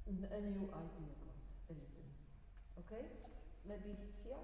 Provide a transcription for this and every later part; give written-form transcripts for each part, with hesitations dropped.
a new idea got a little. Okay? Maybe here?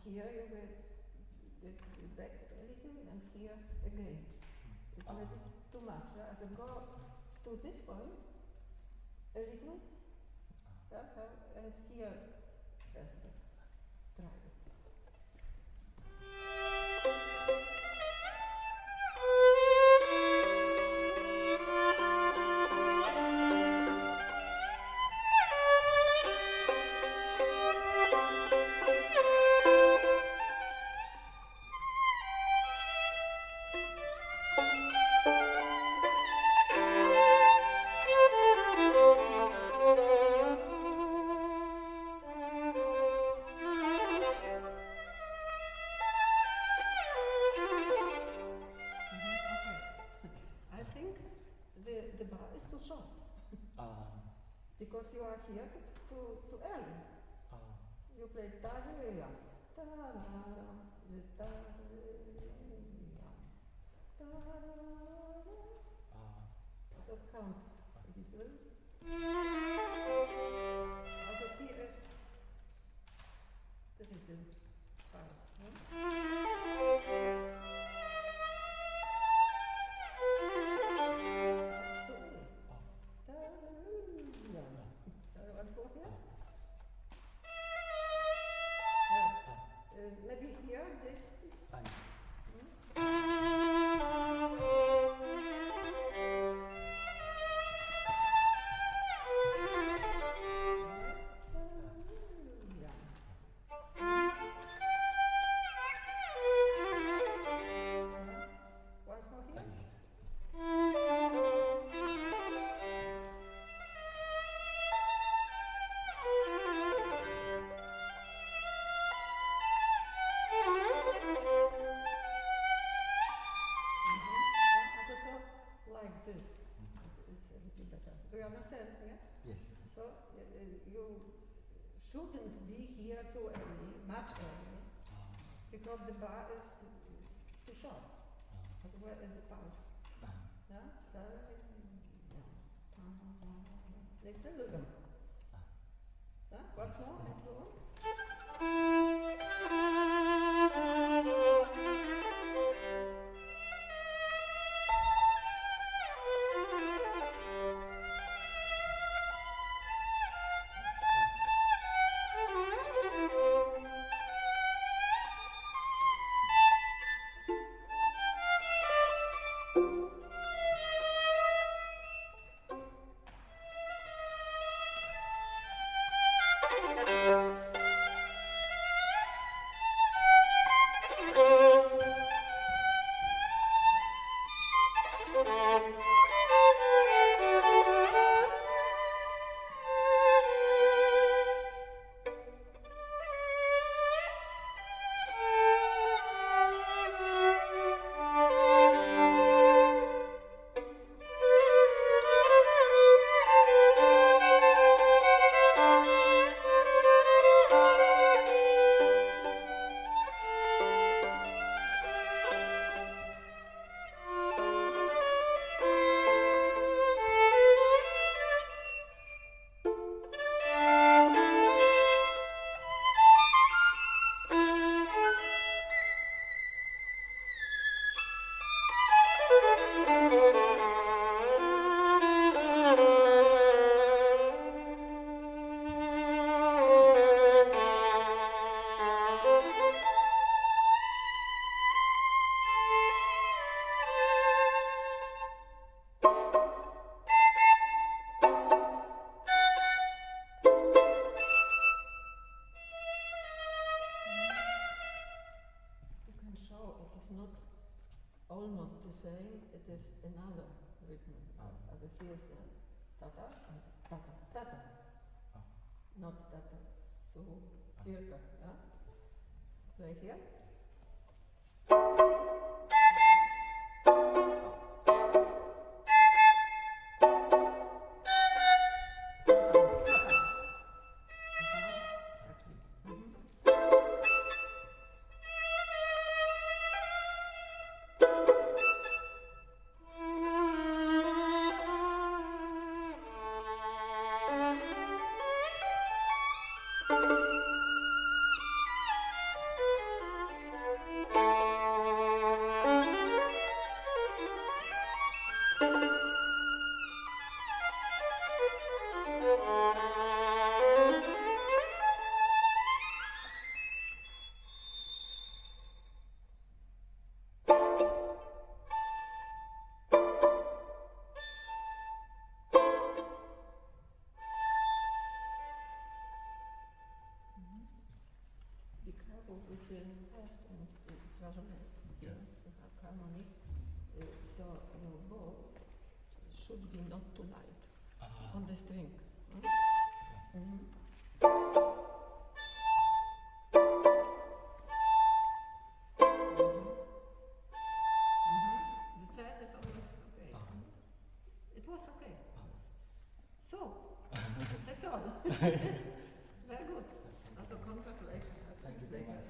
Here you will back a little and here again. It's a little too much. Yeah? So go to this point a little and here faster. Try it. Because you are here too early. You play da-da-da, da-da-da, da-da-da. So count a little. Also here is, this is the pulse. Maybe here, this. Once more here. Shouldn't be here too early, much early, because the bar is too short. Where is the pulse? Yeah? Little. Once more, and is the tata and tata, tata. Not tata, so circa, yeah? Play here. With the past and flageolet, harmony, so your bow should be not too light on the string. The third is always okay. It was okay. So, that's all. Yes, very good. Also, congratulations. Thank you very much.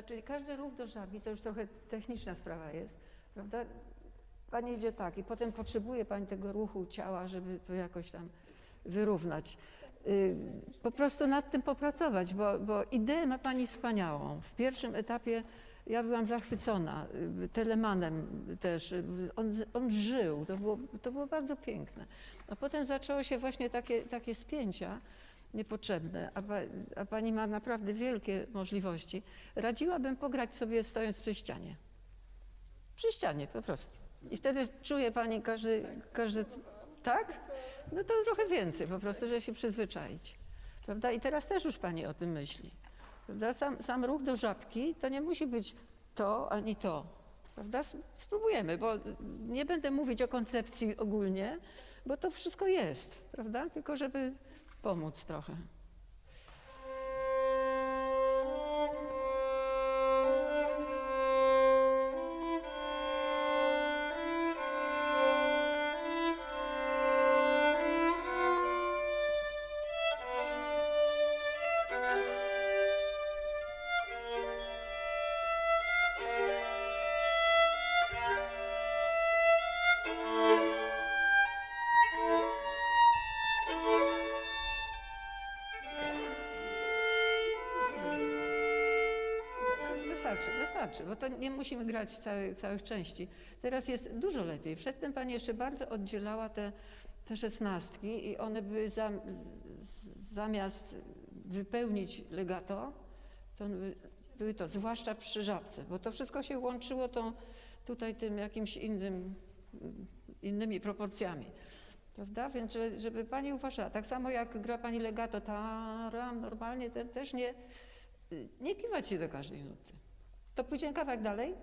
Czyli każdy ruch do żabi, to już trochę techniczna sprawa jest, prawda? Pani idzie tak i potem potrzebuje Pani tego ruchu ciała, żeby to jakoś tam wyrównać. Po prostu nad tym popracować, bo ideę ma Pani wspaniałą. W pierwszym etapie ja byłam zachwycona Telemanem też. On żył, to było bardzo piękne. A potem zaczęło się właśnie takie spięcia niepotrzebne, a Pani ma naprawdę wielkie możliwości. Radziłabym pograć sobie stojąc przy ścianie. Przy ścianie po prostu. I wtedy czuje Pani każdy tak? No to trochę więcej po prostu, żeby się przyzwyczaić. Prawda? I teraz też już Pani o tym myśli. Prawda? Sam ruch do żabki to nie musi być to ani to. Prawda? Spróbujemy, bo nie będę mówić o koncepcji ogólnie, bo to wszystko jest, prawda? Tylko żeby pomóc trochę. Wystarczy, bo to nie musimy grać całych części. Teraz jest dużo lepiej. Przedtem Pani jeszcze bardzo oddzielała te szesnastki i one były zamiast wypełnić legato, to były to, zwłaszcza przy żabce, bo to wszystko się łączyło tutaj tym jakimś innymi proporcjami. Prawda? Więc żeby Pani uważała, tak samo jak gra Pani legato, taram, normalnie też nie kiwać się do każdej nuty. To pójdziemy kawałek dalej?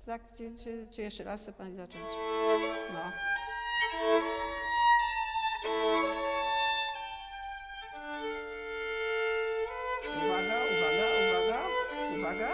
Tak? Czy jeszcze raz chce Pani zacząć? No. Uwaga, uwaga, uwaga, uwaga.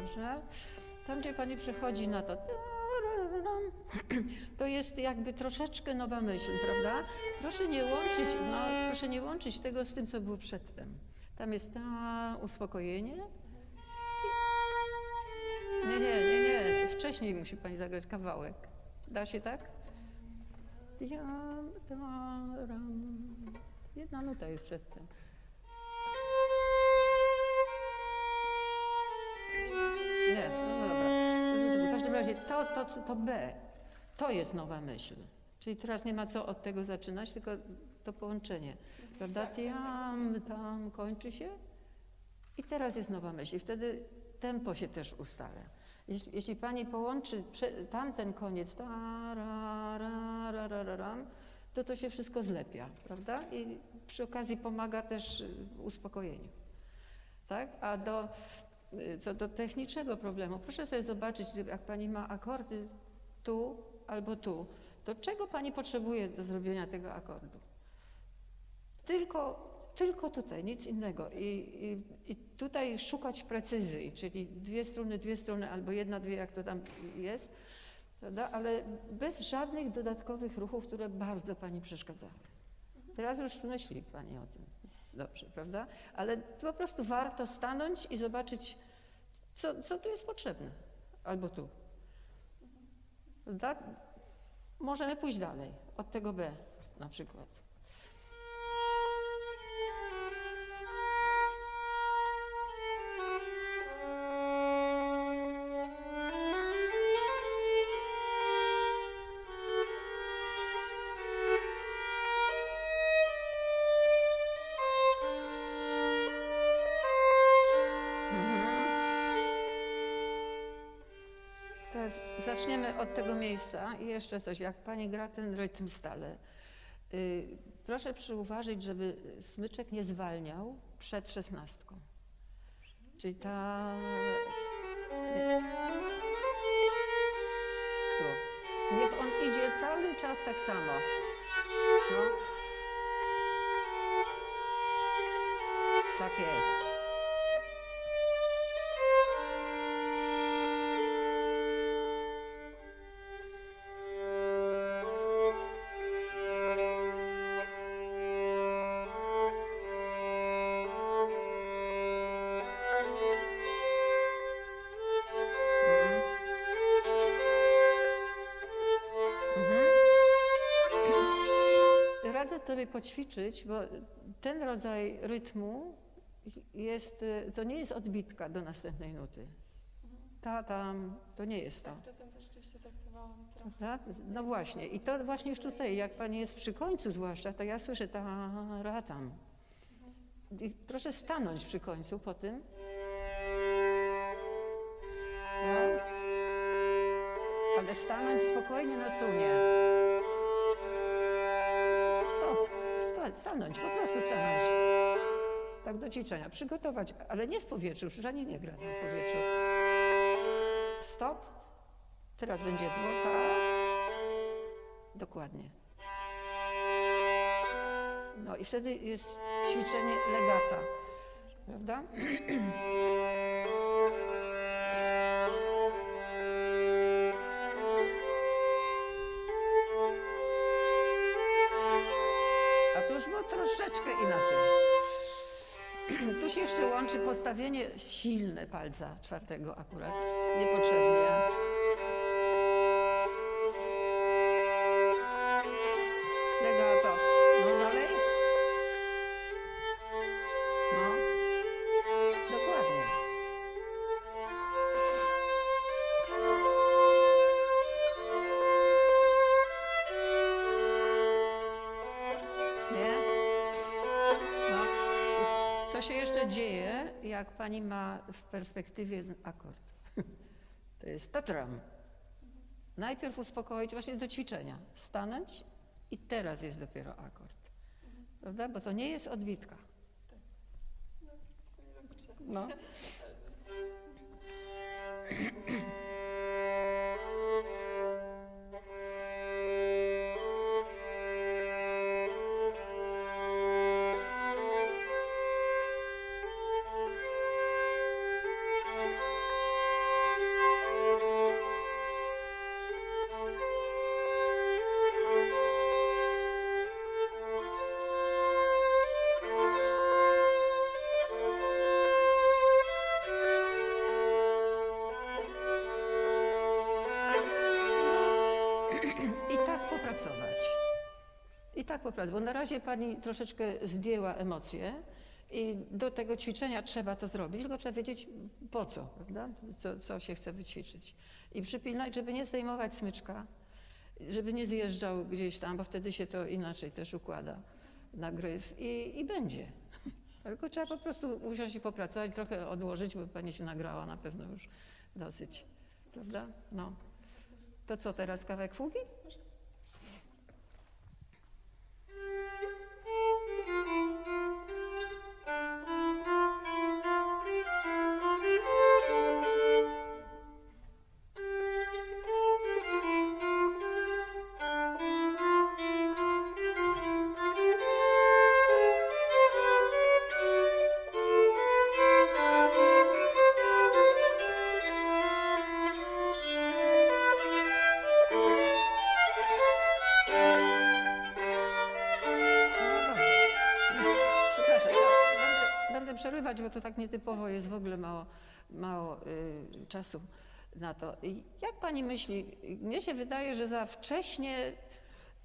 Dobrze. Tam, gdzie pani przechodzi na to, to jest jakby troszeczkę nowa myśl, prawda? Proszę nie łączyć tego z tym, co było przedtem. Tam jest uspokojenie. Nie. Wcześniej musi pani zagrać kawałek. Da się tak? Jedna nuta jest przedtem. Nie, no dobra. W każdym razie to B, to jest nowa myśl. Czyli teraz nie ma co od tego zaczynać, tylko to połączenie. Prawda? Tam kończy się i teraz jest nowa myśl. I wtedy tempo się też ustala. Jeśli pani połączy tamten koniec, to się wszystko zlepia, prawda? I przy okazji pomaga też uspokojeniu. Tak? A co do technicznego problemu, proszę sobie zobaczyć, jak pani ma akordy tu albo tu, to czego pani potrzebuje do zrobienia tego akordu? Tylko tutaj, nic innego. I tutaj szukać precyzji, czyli dwie struny albo jedna, dwie, jak to tam jest, prawda? Ale bez żadnych dodatkowych ruchów, które bardzo pani przeszkadzały. Teraz już myśli pani o tym. Dobrze, prawda? Ale po prostu warto stanąć i zobaczyć, co tu jest potrzebne. Albo tu. Prawda? Możemy pójść dalej, od tego B na przykład. Zaczniemy od tego miejsca i jeszcze coś, jak pani gra ten rytm stale. Proszę przyuważyć, żeby smyczek nie zwalniał przed 16. Czyli tu. Niech on idzie cały czas tak samo. No. Tak jest. Radzę tobie poćwiczyć, bo ten rodzaj rytmu to nie jest odbitka do następnej nuty. To nie jest to. Tak, czasem też rzeczywiście traktowałam trochę. Prawda? No właśnie. I to właśnie już tutaj, jak pani jest przy końcu zwłaszcza, to ja słyszę tam. I proszę stanąć przy końcu po tym. No. Ale stanąć spokojnie na strunie. Stanąć, po prostu stanąć. Tak do ćwiczenia. Przygotować, ale nie w powietrzu, już ani nie gra w powietrzu. Stop. Teraz będzie tak. Dokładnie. No i wtedy jest ćwiczenie legata. Prawda? Było troszeczkę inaczej. Tu się jeszcze łączy postawienie silne palca czwartego akurat, niepotrzebnie. Legato. No dalej. No. Dokładnie. To się jeszcze dzieje, jak pani ma w perspektywie akord. To jest tatram. Najpierw uspokoić, właśnie do ćwiczenia. Stanąć i teraz jest dopiero akord. Prawda? Bo to nie jest odbitka. Tak. No, w sumie zobaczę. No. i tak popracować. I tak popracować, bo na razie pani troszeczkę zdjęła emocje i do tego ćwiczenia trzeba to zrobić, tylko trzeba wiedzieć po co, prawda? Co się chce wyćwiczyć. I przypilnać, żeby nie zdejmować smyczka, żeby nie zjeżdżał gdzieś tam, bo wtedy się to inaczej też układa na gryf i będzie. Tylko trzeba po prostu usiąść i popracować, trochę odłożyć, bo pani się nagrała na pewno już dosyć, prawda? No. To co teraz, kawałek fugi? Przerywać, bo to tak nietypowo jest, w ogóle mało czasu na to. I jak pani myśli, mnie się wydaje, że za wcześnie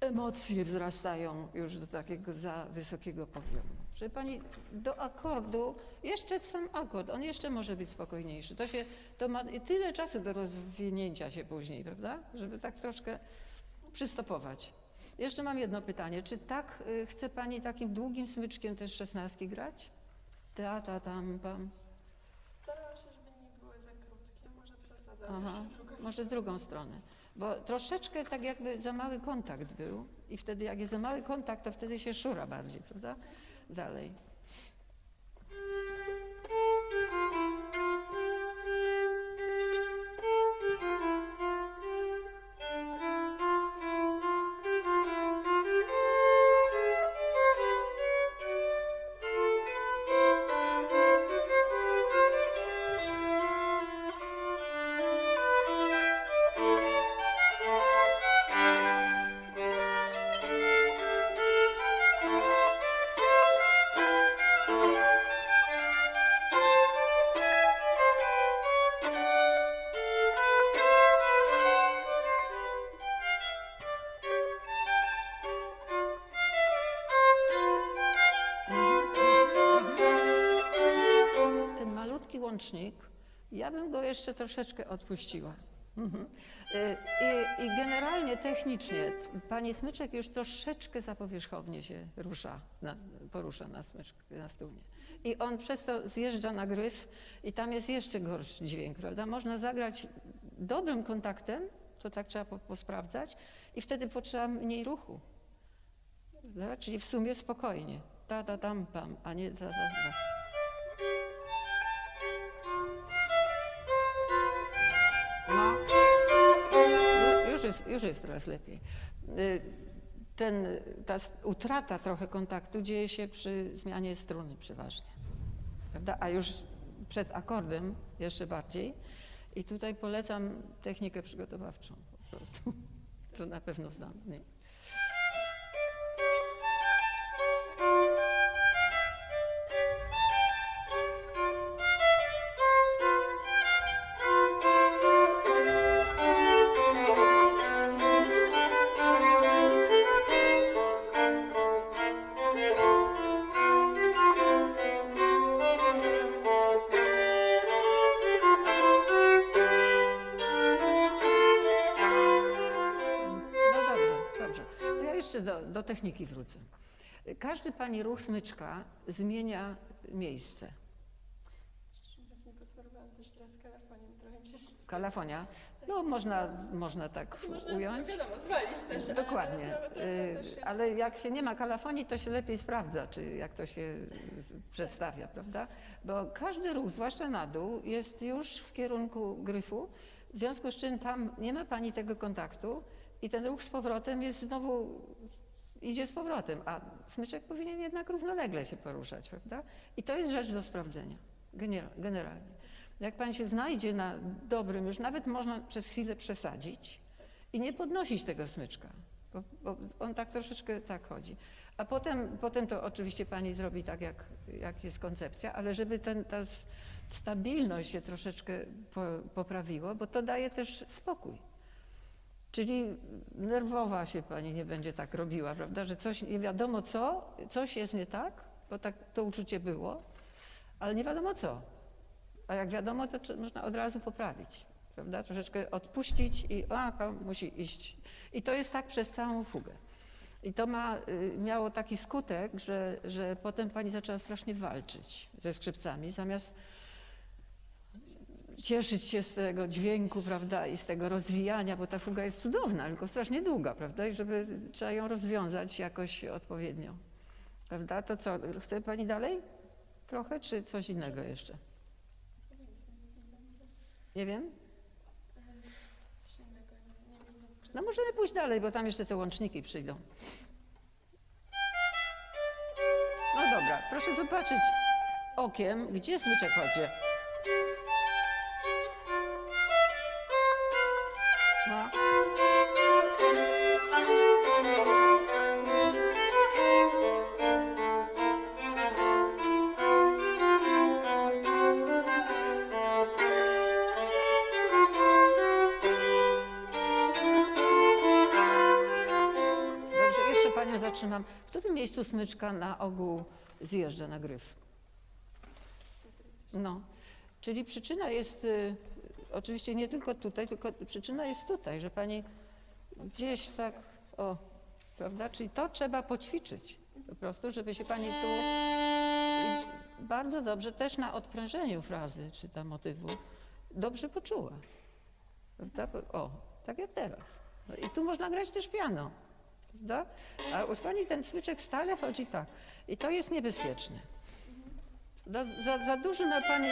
emocje wzrastają już do takiego za wysokiego poziomu. Że pani do akordu, jeszcze sam akord, on jeszcze może być spokojniejszy. To ma tyle czasu do rozwinięcia się później, prawda? Żeby tak troszkę przystopować. Jeszcze mam jedno pytanie. Czy tak chce pani takim długim smyczkiem też szesnastki grać? Tam, pam. Starałam się, żeby nie były za krótkie, może przesadzam. Aha, może drugą stronę. Bo troszeczkę tak jakby za mały kontakt był i wtedy jak jest za mały kontakt, to wtedy się szura bardziej, prawda? Dalej. Łącznik, ja bym go jeszcze troszeczkę odpuściła. I generalnie technicznie pani smyczek już troszeczkę za powierzchownie się porusza na strunie. I on przez to zjeżdża na gryf i tam jest jeszcze gorszy dźwięk, prawda? Można zagrać dobrym kontaktem, to tak trzeba posprawdzać i wtedy potrzeba mniej ruchu. Prawda? Czyli w sumie spokojnie. Tam, pam, a nie ta. No, już jest coraz lepiej. Ta utrata trochę kontaktu dzieje się przy zmianie struny przeważnie, prawda? A już przed akordem jeszcze bardziej. I tutaj polecam technikę przygotowawczą po prostu. To na pewno znam. Nie? Do techniki wrócę. Każdy pani ruch smyczka zmienia miejsce. Szczerze mówiąc, nie posmarowałam też teraz kalafoniem, trochę mi się ślizga. Kalafonia? No można tak ująć. Wiadomo, zwalić też. Dokładnie. Ale jak się nie ma kalafonii, to się lepiej sprawdza, czy jak to się przedstawia, prawda? Bo każdy ruch, zwłaszcza na dół, jest już w kierunku gryfu, w związku z czym tam nie ma pani tego kontaktu i ten ruch z powrotem jest znowu idzie z powrotem, a smyczek powinien jednak równolegle się poruszać, prawda? I to jest rzecz do sprawdzenia, generalnie. Jak pan się znajdzie na dobrym, już nawet można przez chwilę przesadzić i nie podnosić tego smyczka, bo on tak troszeczkę tak chodzi. A potem to oczywiście pani zrobi tak, jak jest koncepcja, ale żeby ta stabilność się troszeczkę poprawiło, bo to daje też spokój. Czyli nerwowa się pani nie będzie tak robiła, prawda, że coś nie wiadomo co, coś jest nie tak, bo tak to uczucie było, ale nie wiadomo co. A jak wiadomo, to można od razu poprawić, prawda, troszeczkę odpuścić i to musi iść. I to jest tak przez całą fugę. I to miało taki skutek, że potem pani zaczęła strasznie walczyć ze skrzypcami, zamiast cieszyć się z tego dźwięku, prawda, i z tego rozwijania, bo ta fuga jest cudowna, tylko strasznie długa, prawda, i trzeba ją rozwiązać jakoś odpowiednio, prawda. To co, chce pani dalej trochę, czy coś innego jeszcze? Nie wiem? No możemy pójść dalej, bo tam jeszcze te łączniki przyjdą. No dobra, proszę zobaczyć okiem, gdzie smyczek chodzi. No. Dobrze, jeszcze panią zatrzymam. W którym miejscu smyczka na ogół zjeżdża na gryf? No, czyli przyczyna jest oczywiście nie tylko tutaj, tylko przyczyna jest tutaj, że pani gdzieś tak, prawda, czyli to trzeba poćwiczyć po prostu, żeby się pani tu bardzo dobrze też na odprężeniu frazy czy tam motywu dobrze poczuła, prawda, tak jak teraz. No i tu można grać też piano, prawda, a u pani ten smyczek stale chodzi tak i to jest niebezpieczne. Za dużo ma pani,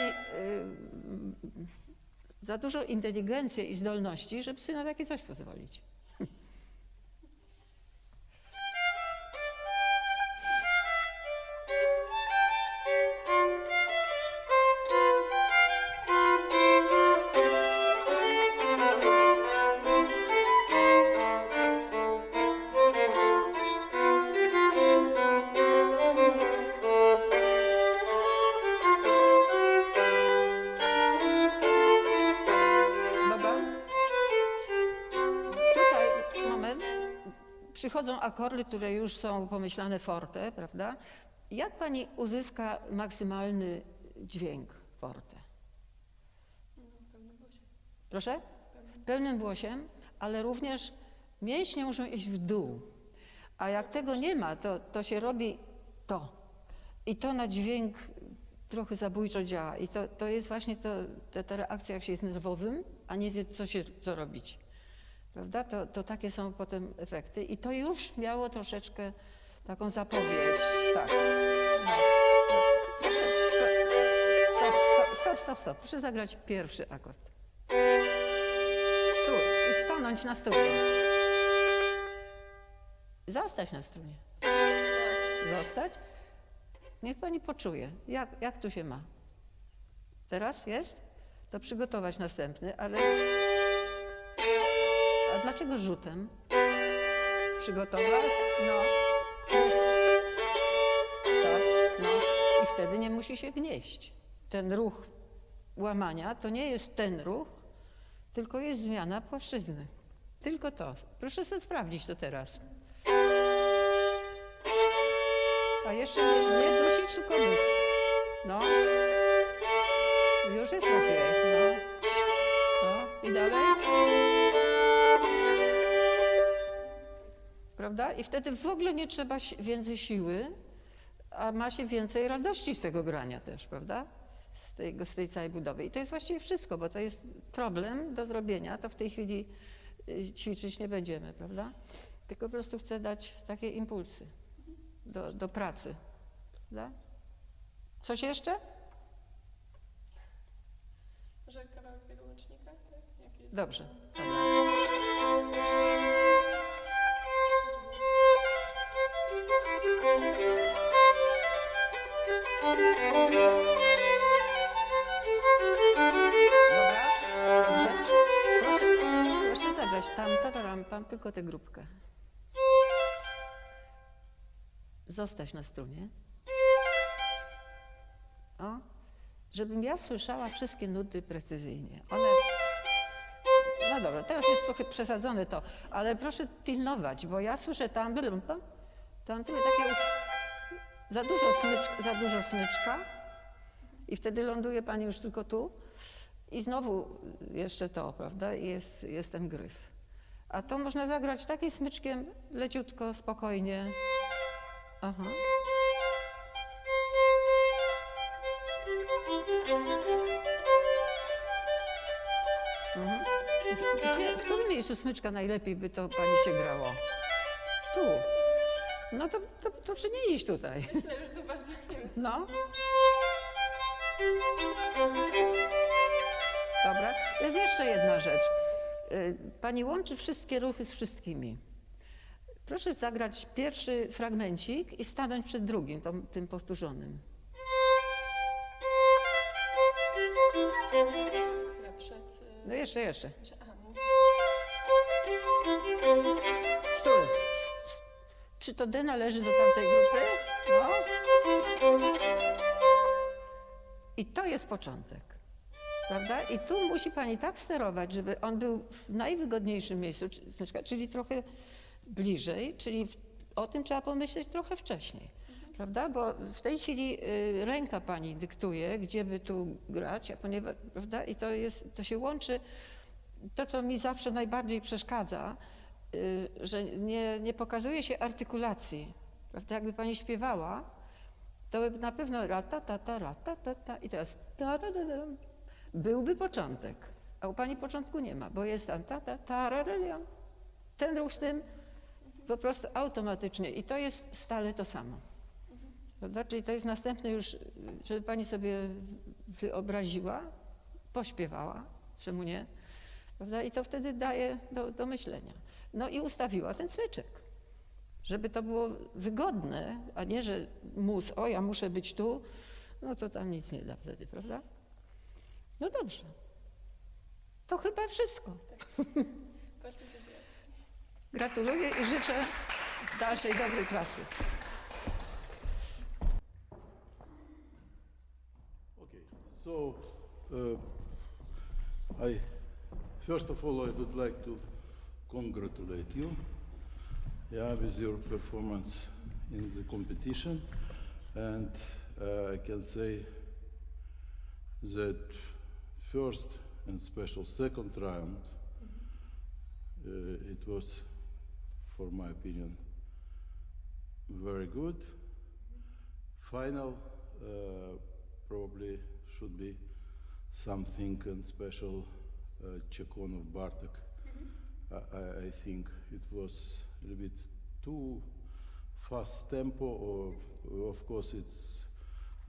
za dużo inteligencji i zdolności, żeby sobie na takie coś pozwolić. Przychodzą akordy, które już są pomyślane forte, prawda? Jak pani uzyska maksymalny dźwięk forte? Pełnym głosiem. Proszę? Pełnym głosiem, ale również mięśnie muszą iść w dół. A jak tego nie ma, to się robi to. I to na dźwięk trochę zabójczo działa. I to jest właśnie ta reakcja, jak się jest nerwowym, a nie wie, co robić. Prawda? To takie są potem efekty i to już miało troszeczkę taką zapowiedź. Tak. No. Proszę, stop. Proszę zagrać pierwszy akord. Stój i stanąć na strunie. Zostać na strunie. Zostać. Niech pani poczuje, jak tu się ma. Teraz jest? To przygotować następny, ale... A dlaczego rzutem? Przygotować? No. Tak, no. I wtedy nie musi się gnieść. Ten ruch łamania to nie jest ten ruch, tylko jest zmiana płaszczyzny. Tylko to. Proszę sobie sprawdzić to teraz. A jeszcze nie dusić, tylko duch. No. Już jest lepiej. No. No. I dalej. Prawda? I wtedy w ogóle nie trzeba więcej siły, a ma się więcej radości z tego grania też, prawda? Z tej całej budowy. I to jest właściwie wszystko, bo to jest problem do zrobienia, to w tej chwili ćwiczyć nie będziemy, prawda? Tylko po prostu chcę dać takie impulsy do pracy, prawda? Coś jeszcze? Może kawałek tego łącznika? Tak? Jaki jest? Dobrze. Dobra, proszę zagrać tam, tylko tę grupkę. Zostać na strunie. Żebym ja słyszała wszystkie nuty precyzyjnie. One No dobra, teraz jest trochę przesadzone to, ale proszę pilnować, bo ja słyszę tam tyle takie za dużo smyczka i wtedy ląduje pani już tylko tu i znowu jeszcze to, prawda, i jest ten gryf. A to można zagrać takim smyczkiem leciutko, spokojnie. Aha. W którym miejscu smyczka najlepiej by to pani się grało? Tu. No to proszę nie iść tutaj. Myślę, już to bardzo nie wiem. No. Dobra. Jest jeszcze jedna rzecz. Pani łączy wszystkie ruchy z wszystkimi. Proszę zagrać pierwszy fragmencik i stanąć przed drugim, tym powtórzonym. Ja przed... No jeszcze. Aha, no. Stój. Czy to D należy do tamtej grupy? No. I to jest początek, prawda? I tu musi pani tak sterować, żeby on był w najwygodniejszym miejscu, czyli trochę bliżej, czyli o tym trzeba pomyśleć trochę wcześniej, prawda? Bo w tej chwili ręka pani dyktuje, gdzie by tu grać, a ponieważ, prawda? I to się łączy, to co mi zawsze najbardziej przeszkadza, że nie pokazuje się artykulacji, prawda? Jakby pani śpiewała, to by na pewno ra-ta-ta-ta i teraz ta-ta-ta-ta. Byłby początek, a u pani początku nie ma, bo jest tam ta-ta-ta-ra-ra-ra. Ten ruch z tym po prostu automatycznie i to jest stale to samo. Prawda? Czyli to jest następne już, żeby pani sobie wyobraziła, pośpiewała, czemu nie, prawda? I to wtedy daje do myślenia. No i ustawiła ten smyczek, żeby to było wygodne, a nie, że ja muszę być tu, no to tam nic nie da wtedy, prawda? No dobrze. To chyba wszystko. Bardzo dziękuję. Gratuluję i życzę dalszej dobrej pracy. Okay, so first of all, I would like to congratulate you, with your performance in the competition, and I can say that first and special second round, it was, for my opinion, very good. Final probably should be something and special Chekonov Bartek. I think it was a little bit too fast tempo, or of course it's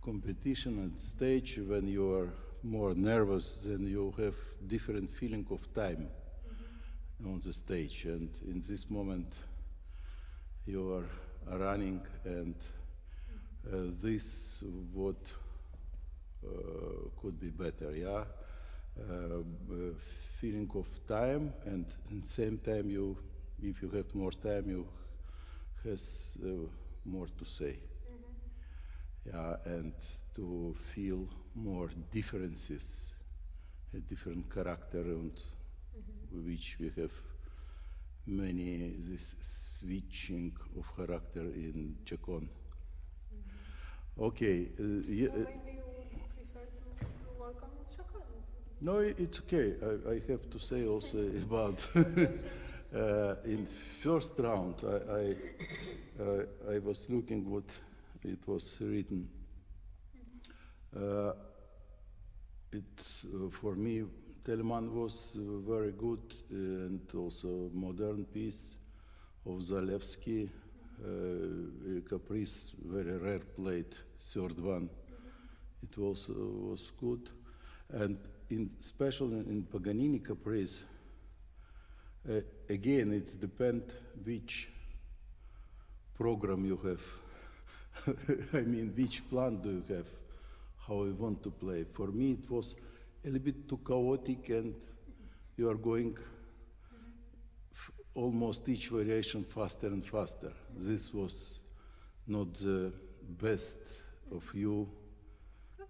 competition and stage. When you are more nervous, then you have different feeling of time on the stage, and in this moment you are running, and this what could be better, feeling of time, and at the same time if you have more time, you has more to say, and to feel more differences, a different character, and which we have many this switching of character in Chekon. Okay. Maybe you would prefer to work on Chekon. No, it's okay. I have to say also about in first round, I was looking what it was written. For me, Telemann was very good, and also modern piece of Zalewski, Caprice, very rare played, third one. It also was good, and especially in Paganini Caprice, again, it's depend which program you have. I mean, which plan do you have, how you want to play. For me, it was a little bit too chaotic, and you are going almost each variation faster and faster. This was not the best of you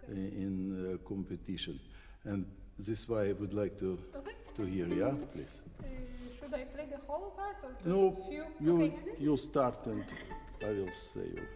in competition. And this is why I would like to to hear, yeah, please. Should I play the whole part or just No, few? you Okay. you start and I will say you.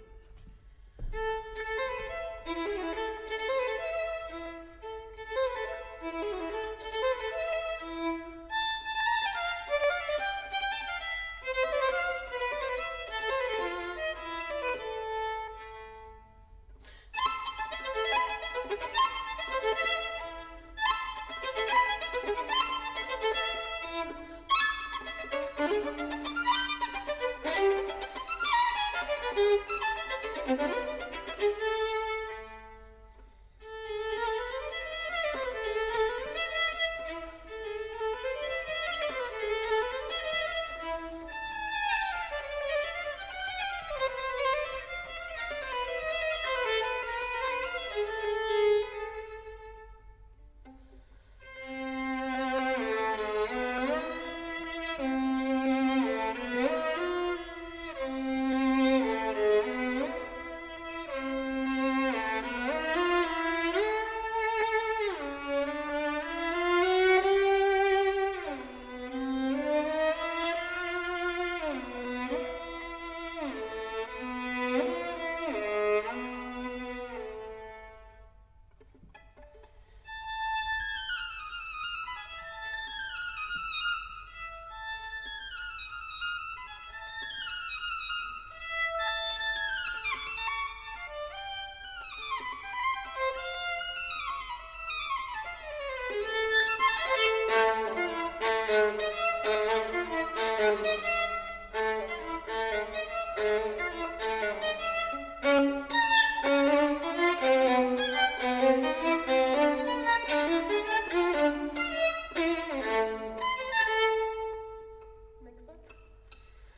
Next one.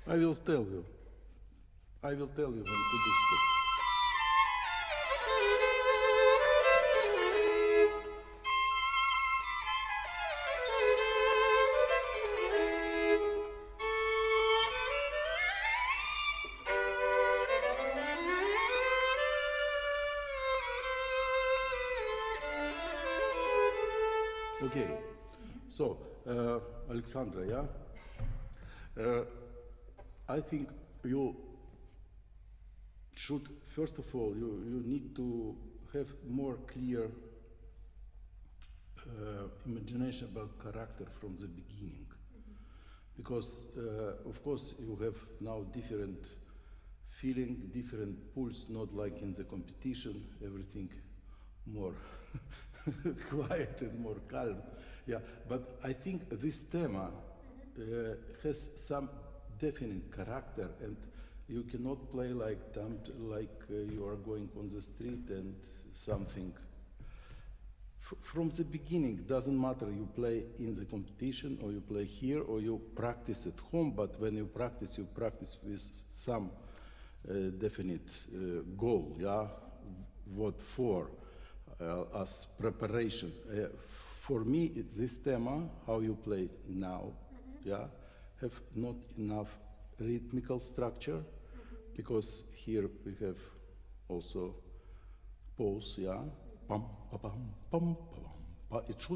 I will tell you. I will tell you when to do step. Okay, so Alexandra, yeah? I think you should, first of all, you need to have more clear imagination about character from the beginning. Because, of course, you have now different feeling, different pulse, not like in the competition, everything more quiet and more calm. Yeah, but I think this thema has some definite character, and you cannot play like you are going on the street and something. From the beginning, doesn't matter you play in the competition or you play here or you practice at home, but when you practice with some definite goal, yeah? What for? As preparation. For me, this thema, how you play now, yeah, have not enough rhythmical structure, because here we have also pause, yeah, pam, pa, pam, pam, pam. It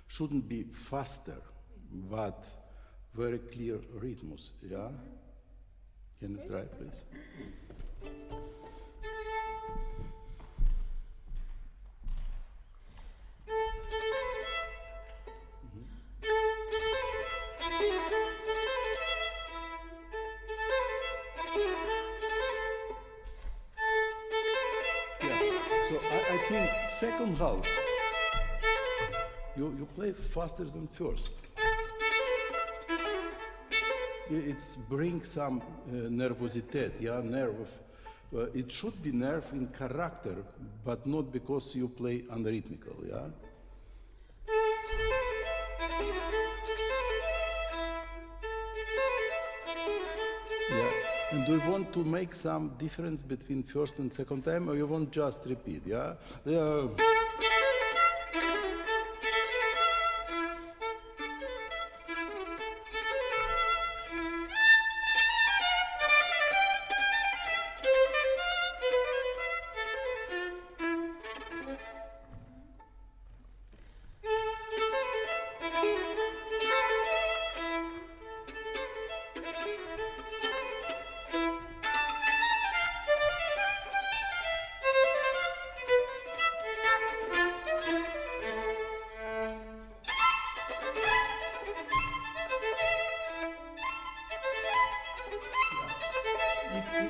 shouldn't be faster, but very clear rhythms, yeah. Can you try, please? I think second half, you play faster than first. It's bring some nervosität, yeah, nerve. It should be nerve in character, but not because you play unrhythmical, yeah. Yeah. And do you want to make some difference between first and second time, or you want just repeat, yeah? Yeah.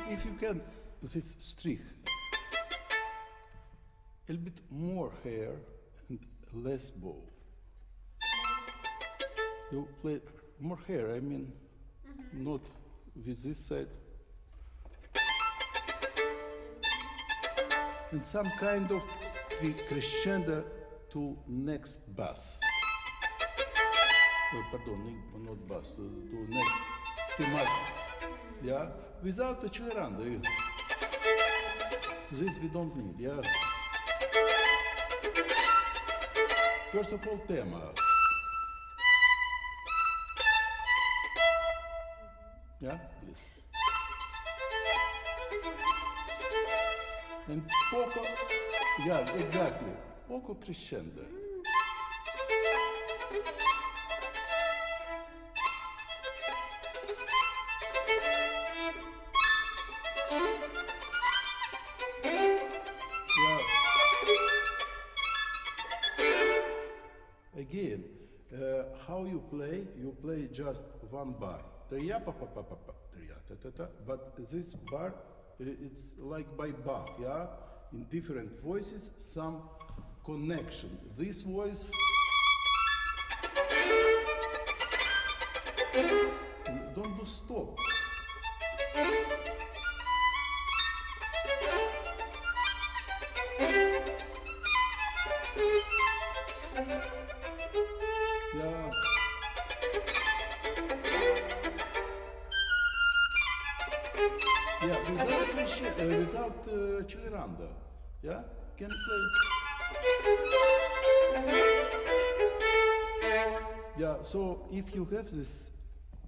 if you can, this strich, a little bit more hair and less bow. You play more hair, I mean, not with this side. And some kind of crescendo to next bass. Pardon, not bass, to next thematic. Yeah, without accelerando. This we don't need, yeah. First of all, tema. Yeah, please. And poco, yeah, exactly. Poco crescendo. Yeah. Again, how you play just one bar. Tria pa pa pa pa pa, tria ta ta ta. But this bar, it's like by bar, yeah? In different voices, some connection. This voice, don't do stop. Yeah. Yeah, without accelerando. Yeah, can play. Yeah, so if you have this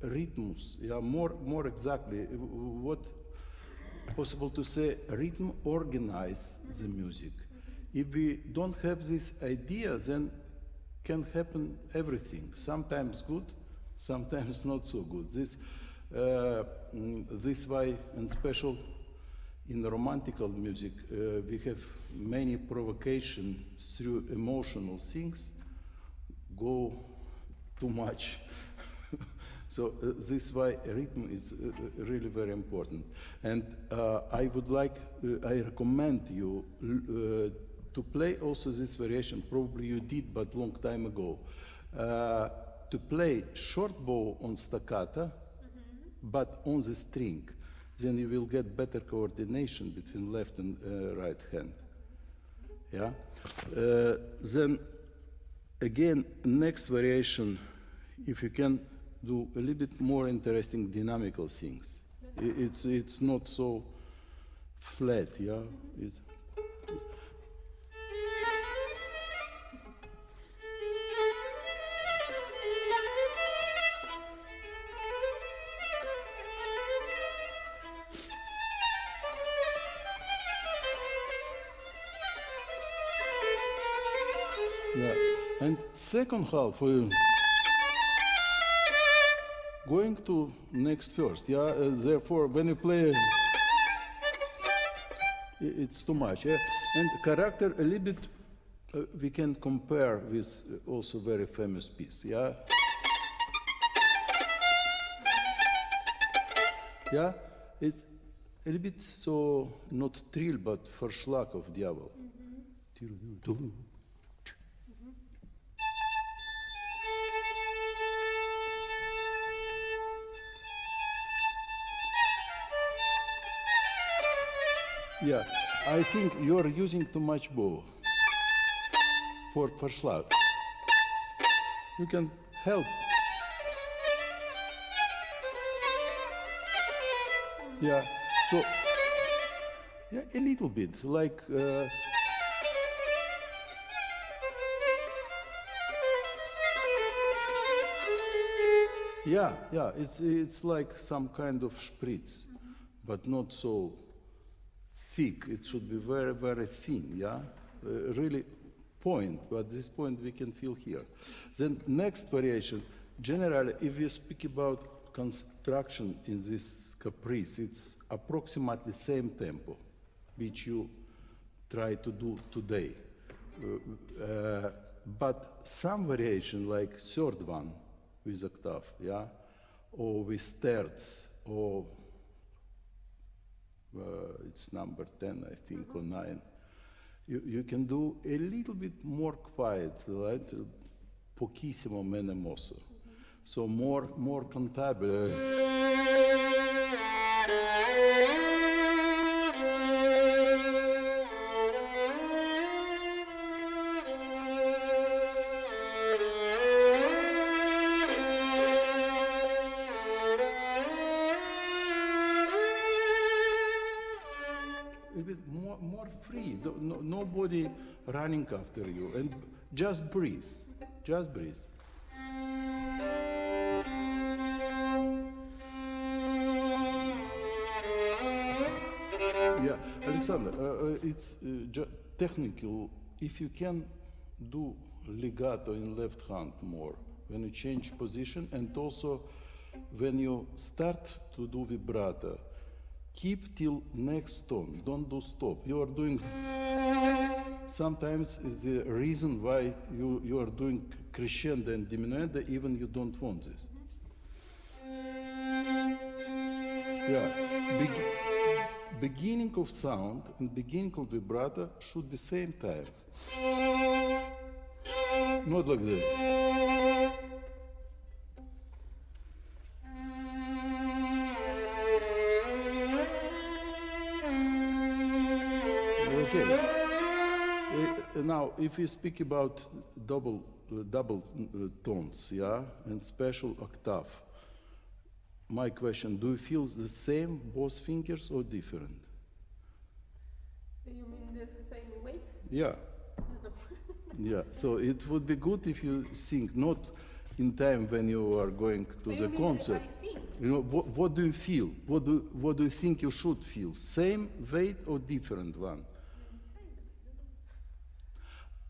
rhythms, yeah, more exactly, what possible to say, rhythm organize the music. If we don't have this idea, then can happen everything. Sometimes good, sometimes not so good. This why, and special in romantical music, we have many provocation through emotional things, go too much. So this why rhythm is really very important. And I would like, I recommend you to play also this variation, probably you did, but long time ago, to play short bow on staccato, but on the string. Then you will get better coordination between left and right hand. Yeah. Then again, next variation, if you can do a little bit more interesting dynamical things. It's not so flat. Yeah. Yeah, and second half, going to next first, yeah, therefore when you play, it's too much, yeah, and character a little bit, we can compare with also very famous piece, yeah. Yeah, it's a little bit so, not trill, but Verschlag of Diablo. Yeah, I think you're using too much bow for Verschlag. You can help. Yeah, so, yeah, a little bit, like, yeah, it's like some kind of spritz, but not so thick. It should be very, very thin, yeah? Really point, but this point we can feel here. Then next variation, generally, if you speak about construction in this caprice, it's approximately same tempo, which you try to do today. But some variation, like third one with octave, yeah? Or with terts, or it's number 10, I think, or 9. You can do a little bit more quiet, right? Pochissimo meno mosso. So more cantabile. A bit more free, nobody running after you, and just breathe, just breathe. Yeah, Alexander, it's technical. If you can do legato in left hand more, when you change position, and also when you start to do vibrato, keep till next tone, don't do stop. You are doing, sometimes is the reason why you are doing crescendo and diminuendo, even you don't want this. Yeah, beginning of sound and beginning of vibrato should be same time. Not like that. Okay. Now, if we speak about double tones, yeah, and special octave, my question: do you feel the same both fingers or different? You mean the same weight? Yeah. No. Yeah. So it would be good if you sing not in time when you are going to the concert. I sing. You know, what do you feel? What do you think you should feel? Same weight or different one?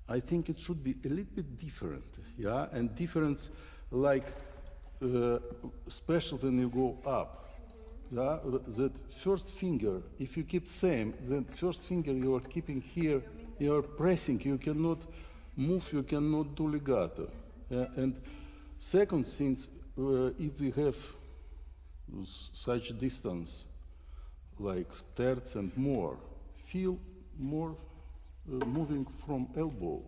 I think it should be a little bit different, yeah, and difference like special when you go up, yeah. That first finger, if you keep same, then first finger you are keeping here, you are pressing, you cannot move, you cannot do legato, yeah? And second thing, if we have such distance, like thirds and more, feel more. Moving from elbow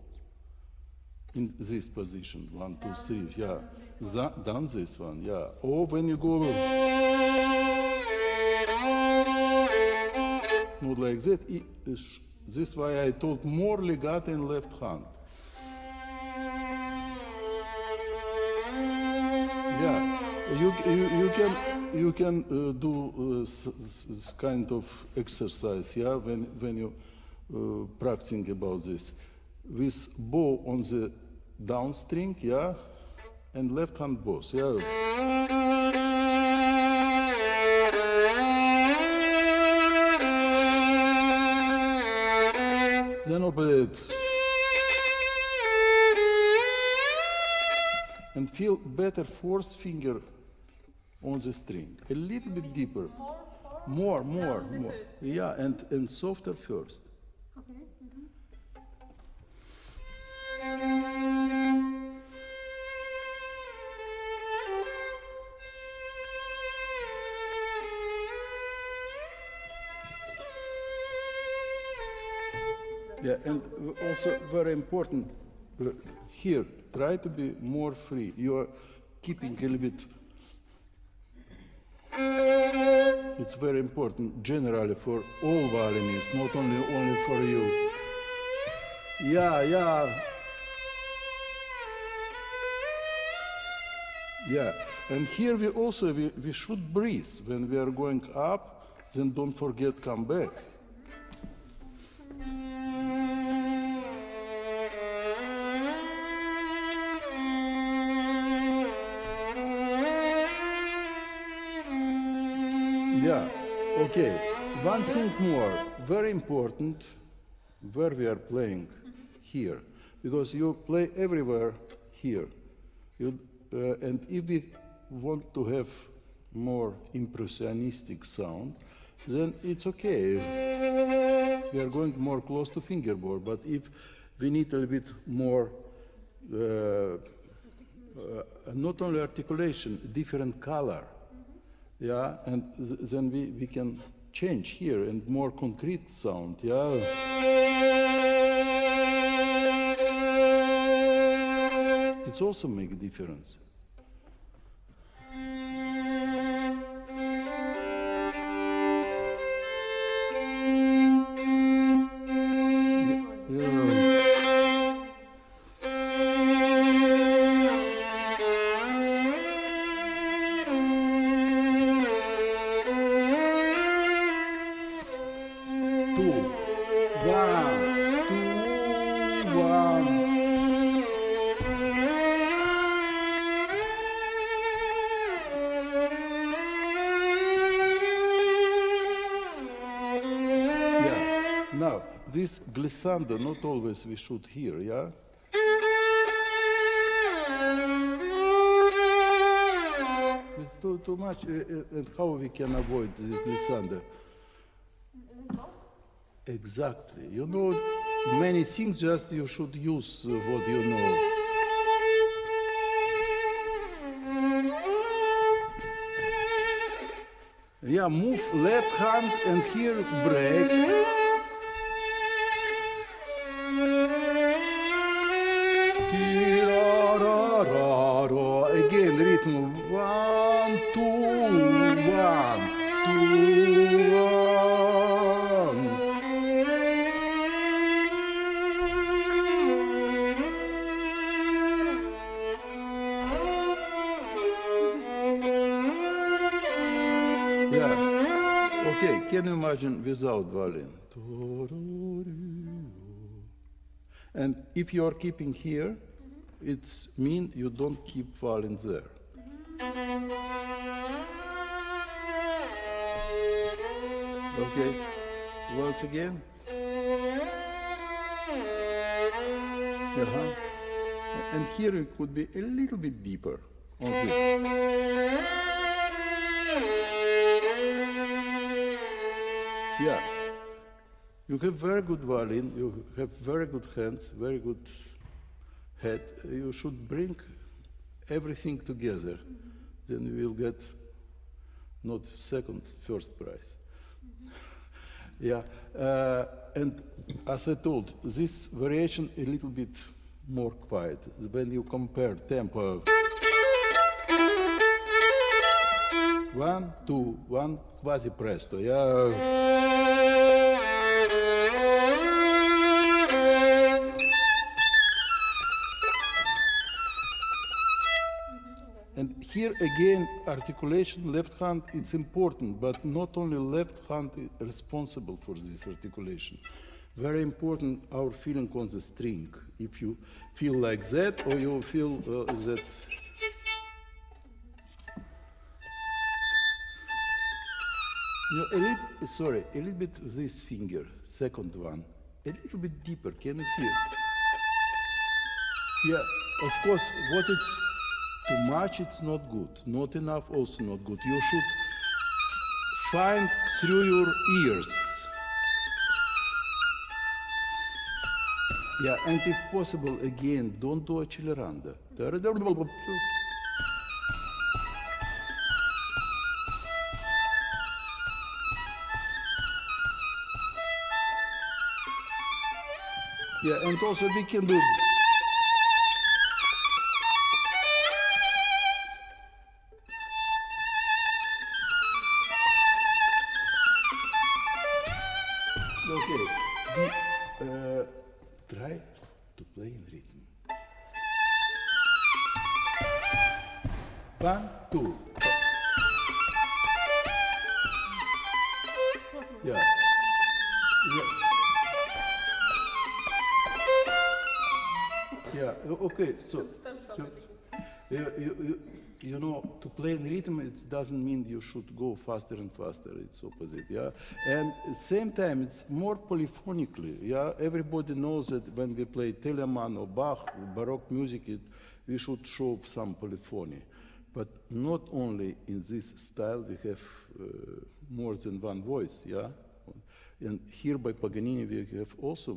in this position, 1, 2, 3, yeah. Down this one, yeah. Or when you go, not like that. This is why I told more legato in left hand. Yeah, you can do kind of exercise, yeah, when you. Practicing about this with bow on the down string, yeah, and left hand bows, yeah. Then open it and feel better fourth finger on the string, a little bit deeper, more, yeah, and softer first. Okay. Yeah, and also very important here, try to be more free. You are keeping a little bit. It's very important generally for all violinists, not only for you. Yeah. Yeah, and here we also we should breathe when we are going up. Then don't forget come back. Yeah, okay. One thing more, very important, where we are playing here, because you play everywhere here. And if we want to have more impressionistic sound, then it's okay. We are going more close to fingerboard, but if we need a little bit more, not only articulation, different color, yeah, and then we can change here and more concrete sound, yeah. It's also make a difference. Now, this glissando, not always we should hear, yeah? It's too much, and how we can avoid this glissando? Exactly. You know, many things just you should use what you know. Yeah, move left hand and here break. Again, rhythm 1, 2, 1, 2, 1. Yeah. Okay, can you imagine without violin? And if you are keeping here, it's mean you don't keep violin there. Okay, once again. And here it could be a little bit deeper. On this. Yeah, you have very good violin, you have very good hands, very good head. You should bring everything together. Then you will get not second, first prize. Yeah, and as I told, this variation a little bit more quiet. When you compare tempo, 1, 2, 1, quasi presto. Yeah. And here again, articulation, left hand, it's important, but not only left hand is responsible for this articulation. Very important, our feeling on the string. If you feel like that, or you feel that. A little bit this finger, second one, a little bit deeper, can you feel? Yeah, of course, what it's too much, it's not good. Not enough, also not good. You should find through your ears. Yeah, and if possible, again, don't do accelerando. Yeah, and also we can do. Okay, try to play in rhythm. 1, 2. Yeah. Yeah, okay, so you know, to play in rhythm, it doesn't mean you should go faster and faster, it's opposite, yeah? And at the same time, it's more polyphonically, yeah? Everybody knows that when we play Telemann or Bach, Baroque music, we should show some polyphony. But not only in this style, we have more than one voice, yeah? And here by Paganini, we have also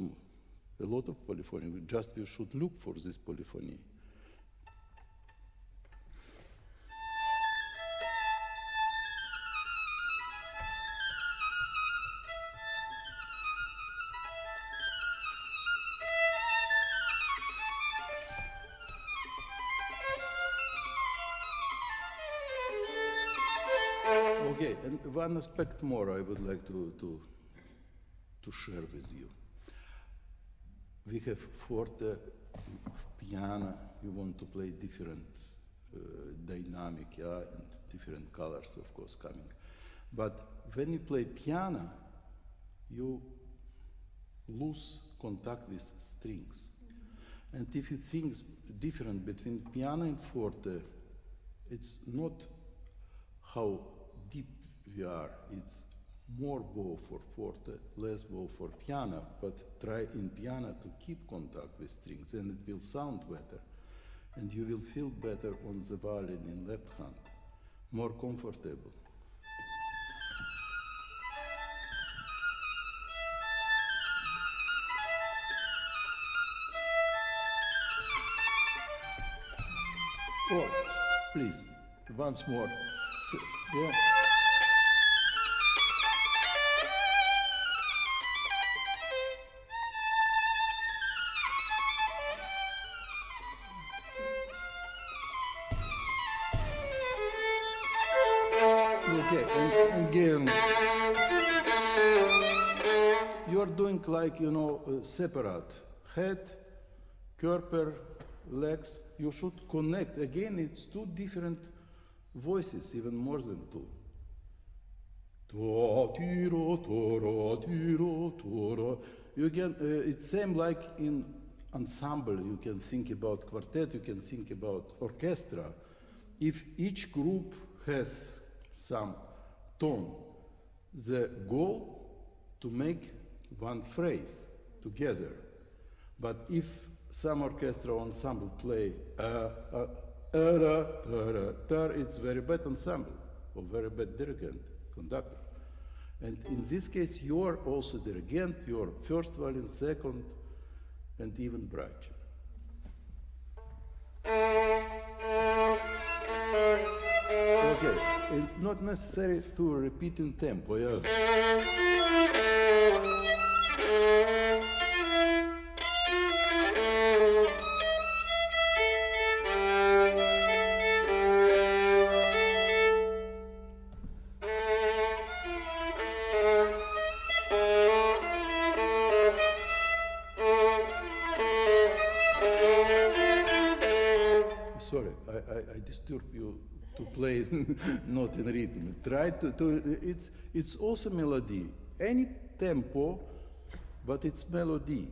a lot of polyphony. We should look for this polyphony. Okay, and one aspect more I would like to share with you. We have forte, piano, you want to play different dynamic, yeah, and different colors, of course, coming. But when you play piano, you lose contact with strings. And if you think different between piano and forte, it's not how deep we are. It's more bow for forte, less bow for piano, but try in piano to keep contact with strings and it will sound better. And you will feel better on the violin in left hand, more comfortable. Oh, please, once more. Yeah. Okay, and again, you're doing like, separate head, körper, legs. You should connect. Again, it's two different voices, even more than two. You can, it's same like in ensemble. You can think about quartet, you can think about orchestra. If each group has some tone, the goal to make one phrase together. But if some orchestra ensemble play it's very bad ensemble or very bad dirigent, conductor. And in this case, you're also dirigent, you're first violin, second, and even bridge. Okay, it's not necessary to repeat in tempo, yeah. Sorry, I disturb you to play not in rhythm. Try to it's also melody. Any tempo, but it's melody.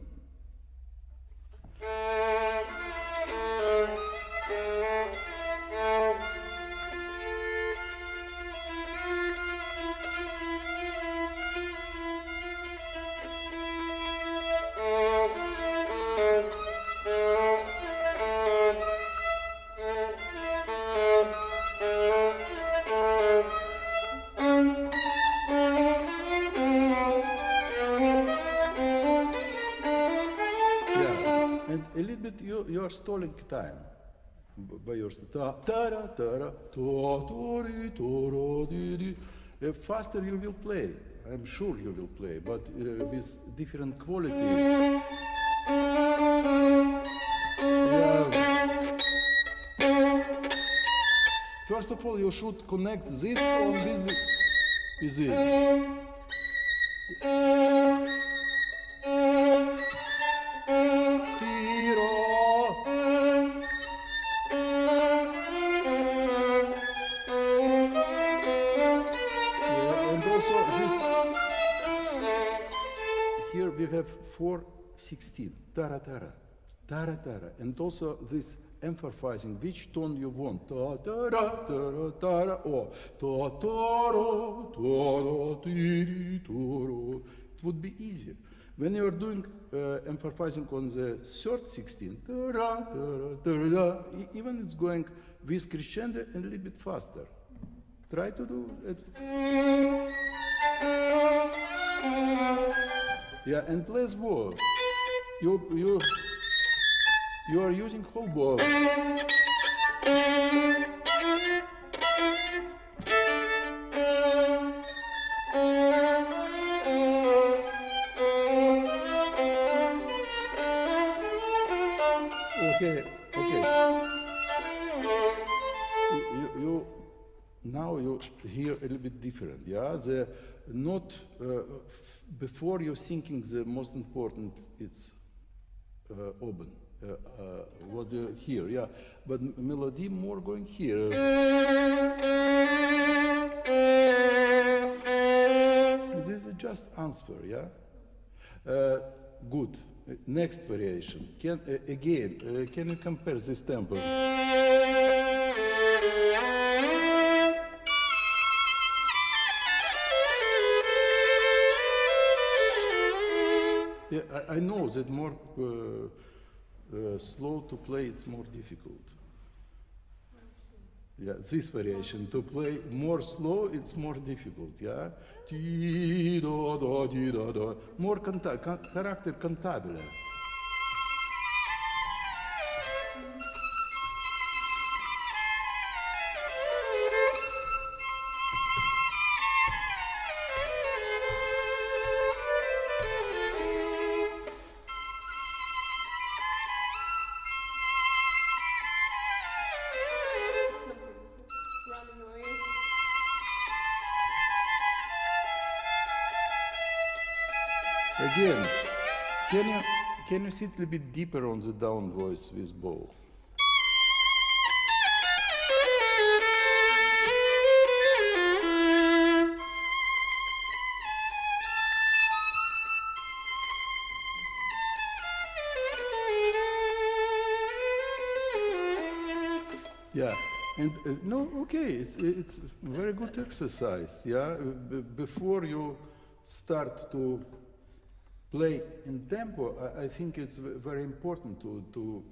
You're stalling time by your faster you will play. I'm sure you will play, but with different quality. First of all, you should connect this tone with it. We have 4/16, tara tara, tara tara, and also this emphasizing which tone you want, ta tara tara tara, or ta tara tara tiri tara. It would be easier when you are doing emphasizing on the third 16, tara tara tara. Even it's going with crescendo and a little bit faster. Try to do it. Yeah, and less bow. You are using whole bow. Okay. You now you hear a little bit different, yeah? The not, before you're thinking the most important, it's open, what you hear, yeah? But melody more going here. This is just answer, yeah? Good. Next variation. Again, can you compare this tempo? Yeah, I know that more slow to play, it's more difficult. Yeah, this variation to play more slow, it's more difficult. Yeah, ti do do di do do. More character cantabile. Running away. Again, can you sit a little bit deeper on the down voice with bow? Yeah, and no, okay, it's very good exercise. Yeah, before you start to play in tempo, I think it's very important to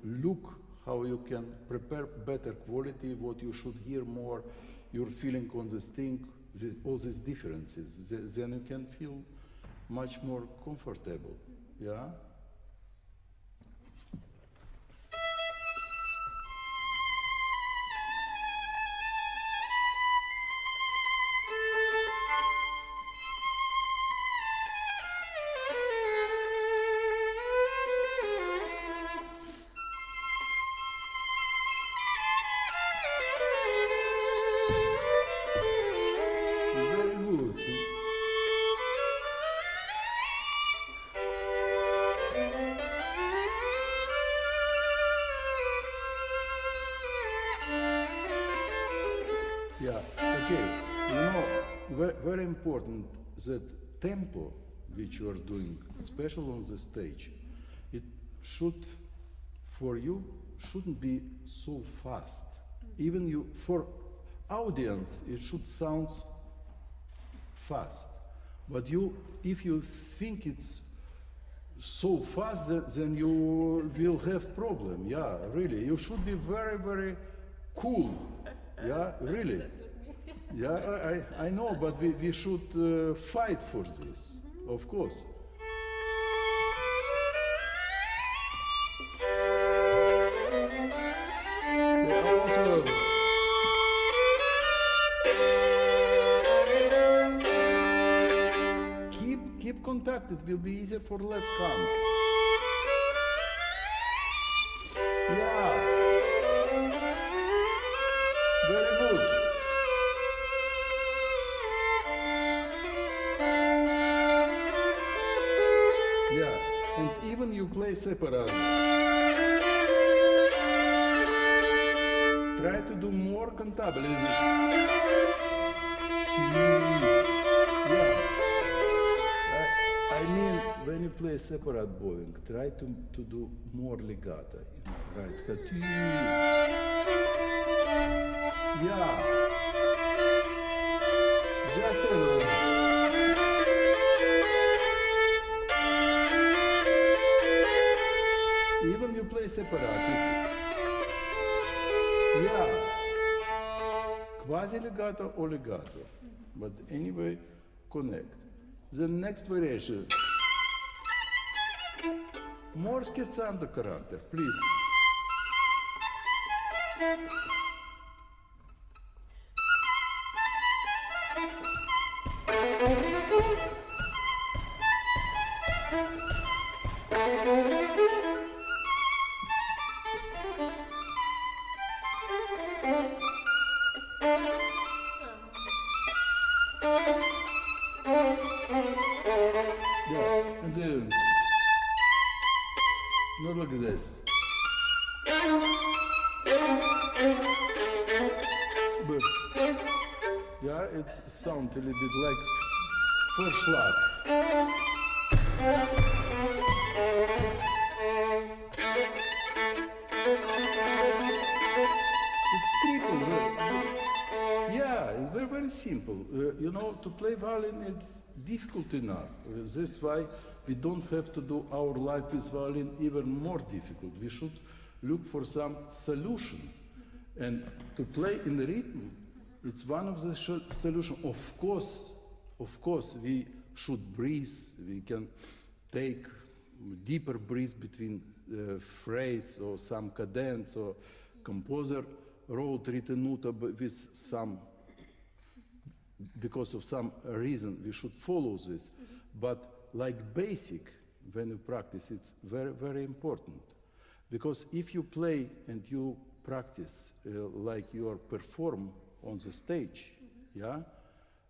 look how you can prepare better quality, what you should hear more, your feeling on this thing, all these differences. Then you can feel much more comfortable. Yeah. Very good. Yeah, okay. You know, very important that tempo which you are doing, especially on the stage, it should, for you, shouldn't be so fast. Even you, for audience, it should sound fast. But you, if you think it's so fast, then you will have problem. Yeah, really. You should be very, very cool. Yeah, really. That's not me. Yeah, I know, but we should fight for this, of course. Yeah, also, keep contact, it will be easier for left hand. Yeah. Very good. Yeah, and even you play separate. Try to do more cantabile. Yeah. I mean, when you play separate bowing, try to do more legato. Right. Yeah. Just a little. Even you play separate. Yeah. Quasi legato or legato. But anyway, connect. The next variation. More scherzando character, please. Yeah, and then not like this. But yeah, it sounds a little bit like Vorschlag. It's triple. Yeah, it's very, very simple. You know, to play violin, it's difficult enough. That's why we don't have to do our life with violin even more difficult. We should look for some solution. And to play in the rhythm, it's one of the solutions. Of course, we should breathe. We can take deeper breath between phrase or some cadence, or composer wrote ritenuta with some, because of some reason we should follow this. But like basic, when you practice, it's very, very important. Because if you play and you practice like you are perform on the stage, yeah,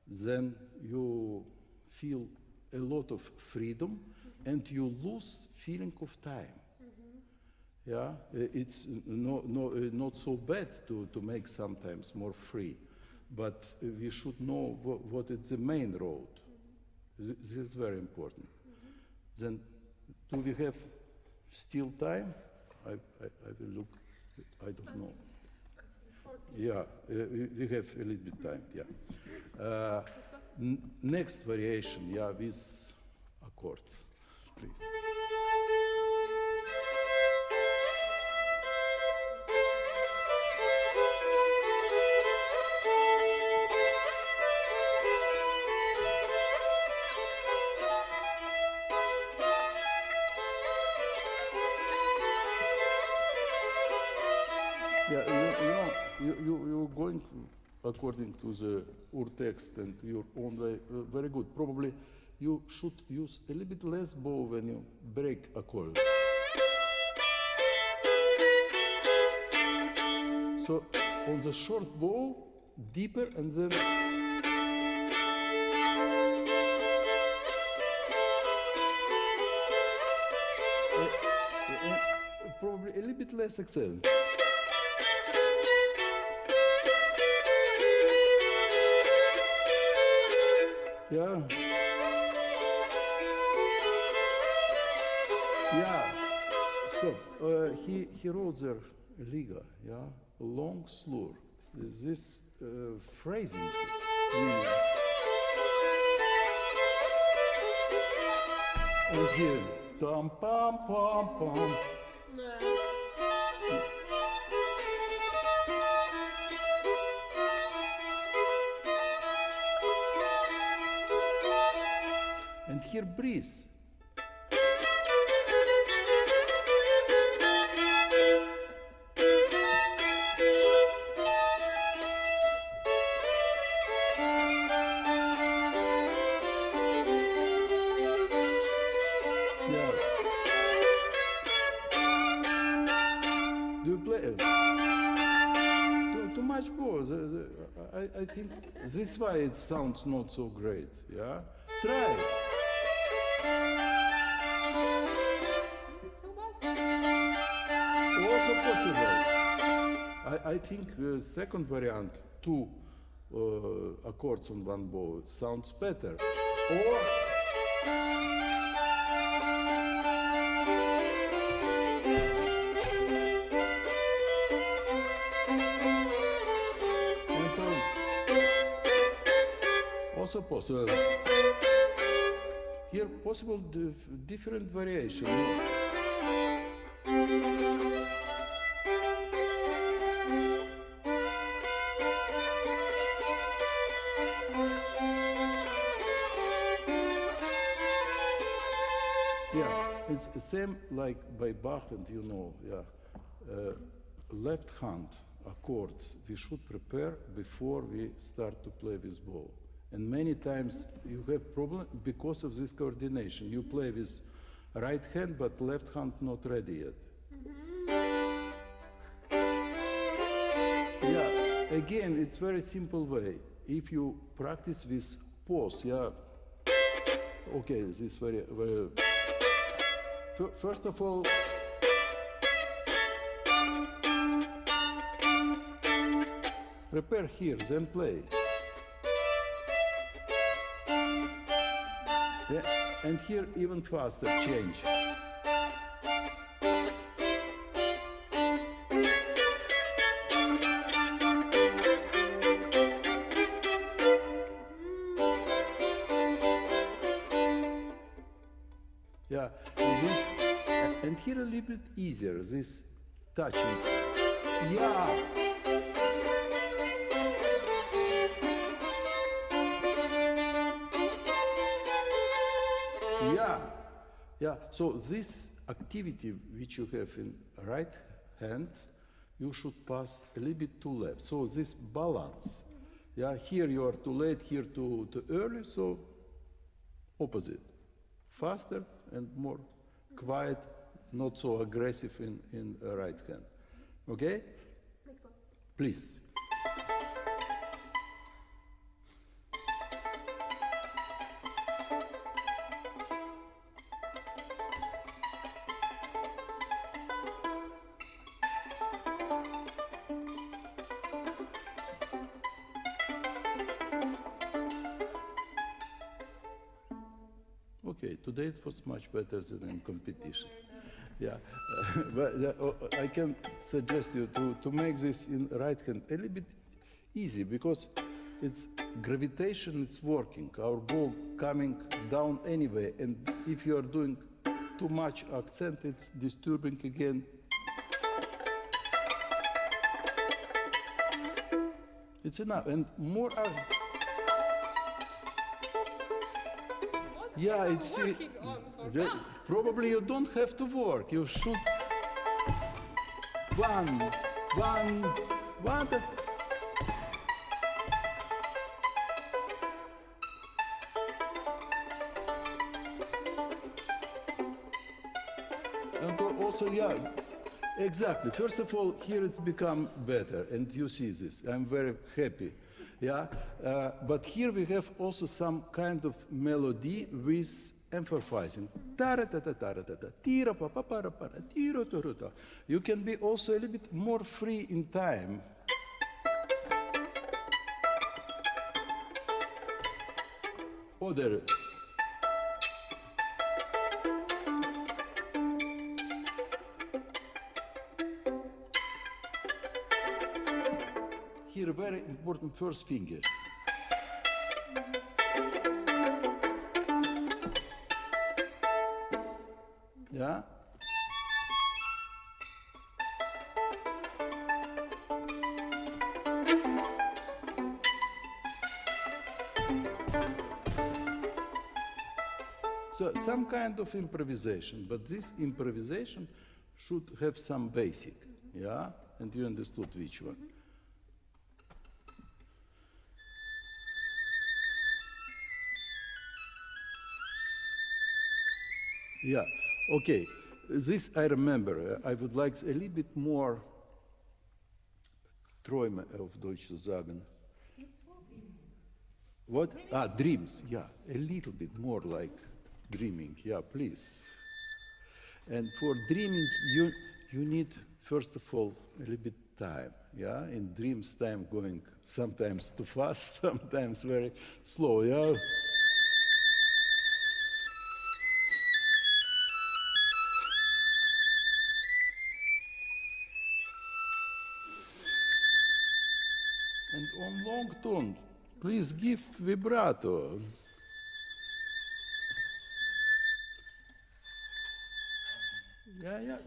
then you feel a lot of freedom and you lose feeling of time. Yeah, it's not so bad to make sometimes more free, but we should know what is the main road. This is very important. Then, do we have still time? I will look, I don't know. Yeah, we have a little bit time, yeah. Next variation, yeah, with accords, please. Yeah, you're going according to the ur text and your own way, very good. Probably you should use a little bit less bow when you break a chord. So on the short bow, deeper, and then probably a little bit less accent. Yeah. Yeah. So he wrote there liga, yeah, long slur. This phrasing. And here, tam pam pam pam. And here breathe. Yeah. Do you play? Too much pause. I think this is why it sounds not so great. Yeah. Try it. Also possible. I think second variant, two accords on one bow, sounds better. Or also possible. Here possible different variation. Yeah, it's the same like by Bach, and you know, yeah, left hand accords we should prepare before we start to play with bow. And many times you have problem because of this coordination. You play with right hand, but left hand not ready yet. Yeah. again, it's very simple way. If you practice this pause, yeah. Okay, this is very, very. First of all, prepare here, then play. Yeah, and here even faster, change. Yeah, and here a little bit easier, this touching. Yeah. Yeah, yeah. So this activity which you have in right hand, you should pass a little bit to left. So this balance. Yeah, here you are too late, here too early, so opposite. Faster and more quiet, not so aggressive in right hand. Okay? Next one. Please. Okay, today it was much better than in competition. Yeah, but I can suggest you to make this in right hand a little bit easy because it's gravitation, it's working. Our bow coming down anyway, and if you are doing too much accent, it's disturbing again. It's enough, and more. Yeah, it's working on for that. probably you don't have to work. You should one. And also, yeah, exactly. First of all, here it's become better, and you see this. I'm very happy. Yeah, but here we have also some kind of melody with emphasizing. You can be also a little bit more free in time. Other. Here, very important first finger. Yeah? So some kind of improvisation, but this improvisation should have some basic, yeah? And you understood which one. Yeah, okay. This I remember. I would like a little bit more Träume auf Deutsch zu sagen. What? Ah, dreams. Yeah, a little bit more like dreaming. Yeah, please. And for dreaming, you need first of all a little bit time. Yeah, in dreams, time going sometimes too fast, sometimes very slow. Yeah. And on long tone, please give vibrato. Yeah.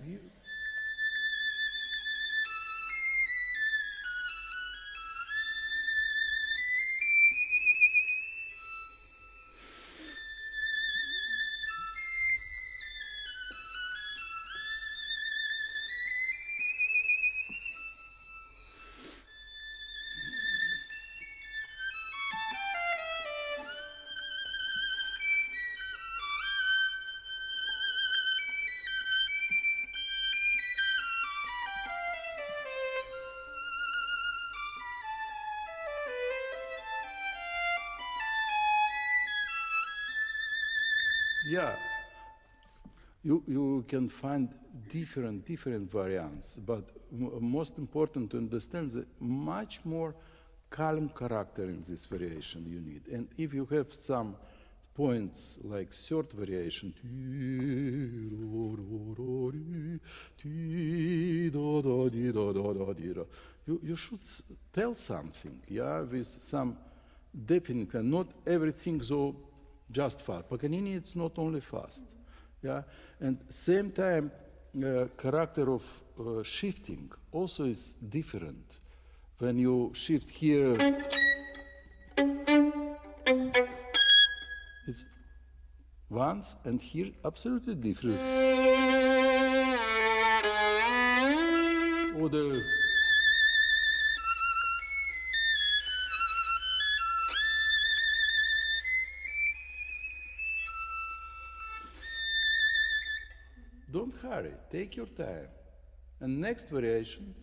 Yeah, you can find different variants, but most important to understand the much more calm character in this variation you need. And if you have some points like third variation, you should tell something, yeah, with some definite, not everything so just fast. Paganini, it's not only fast, yeah, and same time, character of shifting also is different. When you shift here, it's once, and here absolutely different. Or the don't hurry, take your time. And next variation,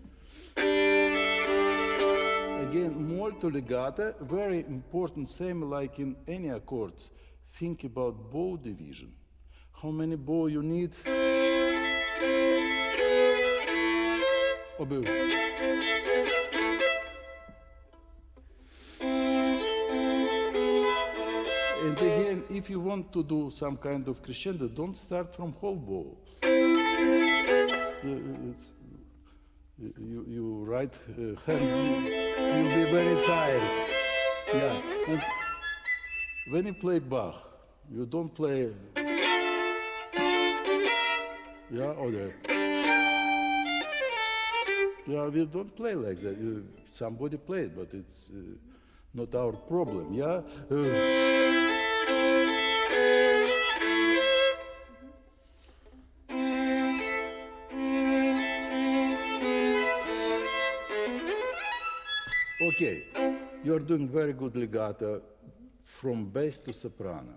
again, molto legato, very important, same like in any accords. Think about bow division. How many bow you need? Oboe. And again, if you want to do some kind of crescendo, don't start from whole bow. You right hand, you'll be very tired. Yeah. And when you play Bach, you don't play. Yeah, or the. Yeah, we don't play like that. Somebody played, but it's not our problem. Yeah. Okay, you're doing very good legato from bass to soprano,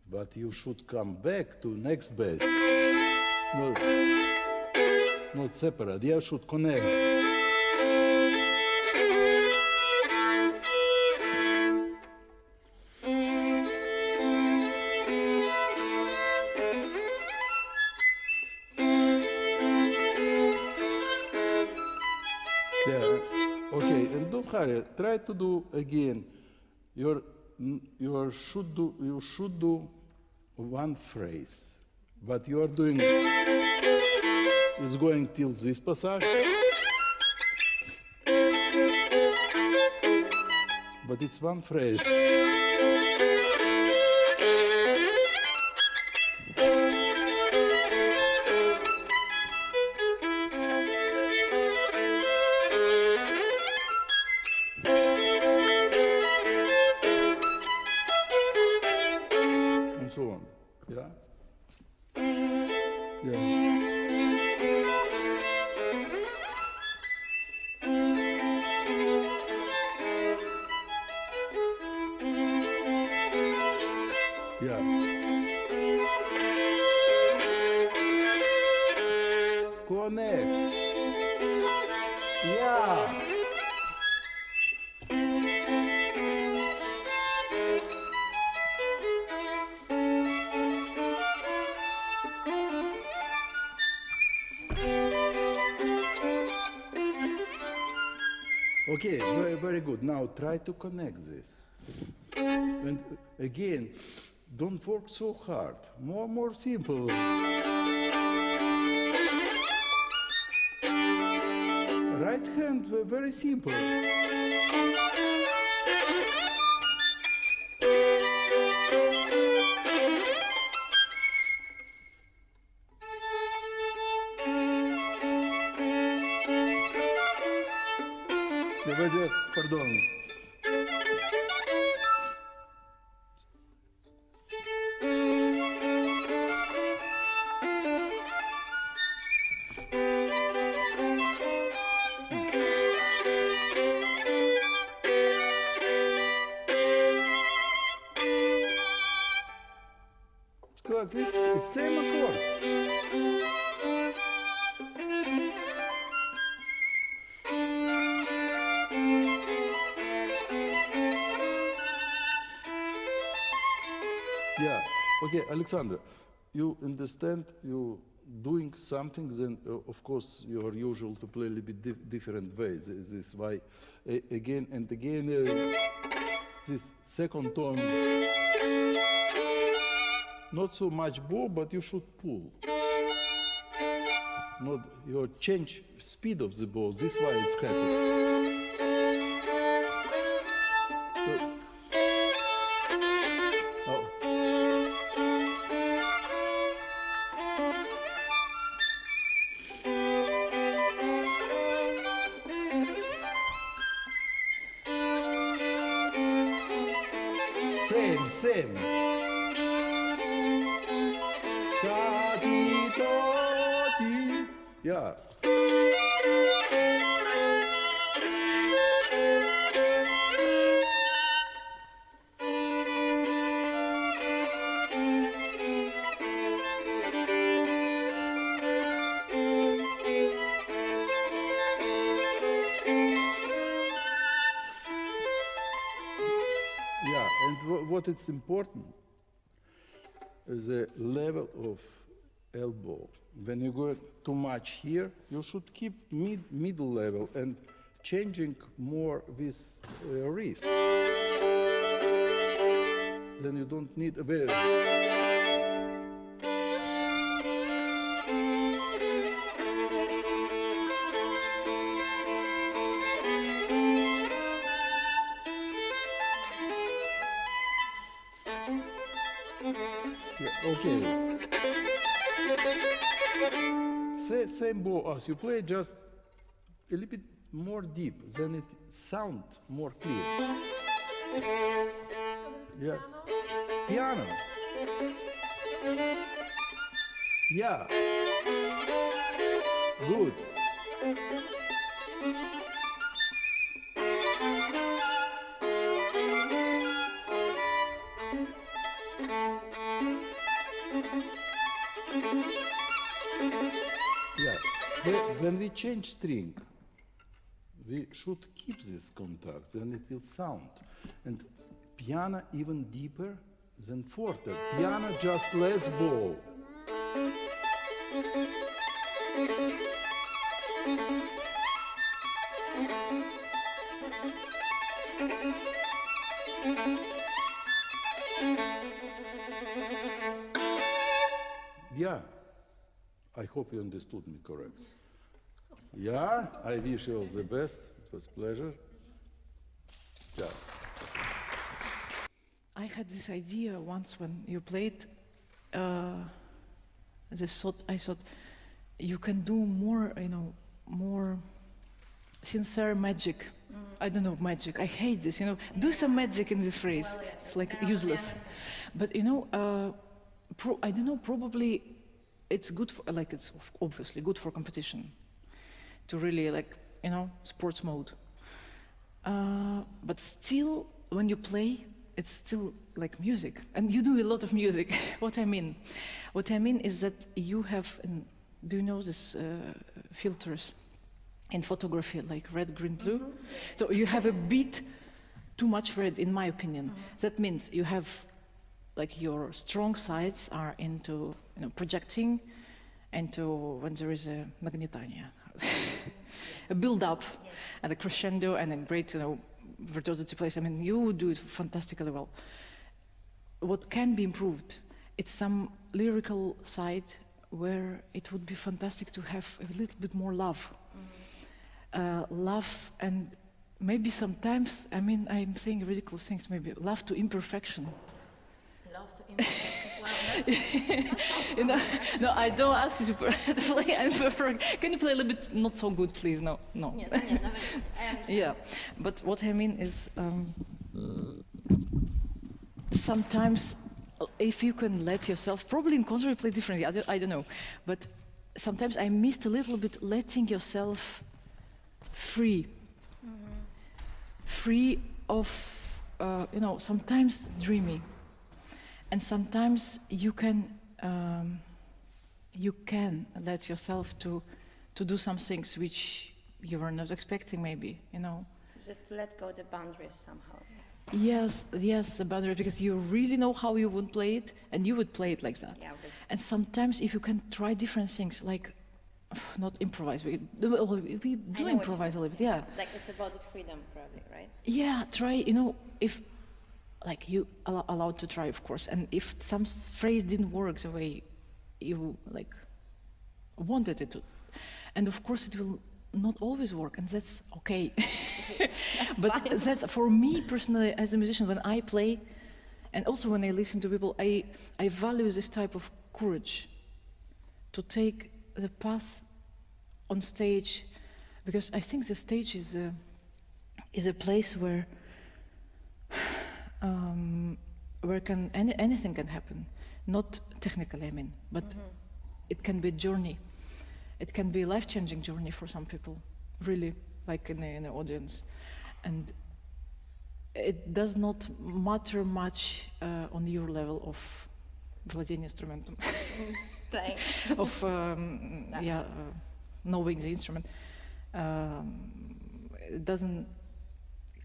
but you should come back to next bass. Not separate, you should connect. Try to do again. You should do one phrase, but you are doing. It's going till this passage, but it's one phrase. So on, yeah? Yeah. Yeah. Connect. Yeah. Okay, very good. Now try to connect this. And again, don't work so hard. More simple. Right hand, very simple. Pardon. Correct, it's the same accord. Okay, Alexandra, you understand you doing something, then of course you are usual to play a little bit different ways. This is why again and again this second tone, not so much bow, but you should pull. Not your change speed of the bow. This is why it's happy. Same. Da-dee-da-dee. Yeah. What is important is the level of elbow. When you go too much here, you should keep middle level and changing more with wrist. Then you don't need okay. Same bow as you play, just a little bit more deep, then it sound more clear. Yeah. Piano. Yeah. Good. Yeah, when we change string, we should keep this contact, then it will sound. And piano even deeper than forte. Piano just less bow. Yeah, I hope you understood me correct. Yeah, I wish you all the best. It was a pleasure. Yeah. I had this idea once when you played. I thought you can do more, more sincere magic. I don't know, magic. I hate this. Do some magic in this phrase. Well, yeah, it's like sound, useless. yeah. But I don't know. Probably it's good for it's obviously good for competition. To really sports mode. But still, when you play, it's still like music, and you do a lot of music. What I mean is that you have. Do you know this filters in photography, like red, green, blue? Mm-hmm. So you have a bit too much red, in my opinion. Mm-hmm. That means you have, your strong sides are into projecting, into when there is a magnetania, a build-up, Yes. and a crescendo, and a great, virtuosity place. I mean, you do it fantastically well. What can be improved? It's some lyrical side where it would be fantastic to have a little bit more love. Love, and maybe sometimes, I'm saying ridiculous things, maybe love to imperfection. Love to imperfection. Wow, that's No, I don't ask you to play imperfect. Can you play a little bit not so good, please? No. I understand. Yeah, but what I mean is sometimes if you can let yourself, probably in concert you play differently, I don't know, but sometimes I missed a little bit letting yourself free. Free of, sometimes dreamy. And sometimes you can let yourself to do some things which you were not expecting, maybe, Such just to let go the boundaries somehow. Yes, the boundary, because you really know how you would play it, and you would play it like that. Yeah, obviously. And sometimes if you can try different things, like not improvise, we do improvise a little bit, yeah. Like it's about the freedom, probably, right? Yeah, try, if, like you allowed to try, of course, and if some phrase didn't work the way you like wanted it to, and of course it will not always work, and that's okay. But fine. that's, for me personally, as a musician, when I play, and also when I listen to people, I value this type of courage to take the path on stage, because I think the stage is a place where anything can happen. Not technically, I mean, but it can be a journey. It can be a life-changing journey for some people, really, like in the audience. And it does not matter much on your level of владение инструментом, Playing. of knowing the instrument. It doesn't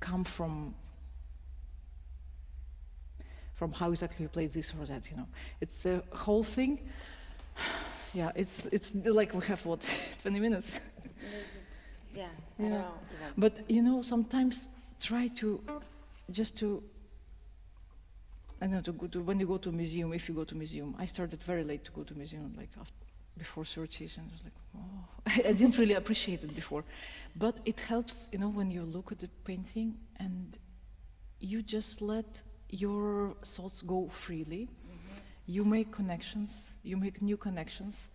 come from how exactly you play this or that, It's a whole thing. Yeah, it's like we have, 20 minutes? Yeah, I don't know. But, sometimes try to, I don't know, to go to, when you go to a museum, if you go to a museum, I started very late to go to a museum, like before 30s, and I was like, oh, I didn't really appreciate it before. But it helps, when you look at the painting and you just let your thoughts go freely. You make connections, you make new connections.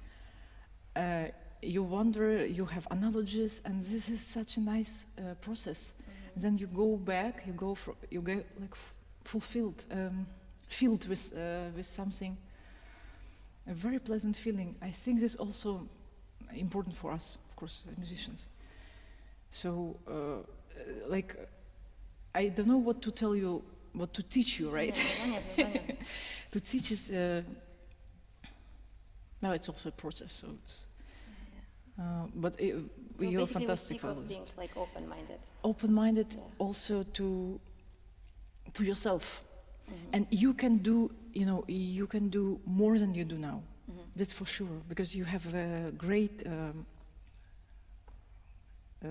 You wonder, you have analogies, and this is such a nice process. And then you go back, you get like fulfilled, filled with something, a very pleasant feeling. I think this is also important for us, of course, musicians. So, I don't know what to tell you, what to teach you, right? To teach is, it's also a process, so it's, but you're fantastic So violinist. being like open-minded. Open-minded also to yourself. And you can do, you can do more than you do now. That's for sure, because you have a great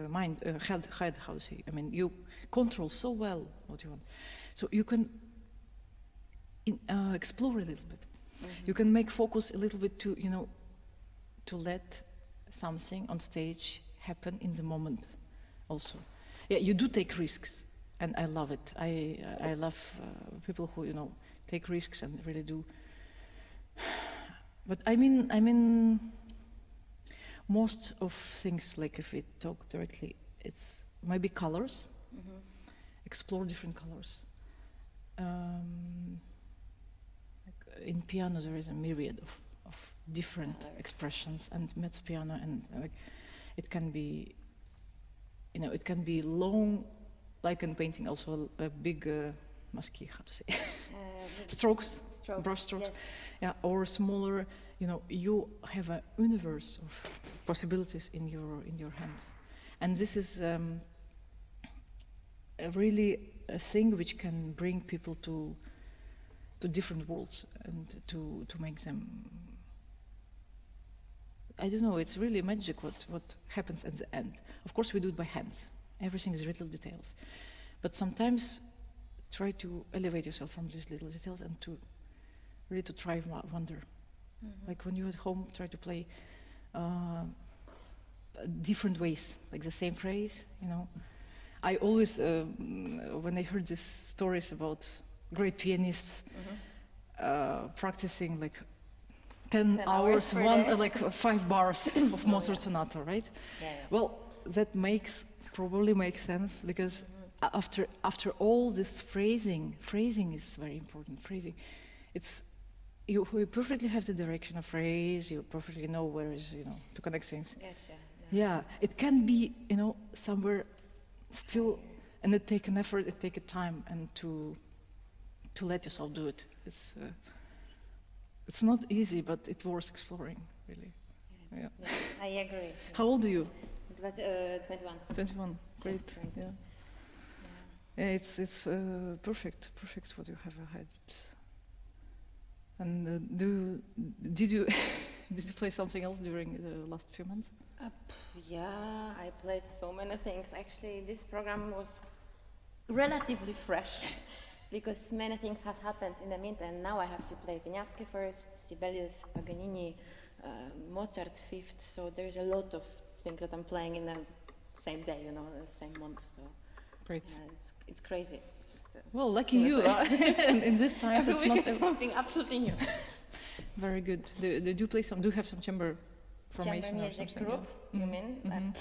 mind, head, how to say, I mean, you control so well what you want. So you can explore a little bit. You can make focus a little bit to, to let something on stage happen in the moment also. Yeah, you do take risks, and I love it. I love people who, take risks and really do. But I mean, most of things, like if we talk directly, it's maybe colors, explore different colors. In piano there is a myriad of different expressions, and mezzo piano, and it can be, it can be long, like in painting also a big maski, how to say, strokes, brush strokes, yes. Yeah, or smaller. You have a universe of possibilities in your hands, and this is really a thing which can bring people to different worlds, and to make them, I don't know, it's really magic what happens at the end. Of course we do it by hands, everything is little details, but sometimes try to elevate yourself from these little details and to really to try wonder. Like when you're at home, try to play different ways, like the same phrase, I always, when I heard these stories about great pianists practicing like 10 hours, like 5 bars of Mozart sonata, right? Yeah. Well, that probably makes sense, because after all this phrasing is very important. Phrasing, it's you perfectly have the direction of phrase. You perfectly know where is to connect things. Gotcha. Yeah, it can be somewhere still, and it take an effort, it take a time, and to let yourself do it. It's not easy, but it's worth exploring, really. Yeah. I agree. How old are you? It was 21. 21. Great. Just 20. Yeah. It's perfect what you have ahead. And did you did you play something else during the last few months? Yeah, I played so many things. Actually, this program was relatively fresh because many things has happened in the meantime. Now I have to play Wieniawski first, Sibelius, Paganini, Mozart fifth. So there's a lot of things that I'm playing in the same day, you know, the same month. So Great. it's crazy. It's just, Well, lucky you. In this time, every it's week not is something absolutely new. very good. Do you play some? Do you have some chamber formation Chamber or music something? group, Yeah. you mean?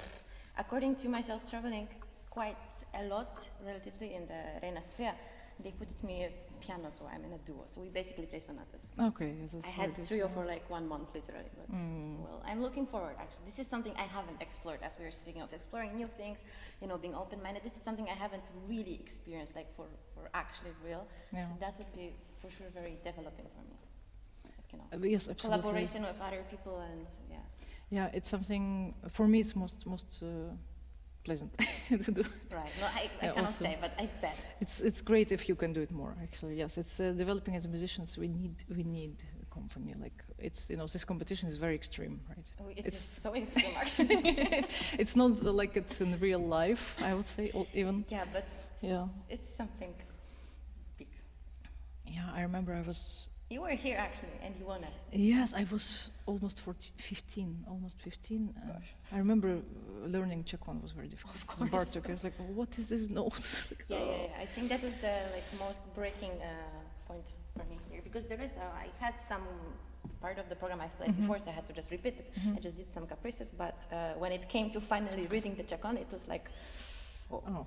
According to myself, traveling quite a lot relatively in the Reina Sofia, they put me a piano, so I'm in a duo. So we basically play sonatas. Okay, yes, that's I very had good. 3 or 4 like 1 month literally, but well, I'm looking forward actually. This is something I haven't explored, as we were speaking of exploring new things, you know, being open-minded. This is something I haven't really experienced, like for actually real. Yeah. So that would be for sure very developing for me. Like, you know, Yes, absolutely. collaboration with other people and yeah. Yeah, it's something for me. It's most pleasant to do. Right. No, I Yeah, cannot also. say, but I bet. It's great if you can do it more. Actually, yes, it's developing as musicians. We need a company. Like it's this competition is very extreme, right? Oh, It's- it's so extreme actually. It's not like it's in real life. I would say even. Yeah, but Yeah. it's something big. Yeah, I remember I was. You were here actually, and you won it. Yes, I was almost 15. I remember learning Czech one was very difficult. Of course. Bartok, I was like, what is this notes? Yeah. I think that was the most breaking point for me here because there is I had some part of the program I've played before, so I had to just repeat it. I just did some caprices, but when it came to finally reading the Czech one, it was like, Oh.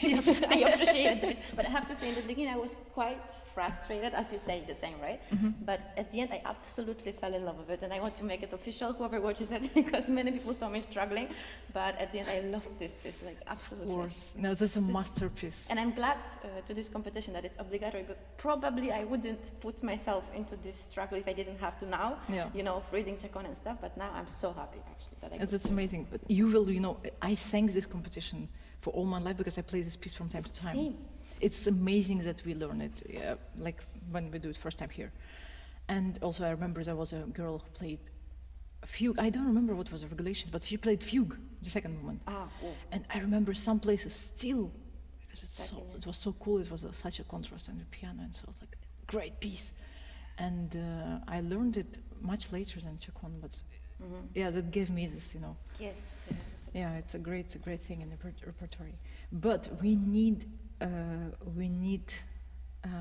Yes, I appreciate this. But I have to say, in the beginning, I was quite frustrated, as you say, the same, right? But at the end, I absolutely fell in love with it, and I want to make it official, whoever watches it, because many people saw me struggling. But at the end, I loved this piece, like, absolutely. Of course. No, that's a masterpiece. And I'm glad to this competition that it's obligatory, but probably I wouldn't put myself into this struggle if I didn't have to now, Yeah. you know, of reading Czech and stuff, but now I'm so happy, actually, that I And could that's do it. amazing. But you will, I sang this competition for all my life because I play this piece from time to time. Same. It's amazing that we learn it, like when we do it first time here. And also I remember there was a girl who played fugue. I don't remember what was the regulations, but she played fugue, the second movement. And I remember some places still, because it was so cool. It was such a contrast on the piano, and so it was like a great piece. And I learned it much later than Czech one, but yeah, that gave me this, Yes. Yeah, it's a great thing in the repertory. But we need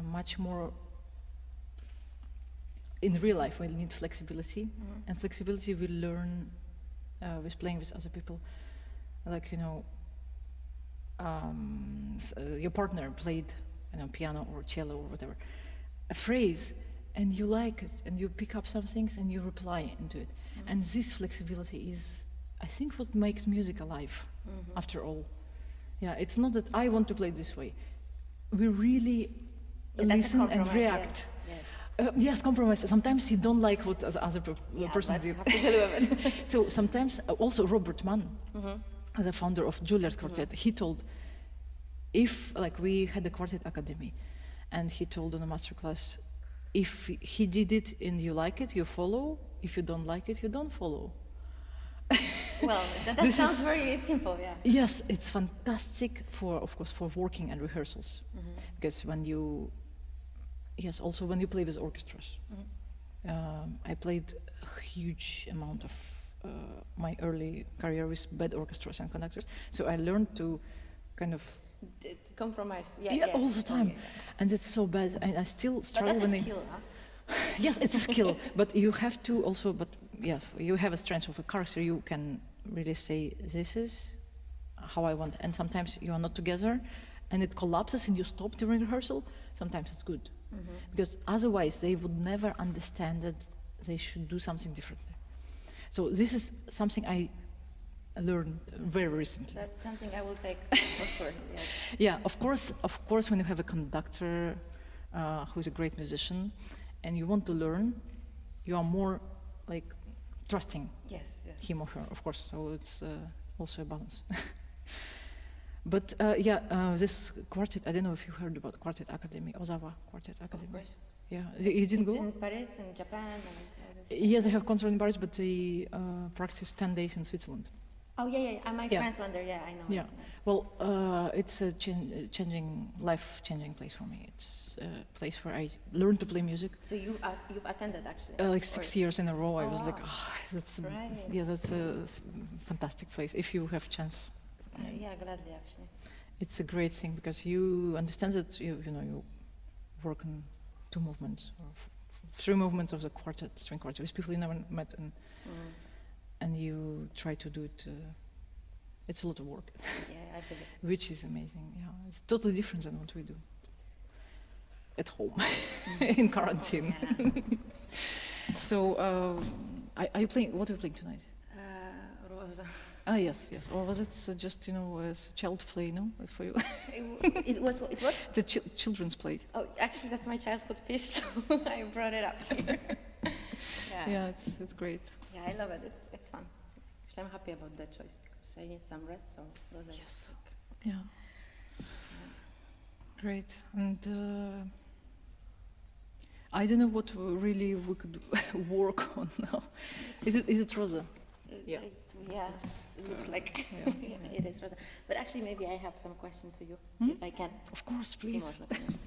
much more. In real life, we need flexibility, and flexibility we learn with playing with other people. Like your partner played, piano or cello or whatever, a phrase, and you like it, and you pick up some things and you reply into it. And this flexibility is, I think, what makes music alive, after all. Yeah, it's not that I want to play it this way. We really listen and react. Yes, compromise. Sometimes you don't like what the other person did. Have to deal with it. So sometimes, also Robert Mann, the founder of Juilliard Quartet, he told, if, like, we had the Quartet Academy, and he told on a masterclass, if he did it and you like it, you follow. If you don't like it, you don't follow. Well, that sounds very simple, yeah. Yes, it's fantastic of course, for working and rehearsals. Because also when you play with orchestras. I played a huge amount of my early career with bad orchestras and conductors. So I learned to kind of compromise, all the time. And it's so bad. And I still struggle but that's when a skill, huh? Yes, it's a skill, but you have to also, you have a strength of a character. You can really say, this is how I want. And sometimes you are not together and it collapses and you stop during rehearsal. Sometimes it's good. Because otherwise they would never understand that they should do something differently. So this is something I learned very recently. That's something I will take for sure, yes. Yeah, of course, when you have a conductor who is a great musician, and you want to learn, you are more like trusting Yes. him or her, of course. So it's also a balance. But this quartet, I don't know if you heard about Quartet Academy, Ozawa Quartet Academy. Of course. Yeah, you didn't It's go? in Paris, in Japan, and all this. Yes, they have concert in Paris, but they practice 10 days in Switzerland. Oh yeah. My Yeah. friends went there. Yeah, I know. Yeah. Well, it's a life-changing place for me. It's a place where I learned to play music. So you've attended actually. Like 6 years in a row, I was like, wow. oh, that's Right. that's a fantastic place. If you have chance, Yeah, gladly actually. it's a great thing because you understand that you work on 2 movements or 3 movements of the quartet, string quartet, with people you never met, and you try to do it. It's a lot of work, Yeah, I believe. which is amazing. Yeah, it's totally different than what we do at home in quarantine. Yeah. So, are you playing? What are you playing tonight? Rosa. Ah, yes. Or was it just as child play? No, for you, It was what? the children's play. Oh, actually, that's my childhood piece, so I brought it up here. Yeah, it's great. Yeah, I love it. It's fun. Actually, I'm happy about that choice because I need some rest. So those are Yes. Yeah. Great. And I don't know what really we could work on now. Is it Rosa? Yeah. Yeah, it looks like Yeah. yeah, it is Rosa. But actually, maybe I have some questions to you, if I can. Of course, Some please. more questions.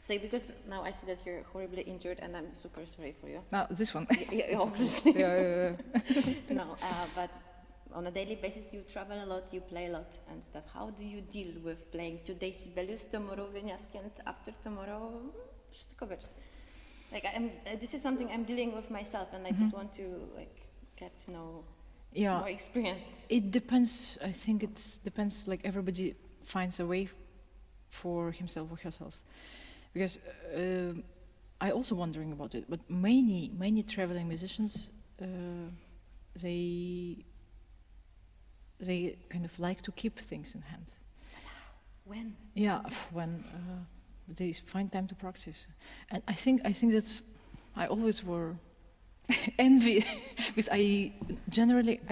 So, because now I see that you're horribly injured, and I'm super sorry for you. Now this one. Yeah, obviously. Yeah. No, but on a daily basis, you travel a lot, you play a lot and stuff. How do you deal with playing today Sibelius, tomorrow Wieniawski, and after tomorrow Shostakovich? Like, this is something I'm dealing with myself, and I just want to get to know more experienced. It depends. I think it depends. Like everybody finds a way for himself or herself. Because I also wondering about it. But many traveling musicians, they kind of like to keep things in hand. When? Yeah, when they find time to practice, and I think that's. I always were envy because I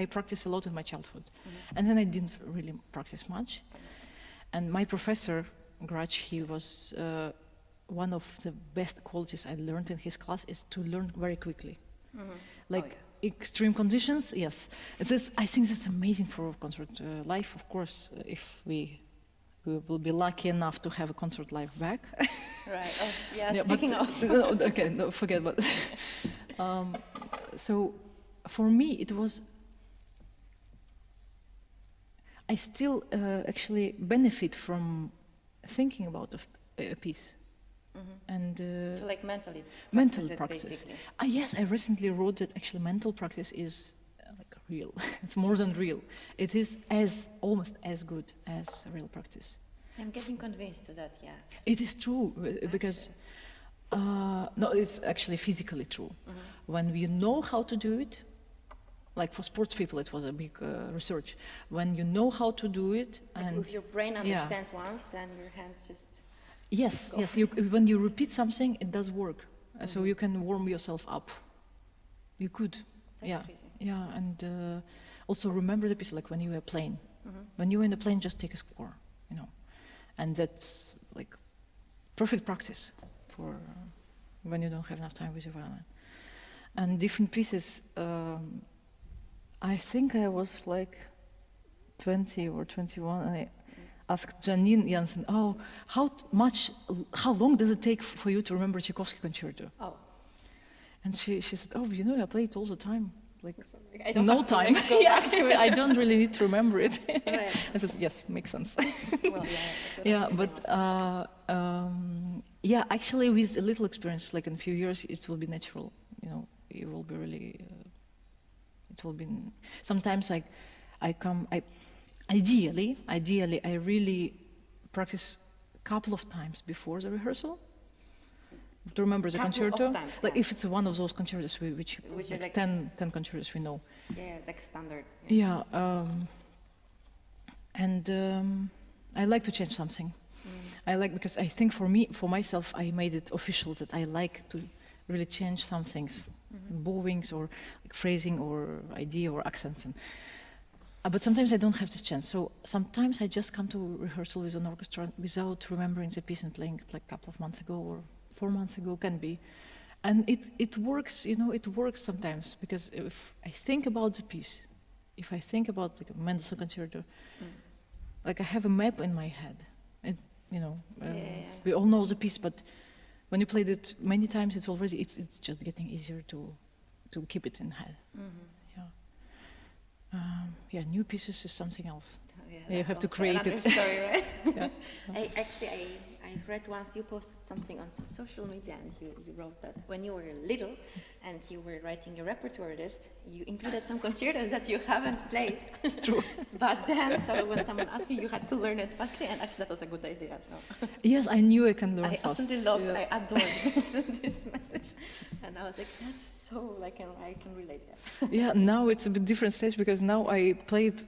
practiced a lot in my childhood, and then I didn't really practice much. And my professor Grach, he was one of the best qualities I learned in his class is to learn very quickly, like. Extreme conditions, yes. I think that's amazing for concert life. Of course, if we will be lucky enough to have a concert life back. Right. Oh, yeah. Yeah, speaking of. Okay, no, forget about it. So, for me, it was. I still actually benefit from thinking about a piece. And So like mentally practice. basically. Yes, I recently wrote that actually mental practice is like real. It's more than real. It is almost as good as real practice. I'm getting convinced to that, yeah. It is true because no, it's actually physically true. When you know how to do it, like for sports people, it was a big research. When you know how to do it, and if your brain understands once, then your hands just. Yes. When you repeat something, it does work. So you can warm yourself up. You could. That's crazy. Yeah, and also remember the piece, like when you are playing. When you're in the plane, just take a score, and that's like perfect practice for when you don't have enough time with your violin. And different pieces. I think I was like 20 or 21, and I asked Janine Jansen, how long does it take for you to remember Tchaikovsky concerto? Oh. And she said, I play it all the time. Like, I don't no have to, time. like, go back to it. I don't really need to remember it. Right. I said, yes, makes sense. Well, yeah, that's what Yeah, I was but thinking actually with a little experience, like in a few years, it will be natural. You will be really, it will be, sometimes ideally, I really practice a couple of times before the rehearsal to remember the Couple concerto. of times, like yeah. if it's one of those concertos which Which are like like- 10 concertos we know. Yeah, like standard. Yeah, and I like to change something. I like, because I think for myself, I made it official that I like to really change some things, bowings or like phrasing or idea or accents. But sometimes I don't have this chance. So sometimes I just come to rehearsal with an orchestra without remembering the piece and playing it like a couple of months ago or 4 months ago, can be. And it works, it works sometimes, because if I think about the piece, if I think about like a Mendelssohn concerto, like I have a map in my head. And, we all know the piece, but when you played it many times, it's just getting easier to keep it in head. New pieces is something else. You have to create it. Story, right? Yeah. I read once you posted something on some social media, and you wrote that when you were little and you were writing your repertoire list, you included some concertos that you haven't played. It's true. But then, so when someone asked you had to learn it fastly, and actually that was a good idea. So. Yes, I knew I can learn I fast. absolutely loved, I adored this message. And I was like, that's so, I can relate that. Yeah, now it's a bit different stage, because now I played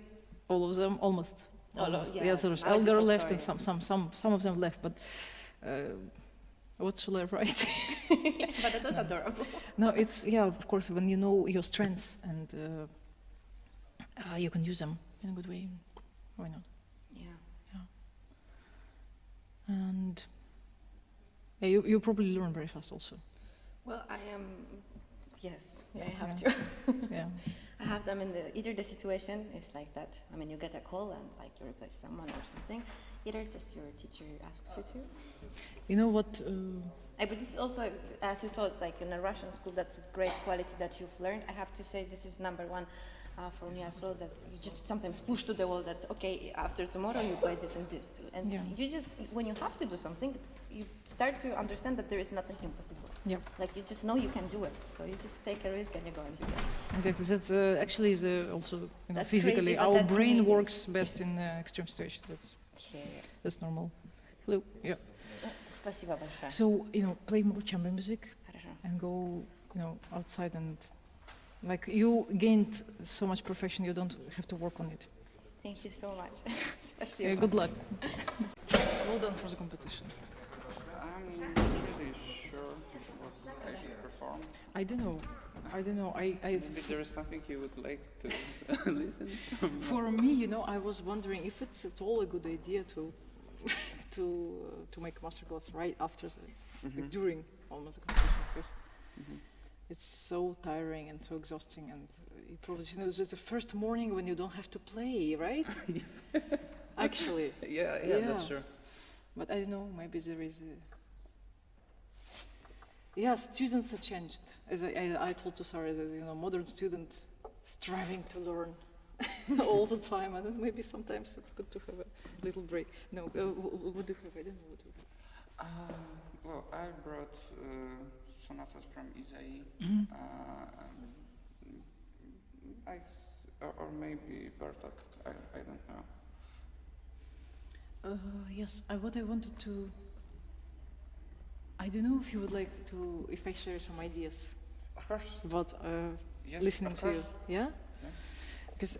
all of them, almost. Yeah, there's now it's Elder a full left story. and some of them left, but what shall I write? But that was adorable. No, it's, of course, when you know your strengths and you can use them in a good way, why not? Yeah. And you probably learn very fast also. Well, I am, yes, I have to. Yeah. I have them in either the situation is like that. I mean, you get a call and like you replace someone or something. Either just your teacher asks you to. You know what? But this is also, as you told, like in a Russian school, that's a great quality that you've learned. I have to say this is number one for me as well, that you just sometimes push to the wall that's, okay, after tomorrow you play this and this. And you just, when you have to do something, you start to understand that there is nothing impossible. Yeah. Like you just know you can do it. So you just take a risk and you go and you go. Exactly. That's actually also That's physically crazy, but our that's brain amazing. works best in extreme situations. That's normal. Hello. Yeah. Спасибо большое. So play more chamber music Хорошо. and go outside, and like you gained so much perfection, you don't have to work on it. Thank you so much. Спасибо. Good luck. Well done for the competition. I'm not really sure what I should perform. I don't know. Maybe there is something you would like to listen. For me, I was wondering if it's at all a good idea to make a masterclass right after like during almost the competition, because it's so tiring and so exhausting, and you probably it's just the first morning when you don't have to play, right? Actually. Yeah, that's true. But I don't know, maybe there is students have changed. As I told to Sarah that modern student striving to learn all the time, and maybe sometimes it's good to have a little break. No, what do you have? I don't know what you have. Well, I brought sonatas from Izai. Or maybe Bartok. I don't know. Yes, what I wanted to. I don't know if you would like to, if I share some ideas Of course. about Yes, listening of to you. course. Yeah? Yes. Because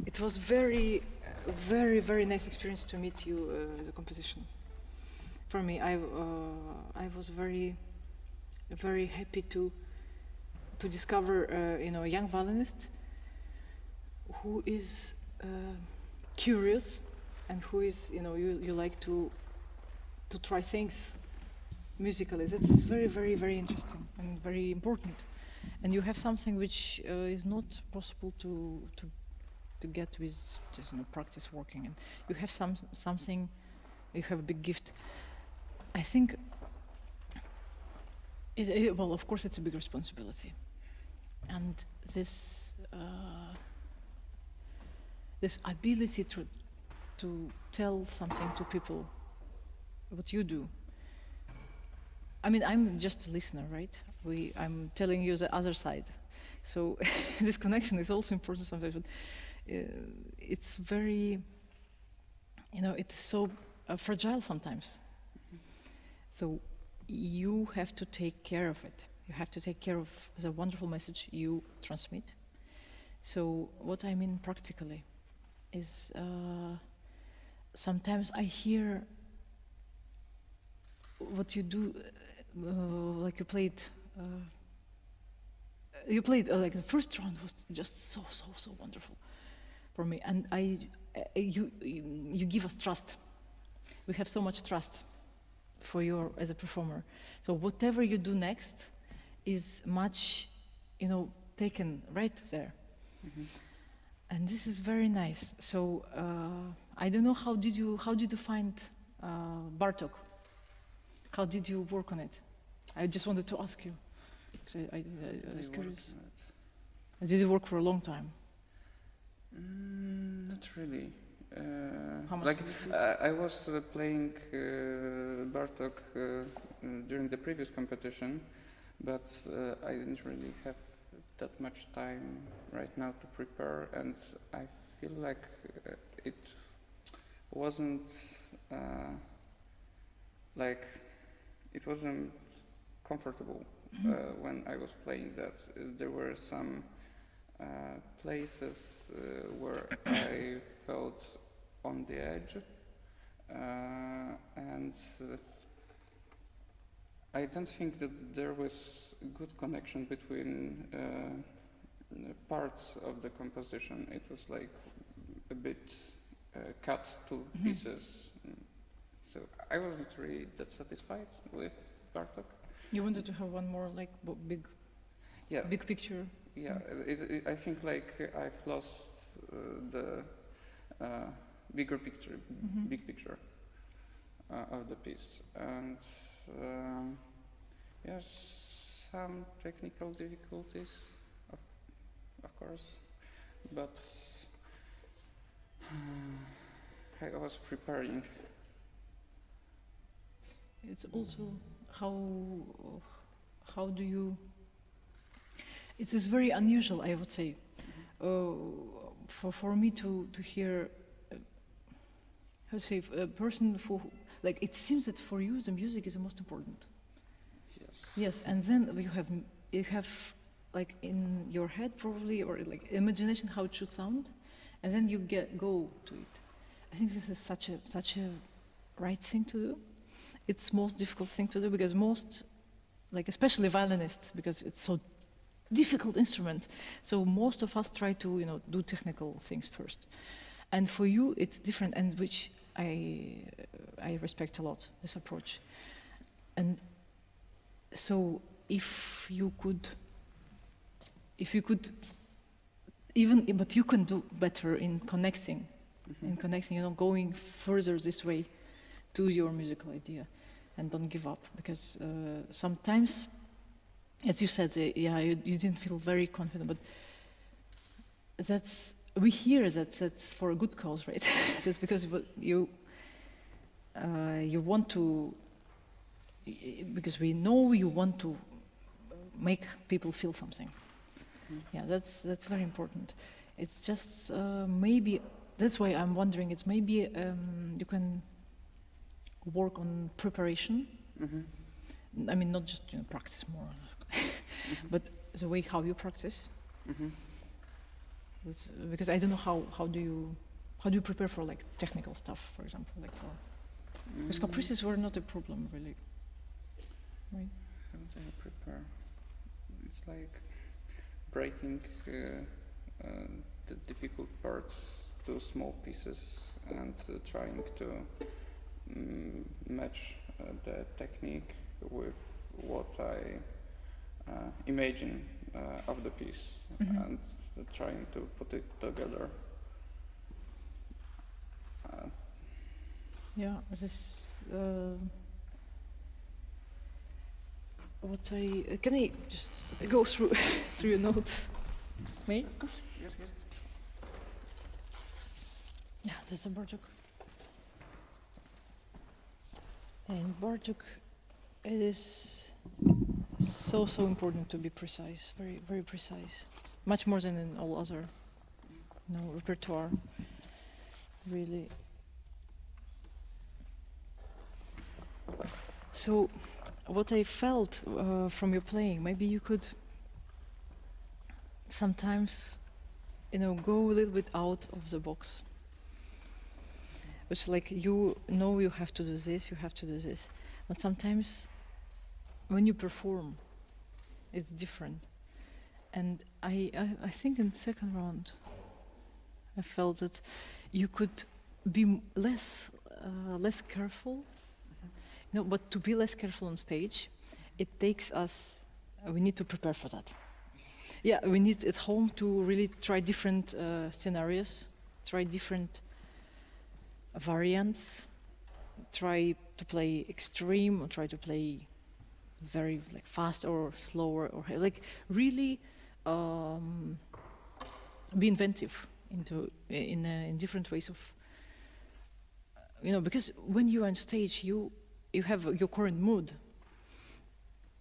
it was very, very, very nice experience to meet you as a composition. For me, I was very, very happy to discover a young violinist who is curious and who is you like to try things musically. That's very, very, very interesting and very important. And you have something which is not possible to get with just practice working. And you have something. You have a big gift. I think. Well, of course, it's a big responsibility, and this ability to tell something to people, what you do. I mean, I'm just a listener, right? I'm telling you the other side. So this connection is also important sometimes, but it's very, it's so fragile sometimes. So you have to take care of it. You have to take care of the wonderful message you transmit. So what I mean practically is sometimes I hear what you do, like you played like the first round was just so wonderful. for me. And you give us trust. We have so much trust for you as a performer. So whatever you do next is much, taken right there. Mhm. And this is very nice. So I don't know, how did you find Bartok? How did you work on it? I just wanted to ask you, because I was curious. Did you work for a long time? Not really. How much Like did it take? I was playing Bartok during the previous competition, but I didn't really have that much time right now to prepare, and I feel like it wasn't it wasn't comfortable when I was playing that. There were some places where I felt on the edge, and I don't think that there was a good connection between parts of the composition. It was like a bit cut to pieces. So I wasn't really that satisfied with Bartok. You wanted to have one more big picture. Yeah, I think like I've lost the bigger picture, big picture of the piece, and yes, some technical difficulties, of course, but I was preparing. It's also how do you? It is very unusual, I would say, for me to hear. How to say, a person who, it seems that for you the music is the most important. Yes. Yes, and then you have in your head probably, or imagination how it should sound, and then you go to it. I think this is such a right thing to do. It's most difficult thing to do, because most, especially violinists, because it's so difficult instrument. So most of us try to do technical things first, and for you it's different, and which I respect a lot, this approach. And so if you could even, but you can do better in connecting, going further this way to your musical idea, and don't give up, because sometimes, as you said, you didn't feel very confident, but we hear that's for a good cause, right? That's because you want to, because we know you want to make people feel something. Yeah, that's very important. It's just maybe that's why I'm wondering. It's maybe you can work on preparation. I mean, not just practice more, but the way how you practice. That's, because I don't know how do you prepare for technical stuff, for example, because caprices were not a problem really, right? How do I prepare? It's like breaking the difficult parts to small pieces and trying to match the technique with what I imagine of the piece, and trying to put it together. Yeah, this. Can I just go through your notes? Me? Yes. Yeah, that's a Bartok. And Bartok, it is so important to be precise, very, very precise, much more than in all other, repertoire. Really. So, what I felt from your playing, maybe you could sometimes, go a little bit out of the box. It's you have to do this, you have to do this. But sometimes when you perform, it's different. And I think in the second round, I felt that you could be less careful. But to be less careful on stage, it takes us. We need to prepare for that. Yeah, we need at home to really try different scenarios, try different variants, try to play extreme, or try to play very fast or slower, or really be inventive in different ways of. Because when you're on stage, you have your current mood.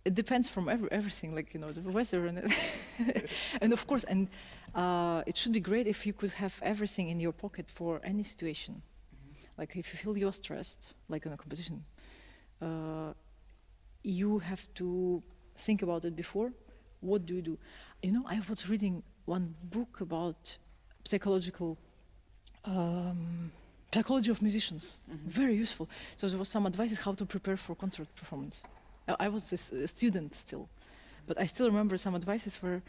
It depends from everything, the weather and and of course, it should be great if you could have everything in your pocket for any situation. Like if you feel you're stressed, like in a competition, you have to think about it before. What do you do? I was reading one book about psychology of musicians. Very useful. So there was some advice how to prepare for concert performance. I was a student still, but I still remember some advices were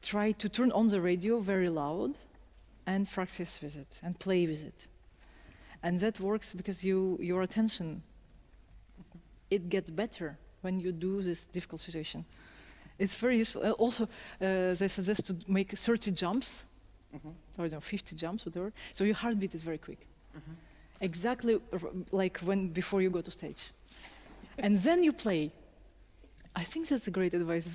try to turn on the radio very loud and practice with it and play with it. And that works because your attention, it gets better when you do this difficult situation. It's very useful. Also, they suggest to make 30 jumps, or 50 jumps, whatever. So your heartbeat is very quick. Exactly like before you go to stage. And then you play. I think that's a great advice.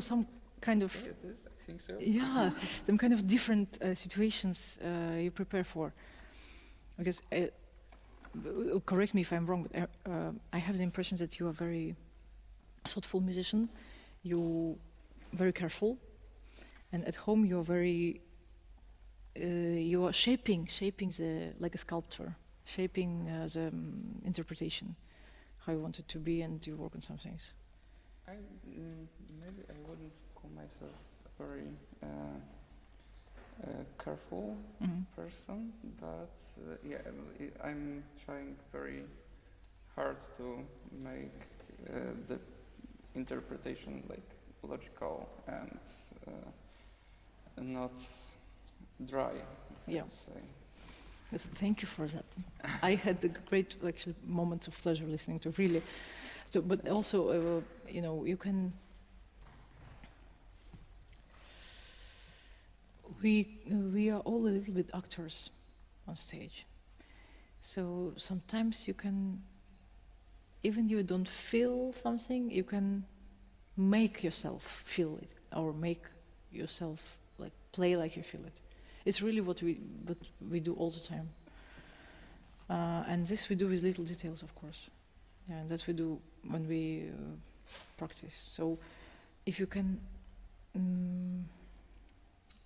Some kind of... Yeah, it is. I think so. Yeah, some kind of different situations you prepare for. Because, correct me if I'm wrong, but I have the impression that you are a very thoughtful musician. You're very careful. And at home you are very... you are shaping like a sculptor, shaping the interpretation, how you want it to be, and you work on some things. Maybe I wouldn't call myself a very careful person, but I'm trying very hard to make the interpretation logical and not dry. Yeah. I would say. Yes, thank you for that. I had the great moments of pleasure listening to really. So, but also, you can. We are all a little bit actors on stage. So sometimes you can, even you don't feel something, you can make yourself feel it, or make yourself play like you feel it. It's really what we do all the time. And this we do with little details, of course. Yeah, and that's we do when we practice. So if you can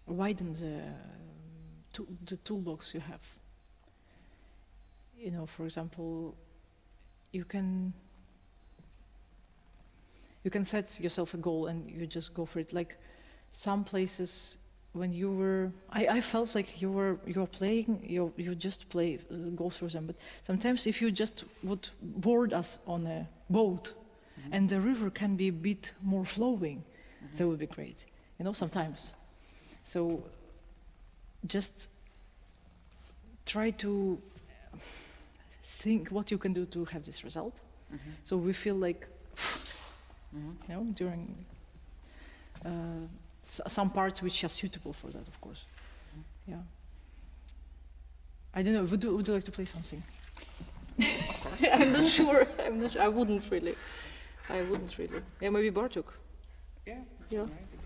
widen the toolbox you have. For example, you can set yourself a goal and you just go for it. Like some places when you were, I felt like you're playing, you just play, go through them. But sometimes if you just would board us on a boat, and the river can be a bit more flowing, that would be great. Sometimes. So just try to think what you can do to have this result. So we feel like, during some parts which are suitable for that, of course. Yeah. I don't know. Would you like to play something? Of course. I'm not sure. I wouldn't really. Yeah, maybe Bartók. Yeah. Yeah. Maybe.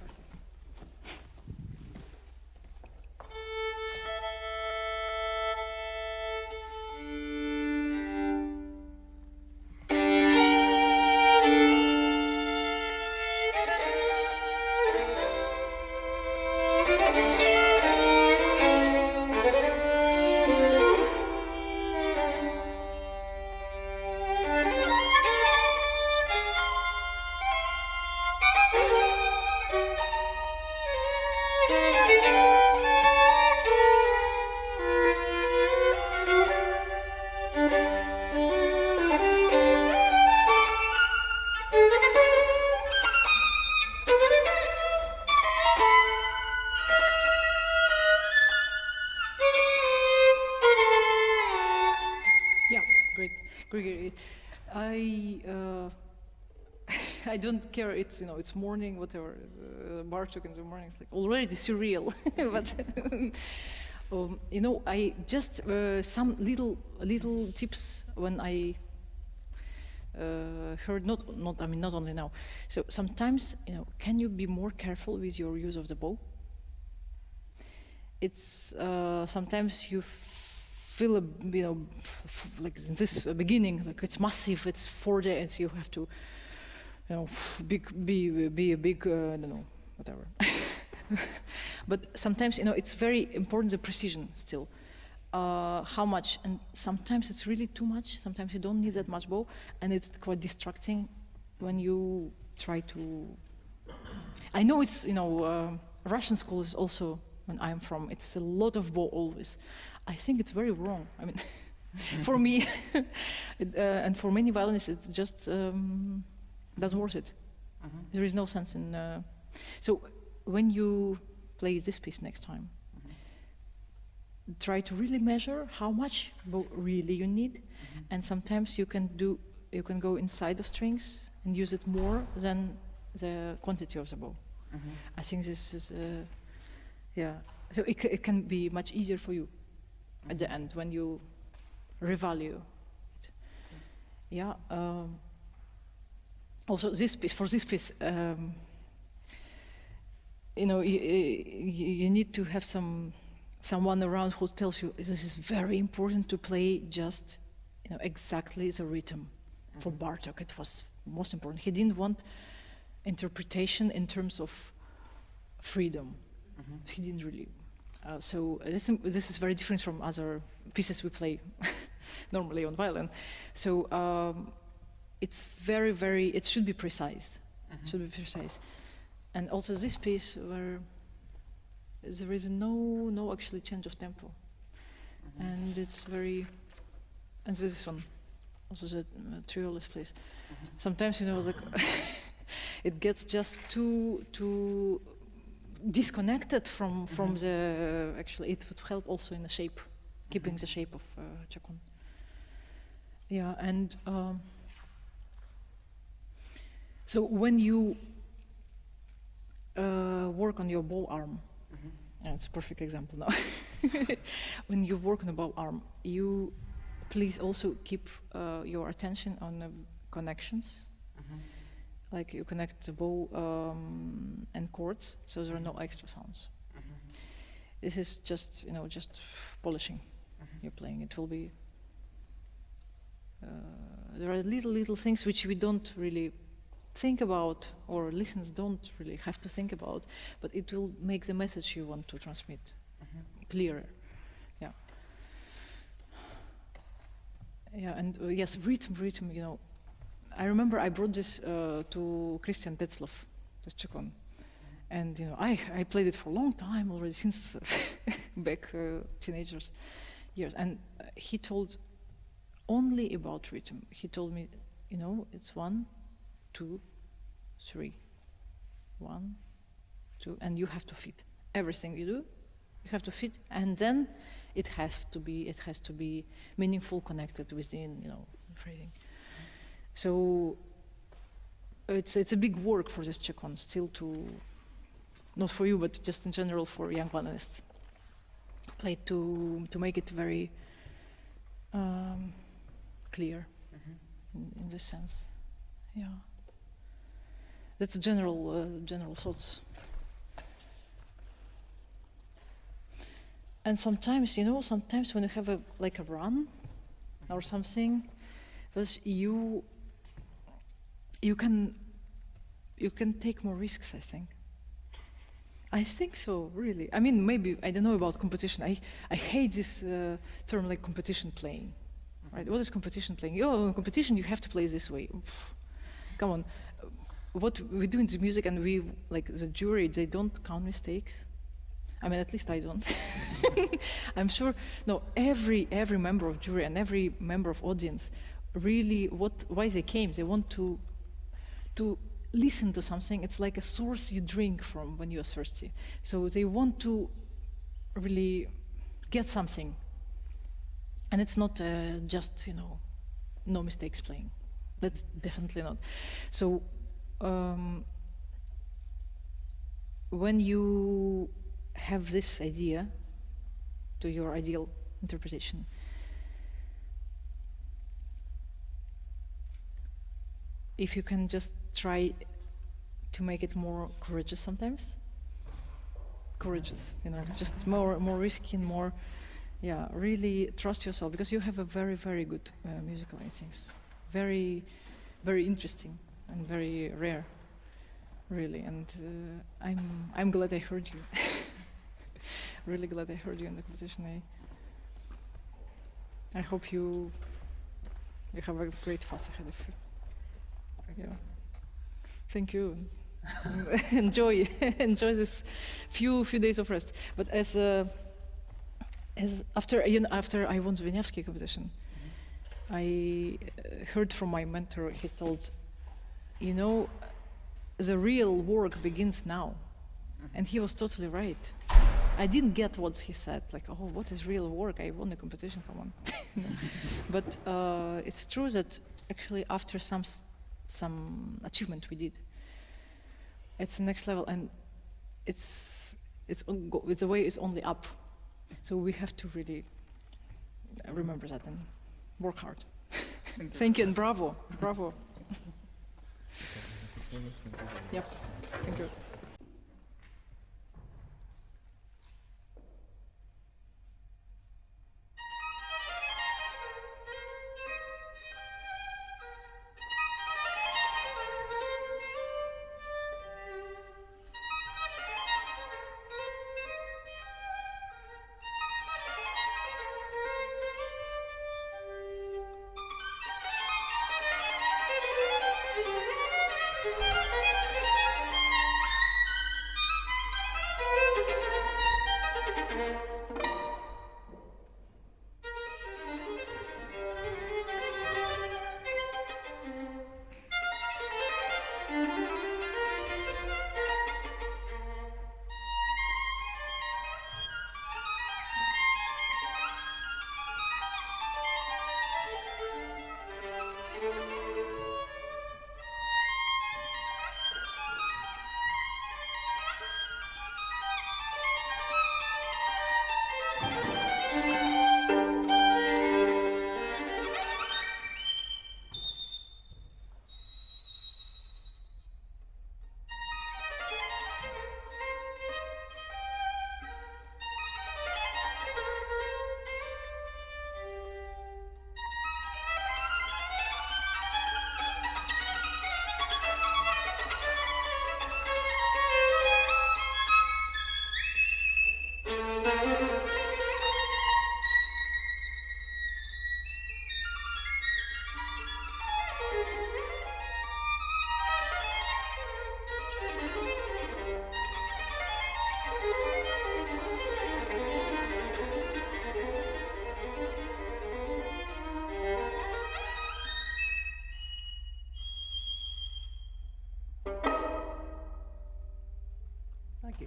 I don't care. It's it's morning, whatever. Bartok in the morning is like already surreal. But I just some little tips when I heard not only now. So sometimes can you be more careful with your use of the bow? It's sometimes you feel like this beginning, like it's massive, it's 4 days, you have to be a big I don't know, whatever. But sometimes it's very important, the precision still. How much, and sometimes it's really too much, sometimes you don't need that much bow, and it's quite distracting when you try to. I know it's Russian school is also, when I'm from, it's a lot of bow always. I think it's very wrong. I mean, for me, and for many violinists, it's just doesn't worth it. There is no sense in. So when you play this piece next time, try to really measure how much bow really you need, and sometimes you can go inside the strings and use it more than the quantity of the bow. I think this is so it can be much easier for you at the end when you revalue it. Also this piece you need to have someone around who tells you this is very important to play just exactly the rhythm. For Bartok it was most important. He didn't want interpretation in terms of freedom. He didn't really. So this is very different from other pieces we play normally on violin. So it's very, very. It should be precise. Should be precise. And also this piece where there is no actually change of tempo, and it's very. And this one, also the triolis plays. Sometimes like it gets just too disconnected from the. Actually, it would help also in the shape, keeping the shape of Chacon. Yeah, and so when you work on your bow arm, and it's a perfect example now. When you work on the bow arm, you please also keep your attention on the connections. Like you connect the bow and chords, so there are no extra sounds. This is just just polishing. You're playing. It will be. There are little things which we don't really think about, or listeners don't really have to think about, but it will make the message you want to transmit clearer. Yeah. Yeah, and yes, rhythm. I remember I brought this to Christian Tetzlaff, this Chacon, and I played it for a long time already, since back teenagers years, and he told only about rhythm. He told me, it's 1, 2, 3, 1, 2, and you have to fit everything you do. You have to fit, and then it has to be meaningful, connected within phrasing. So it's a big work for this Chacon still to, not for you, but just in general for young violinists, play to make it very clear in this sense. Yeah, that's general thoughts. And sometimes when you have a run or something, because you can take more risks, I think so, really. I mean, maybe, I don't know about competition. I hate this term like competition playing, right? What is competition playing? In competition you have to play this way. Come on. What we do in the music, and we, like the jury, they don't count mistakes. I mean, at least I don't. I'm sure, no, every member of jury and every member of audience, really, why they came, they want to listen to something. It's like a source you drink from when you're thirsty. So they want to really get something. And it's not just, no mistakes playing. That's definitely not. So when you have this idea to your ideal interpretation, if you can just try to make it more courageous sometimes, just more risky and more, really trust yourself, because you have a very, very good musical instincts. Very, very interesting and very rare, really. And I'm glad I heard you. Really glad I heard you in the competition. I hope you have a great path ahead of you. Thank you. enjoy this few days of rest. But as after I won the Wieniawski competition, I heard from my mentor. He told, the real work begins now, and he was totally right. I didn't get what he said, like, oh, what is real work? I won the competition, come on. But it's true that actually after some achievement we did, it's the next level, and the way is only up. So we have to really remember that and work hard. Thank you, and bravo. Yep, thank you.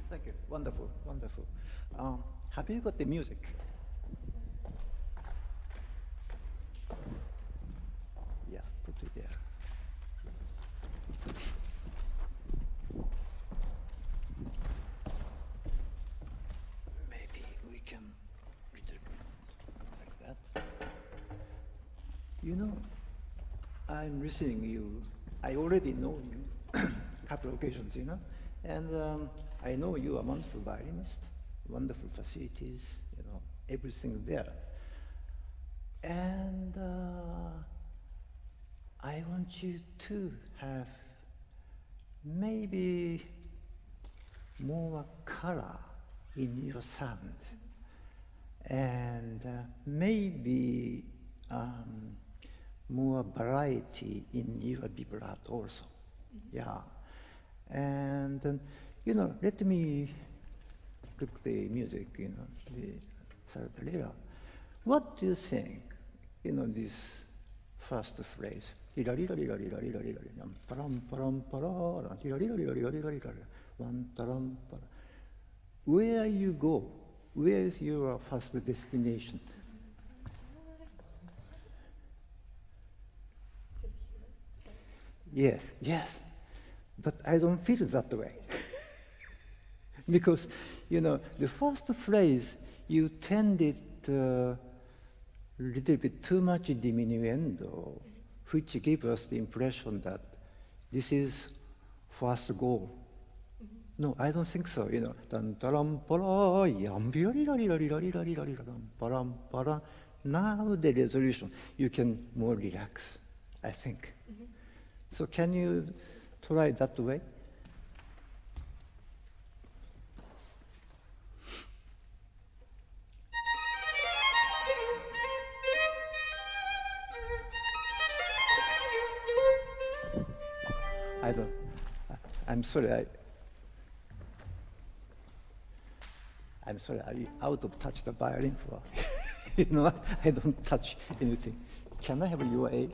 Thank you. Wonderful. Have you got the music? Yeah, put it there. Maybe we can read it like that. I'm listening you. I already know you couple occasions, and I know you are a wonderful violinist, wonderful facilities, everything there. And I want you to have maybe more color in your sound, and maybe more variety in your vibrato also. Yeah. And let me look the music, the Sardarira. What do you think, this first phrase? Where you go? Where is your first destination? Yes, yes. But I don't feel that way. Because, the first phrase, you tended a little bit too much diminuendo, which gave us the impression that this is first goal. No, I don't think so. Dun daram para yam param para. Now the resolution, you can more relax, I think. So can you try that way? I'm sorry, I'm sorry, I out of touch the violin for, I don't touch anything. Can I have your aid?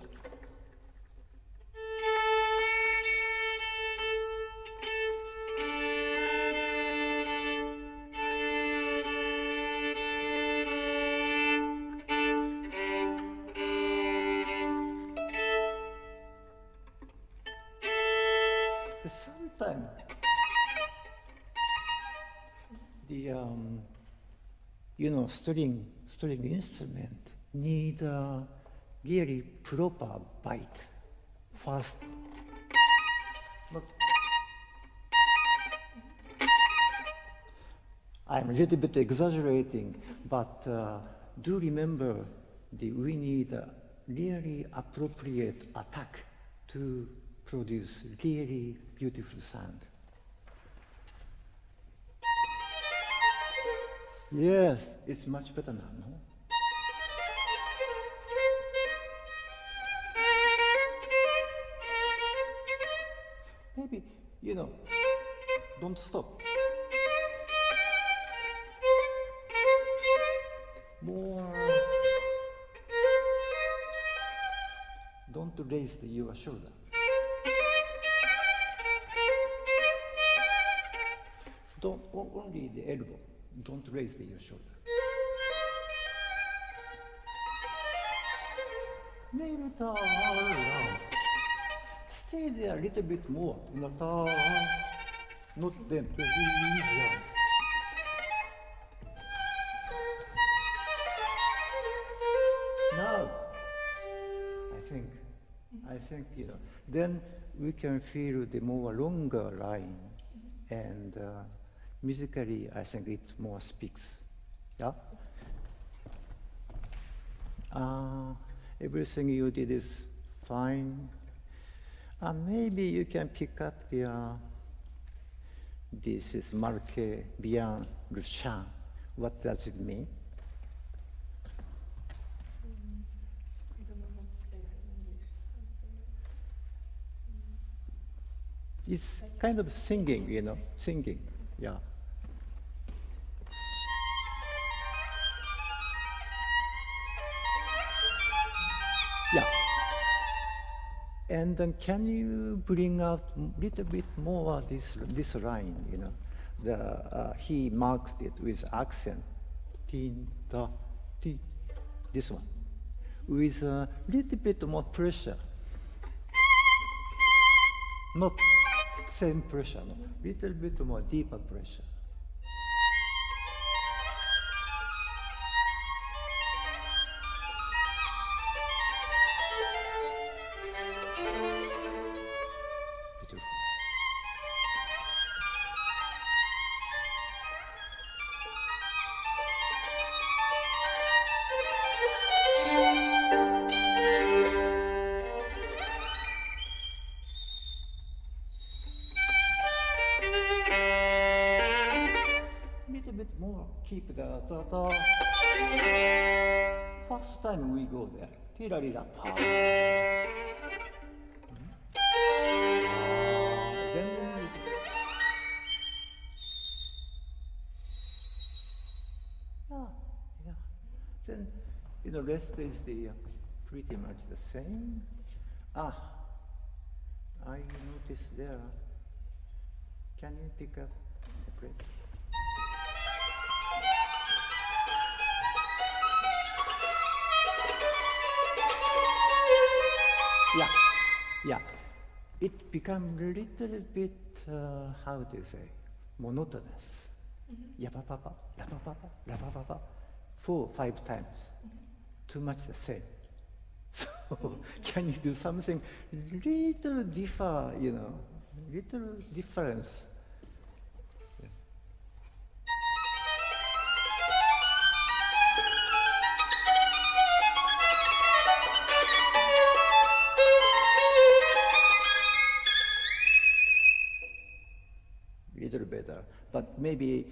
Sometimes the string instrument need a really proper bite. First, look. I'm a little bit exaggerating, but do remember we need a really appropriate attack to produce really beautiful sound. Yes, it's much better now, no? Maybe, don't stop. More. Don't raise your shoulder. Don't, only the elbow. Don't raise your shoulder. Maybe stay there a little bit more. Not then. Now, I think, then we can feel the more longer line, and musically, I think it more speaks. Yeah? Everything you did is fine. Maybe you can pick up this is marqué bien le chant. What does it mean? I don't know how to say it in English. It's kind of singing, singing, yeah. Yeah. And then can you bring out a little bit more this line, he marked it with accent, tin, da, ti, this one, with a little bit more pressure. Not same pressure, no, little bit more deeper pressure. Beautiful. Little bit more. Keep the da da. First time we go there. Tirarira pa. Then we yeah. Then rest is pretty much the same. I noticed there. Can you pick up the press? Yeah. it becomes a little bit, how do you say, monotonous. Yapapapa, lapapapa, lapapapa, 4 or 5 times. Too much the same. So can you do something little little difference? Little better, but maybe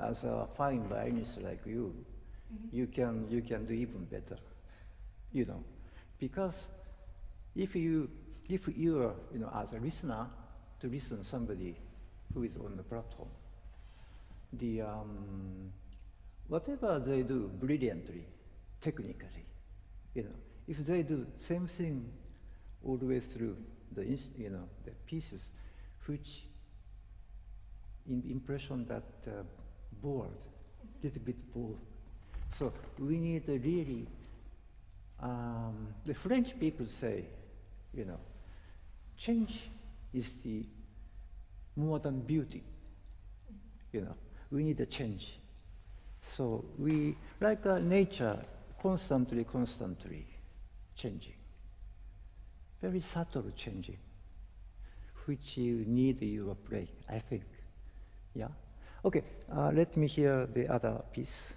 as a fine violinist like you, you can do even better, because if you are as a listener to listen somebody who is on the platform, the whatever they do brilliantly, technically, if they do same thing all the way through the pieces, which impression that bored, little bit bored. So we need a really, the French people say, change is the more than beauty. We need a change. So we, like nature, constantly changing. Very subtle changing, which you need your break, I think. Yeah? Okay, let me hear the other piece.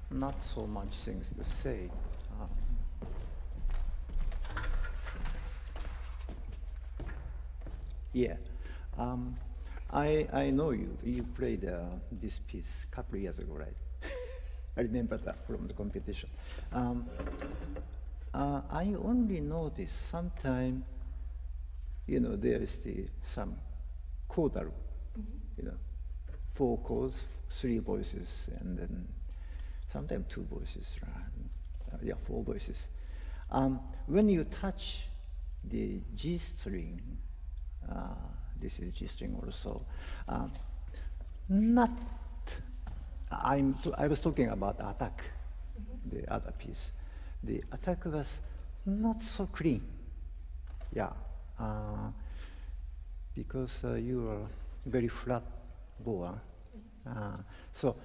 Not so much things to say. I know you played this piece a couple of years ago, right? I remember that from the competition. I only noticed sometime, there is some chordal, 4 chords, 3 voices, and then sometimes 2 voices, yeah, 4 voices. When you touch the G string, this is G string also, not, I was talking about attack, the other piece. The attack was not so clean, yeah, because you are very flat bow. So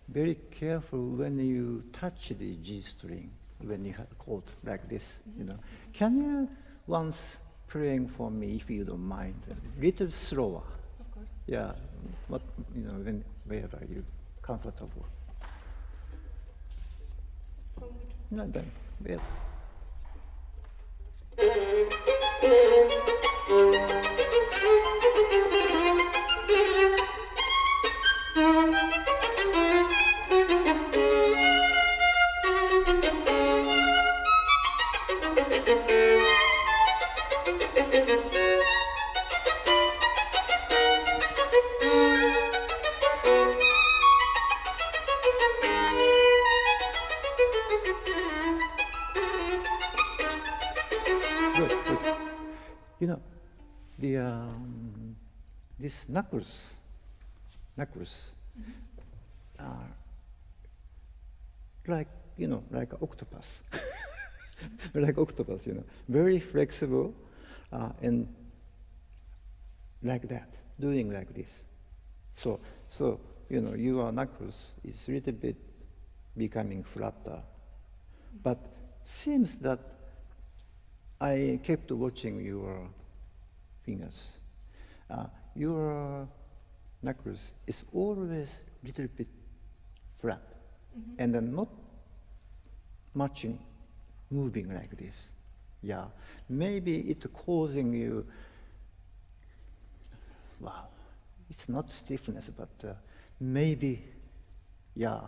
very careful when you touch the G string, when you have chord like this, you know. Can you once playing for me, if you don't mind, a little slower? Of course. Yeah, what, you know, wherever you comfortable. No, then, yeah. Good, good. You know, these knuckles are like, you know, like octopus. Like octopus, you know, very flexible, and like that, doing like this. So, you know, your knuckles is a little bit becoming flatter, but seems that I kept watching your fingers. Your knuckles is always a little bit flat, and then not matching, moving like this. Yeah, maybe it's causing you, wow, it's not stiffness, but maybe, yeah,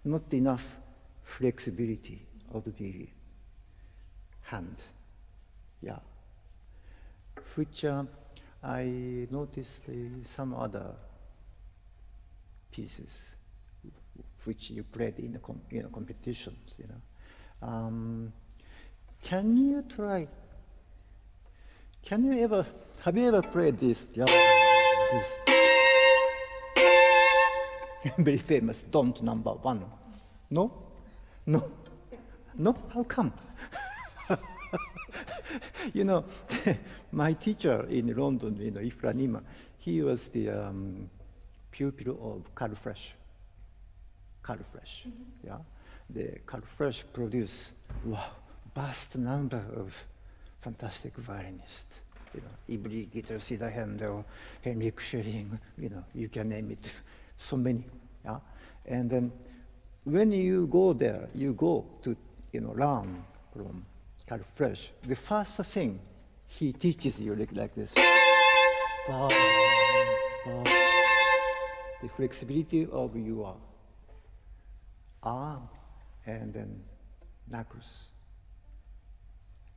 not enough flexibility of the hand. Yeah, which I noticed some other pieces which you played in the competitions. You know, can you try? Have you ever played this? Yeah, this very famous "Don't Number One"? No, no, no. How come? You know, my teacher in London, you know, Ifranima, he was the pupil of Carl Fresh. Yeah. The Carl Fresh produced, wow, vast number of fantastic violinists. You know, Ibri, Gitter, Sida Handel, Henrik Schelling, you know, you can name it, so many. Yeah. And then when you go there, you go to, you know, learn from Carl Fresh. The first thing he teaches you like this. The flexibility of your arm and then knuckles.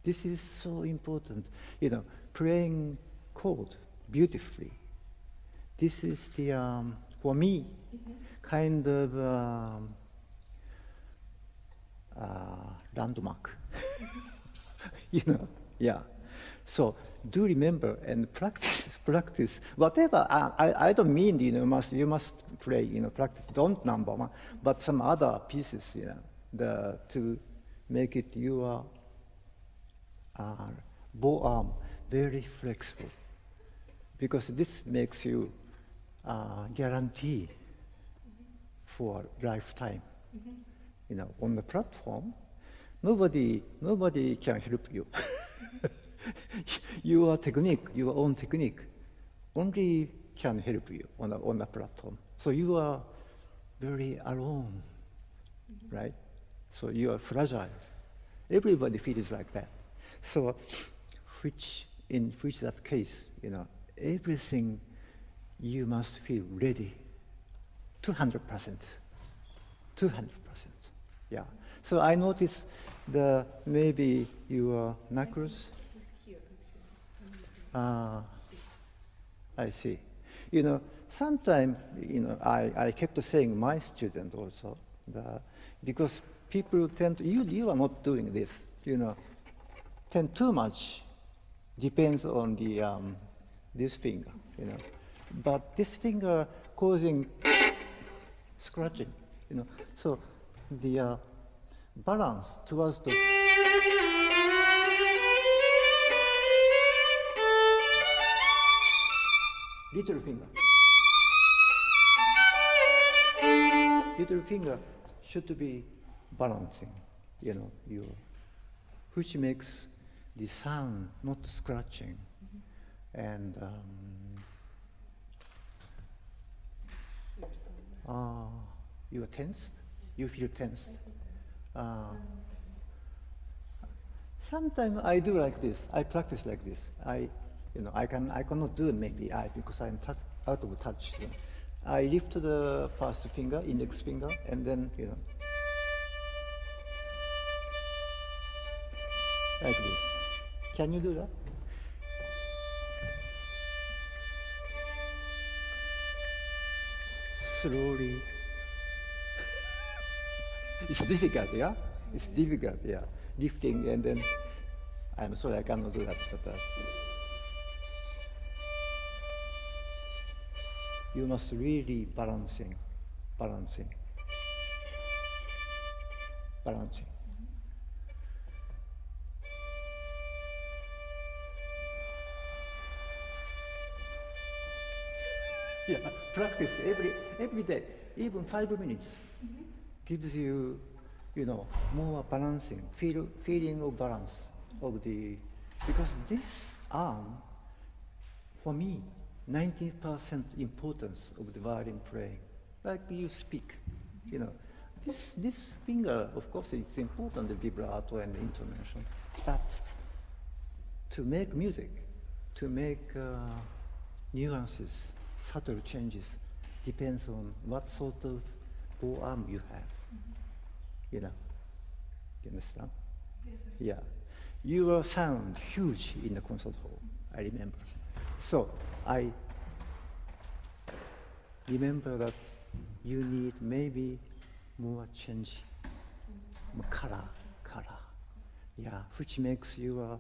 This is so important, you know, playing chord beautifully. This is the, for me, kind of landmark. You know, yeah. So do remember and practice. Whatever, I don't mean, you know, you must play, you know, practice, don't number one, but some other pieces, you know, to make it your bow arm very flexible. Because this makes you guarantee for lifetime. You know, on the platform, nobody can help you. Your technique, your own technique, only can help you on the platform. So you are very alone, right? So you are fragile. Everybody feels like that. So, in that case, you know, everything you must feel ready, 200%. Yeah. So I noticed maybe your knuckles. I see. You know, sometimes, you know, I kept saying my student also, because people tend to, you are not doing this, tend too much depends on the this finger, but this finger causing scratching, so the balance towards the little finger should be balancing, which makes the sound not scratching. And you are tensed? You feel tensed? Sometimes I do like this. I practice like this. I cannot do it maybe because I'm out of touch. So I lift the first finger, index finger, and then like this. Can you do that? Slowly. It's difficult, yeah? It's difficult, yeah. Lifting and then, I'm sorry, I cannot do that, but you must really balancing. Yeah, practice every day, even 5 minutes, gives you, more balancing, feeling of balance of because this arm, for me, 90% importance of the violin playing, like you speak, this finger, of course, it's important, the vibrato and the intonation, but to make music, to make nuances, subtle changes, depends on what sort of forearm you have. You understand? Yes, sir. Yeah. Your sound huge in the concert hall, I remember. So I remember that you need maybe more change, more color. Yeah, which makes your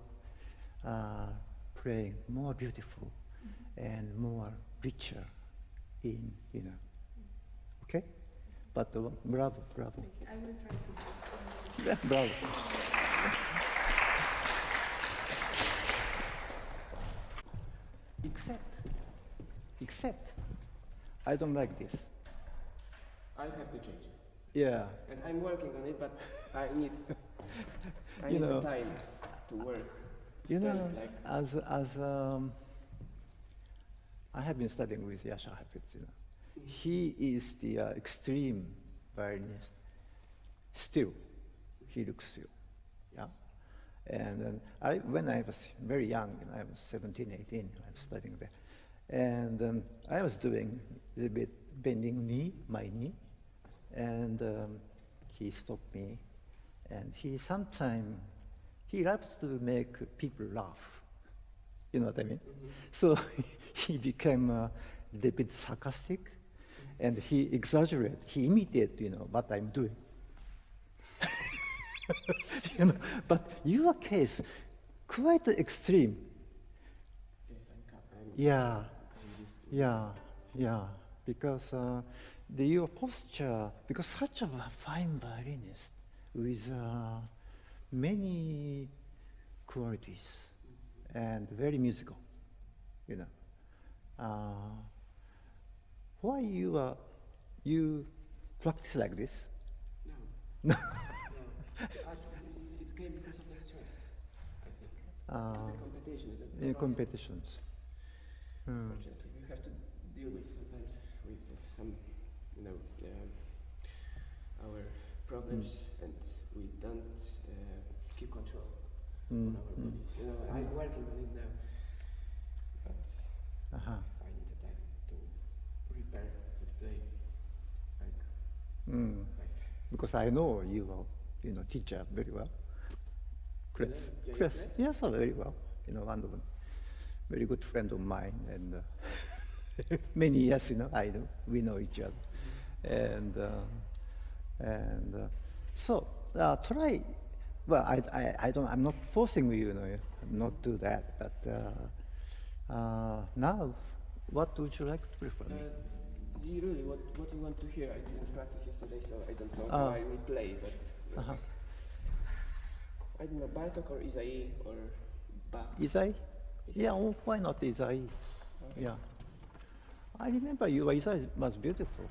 playing more beautiful and more richer in, okay? But bravo. I will try to. Yeah, bravo. Except, I don't like this. I have to change it. Yeah. And I'm working on it, but I need You know, the time to work. As I have been studying with Yasha Hafez, he is the extreme violinist. Still, he looks still, yeah. And when I was very young, I was 17, 18, I was studying there. And I was doing a little bit bending my knee, and he stopped me. And he loves to make people laugh. You know what I mean? Mm-hmm. So he became a little bit sarcastic, and he exaggerated, he imitated, what I'm doing. But your case, quite extreme. Yeah, because your posture, because such a fine violinist with many qualities and very musical, Why you practice like this? No. It came because of the stress, I think. The competition. In competitions. Unfortunately, we have to deal with sometimes with some, our problems, and we don't keep control on our bodies. I'm working on it now, but I need the time to prepare and play. Because I know you are, teacher very well. Chris. Yeah, Chris. Yes, very well. One of them. Very good friend of mine, and many years, we know each other, and So try. Well, I don't. I'm not forcing you, you know, not do that. But now, what would you like to prefer? Really, what you want to hear? I didn't practice yesterday, so I don't know how I will play. But I don't know, Bartok or Isai or Bach. Isai? Yeah, oh, why not Isai? Okay. Yeah. I remember your Isai was beautiful.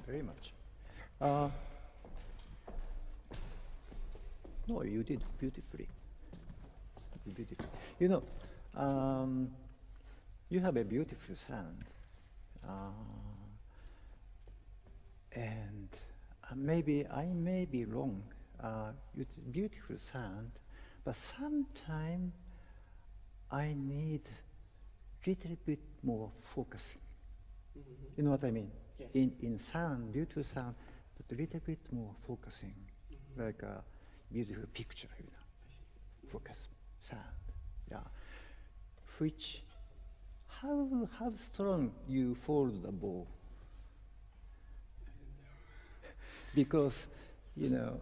very much. No, you did beautifully. Beautiful. You know, you have a beautiful sound, and maybe I may be wrong. It's beautiful sound, but sometimes I need little bit more focusing. You know what I mean? Yes. In sound, beautiful sound, but a little bit more focusing, like a beautiful picture, you know. Focus, sound, yeah. Which, how strong you fold the bow? Because, you know,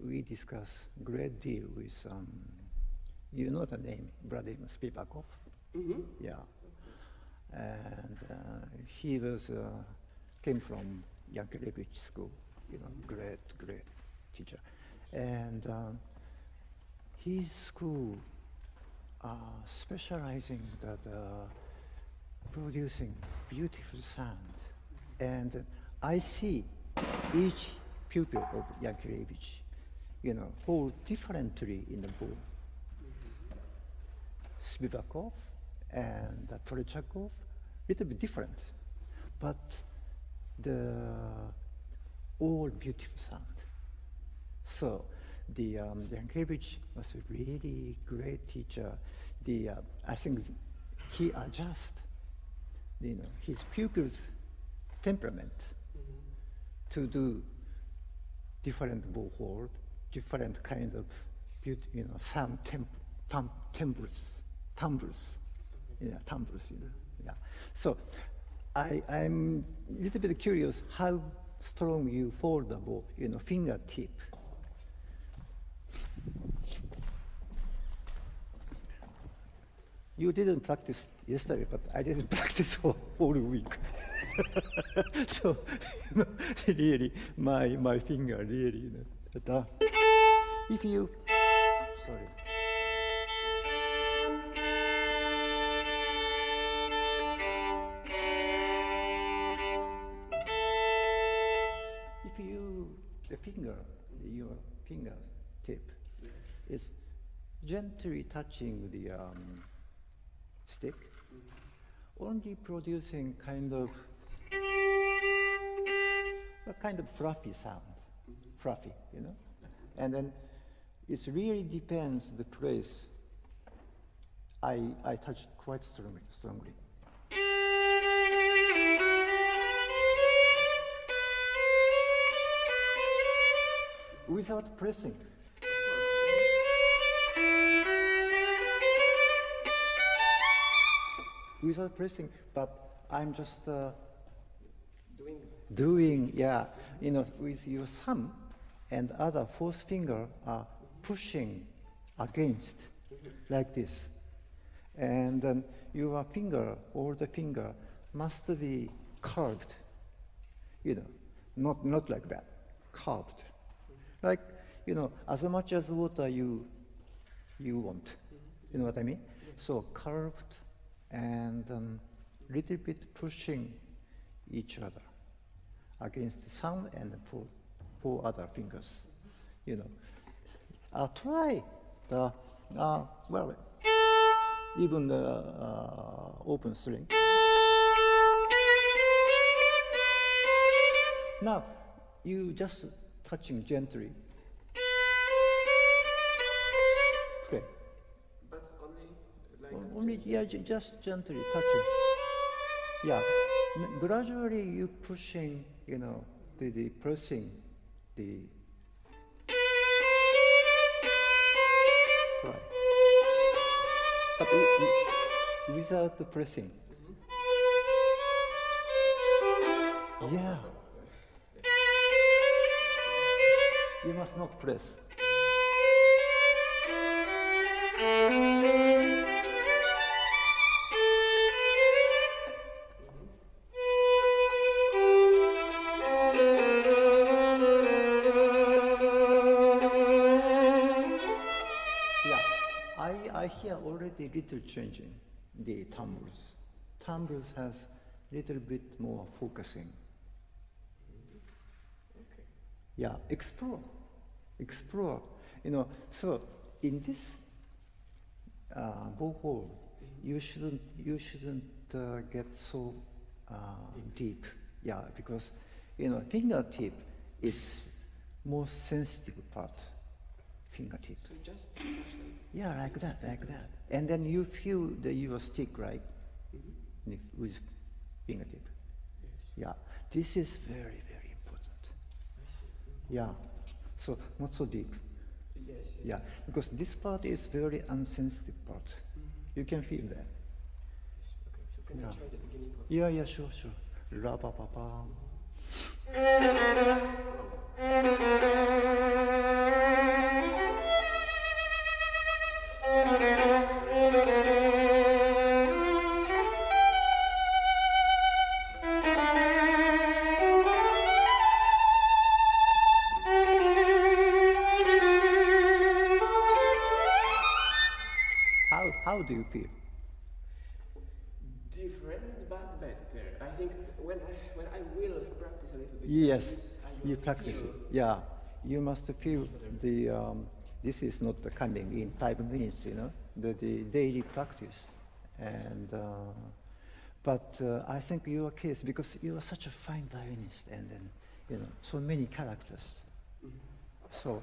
we discuss great deal with, you know the name, Vladimir Spivakov? Yeah. And he was, came from Yankelevich school, you know, great teacher. And his school specializing that producing beautiful sound. And I see each pupil of Yankelevich, you know, hold differently in the bow. Spivakov and Torechakov, little bit different, but all beautiful sound. So the Yankelevich was a really great teacher. I think he adjust, you know, his pupils' temperament to do different bow hold, different kind of beauty, you know, sound timbrels, you know, yeah. So I'm a little bit curious how strong you fold the bow, you know, fingertip. You didn't practice yesterday, but I didn't practice all week. So, you know, really, my finger really, you know, if you, sorry. If you, your finger tip is gently touching the stick, only producing kind of a kind of fluffy sound, fluffy, you know, and then it really depends the place. I touch quite strongly. Without pressing. Without pressing, but I'm just doing, yeah, you know, with your thumb and other fourth finger are pushing against like this. And then your finger, or the finger, must be curved, you know, not like that, curved. Like, you know, as much as water you want, you know what I mean? So curved and little bit pushing each other against the thumb and four other fingers, you know. Try the, well, even the open string. Now, you just touching gently. Okay. But only like Only, yeah, just gently touching. Yeah, gradually you pushing, you know, the pressing, the. Right. But without the pressing. Yeah. You must not press. I hear already little changing the timbrels. Timbrels has little bit more focusing, Yeah, explore. You know, so in this bow you shouldn't get so deep. Yeah, because you know fingertip is most sensitive part. Fingertip. So just touch them. Yeah, like that. And then you feel your stick, right? With fingertip. Yes. Yeah, this is very, very important. I see. Yeah, so not so deep. Yes. Yeah, because this part is very unsensitive part. You can feel that. Yes. Okay. So can I try the beginning of? Yeah, sure. La pa pa pa. How do you feel? Different but better. I think when I will practice a little bit. Yes, this, I will you practice feel it. Yeah, you must feel the. This is not coming in 5 minutes, you know, the daily practice, and. But I think your case, because you are such a fine violinist, and then you know so many characters. So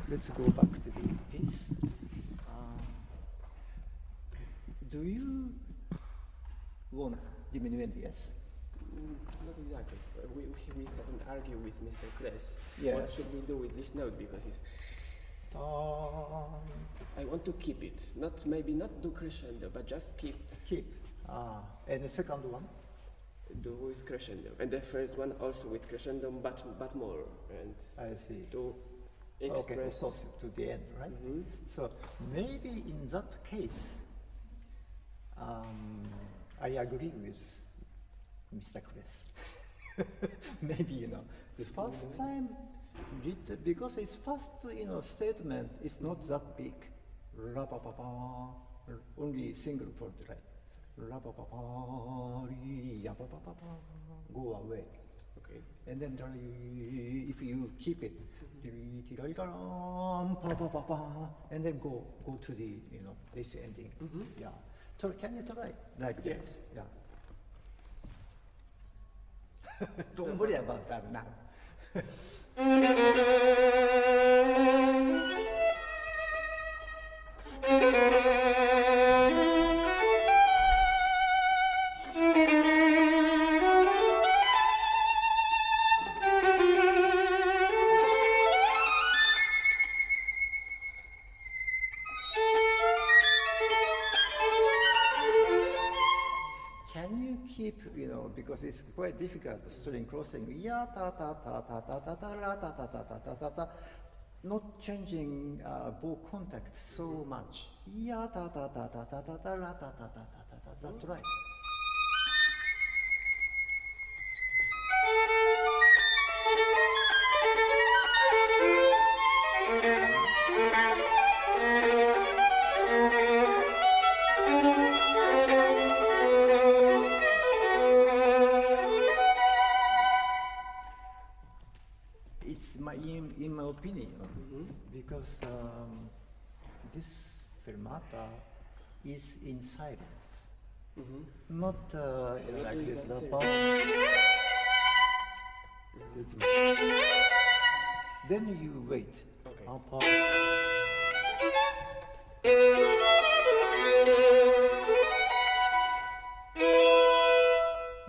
let's go back to the piece. Do you want diminuendo? Yes. Not exactly. We had an argue with Mr. Kress. Yes. What should we do with this note? Because it's. I want to keep it. Maybe not do crescendo, but just keep. And the second one? Do with crescendo. And the first one also with crescendo, but more. And I see. to express. Okay, to the end, right? So maybe in that case, I agree with Mr. Kress. Maybe, you know, the first time, because its first, you know, statement is not that big. La pa pa pa, only single chord, right? La pa pa pa, ya pa pa pa pa, go away. Okay. And then if you keep it, pa pa pa pa, and then go to the, you know, this ending. Yeah. So can you try like that? Yeah. Don't worry about that now. You know, because it's quite difficult string crossing. Ya ta ta ta ta ta ta ta la ta ta ta ta ta ta ta. Not changing bow contact so much. Ya ta ta ta ta ta ta ta la ta ta ta ta ta ta. That's right. In my opinion, because this fermata is in silence, not like this. Then you wait. Okay.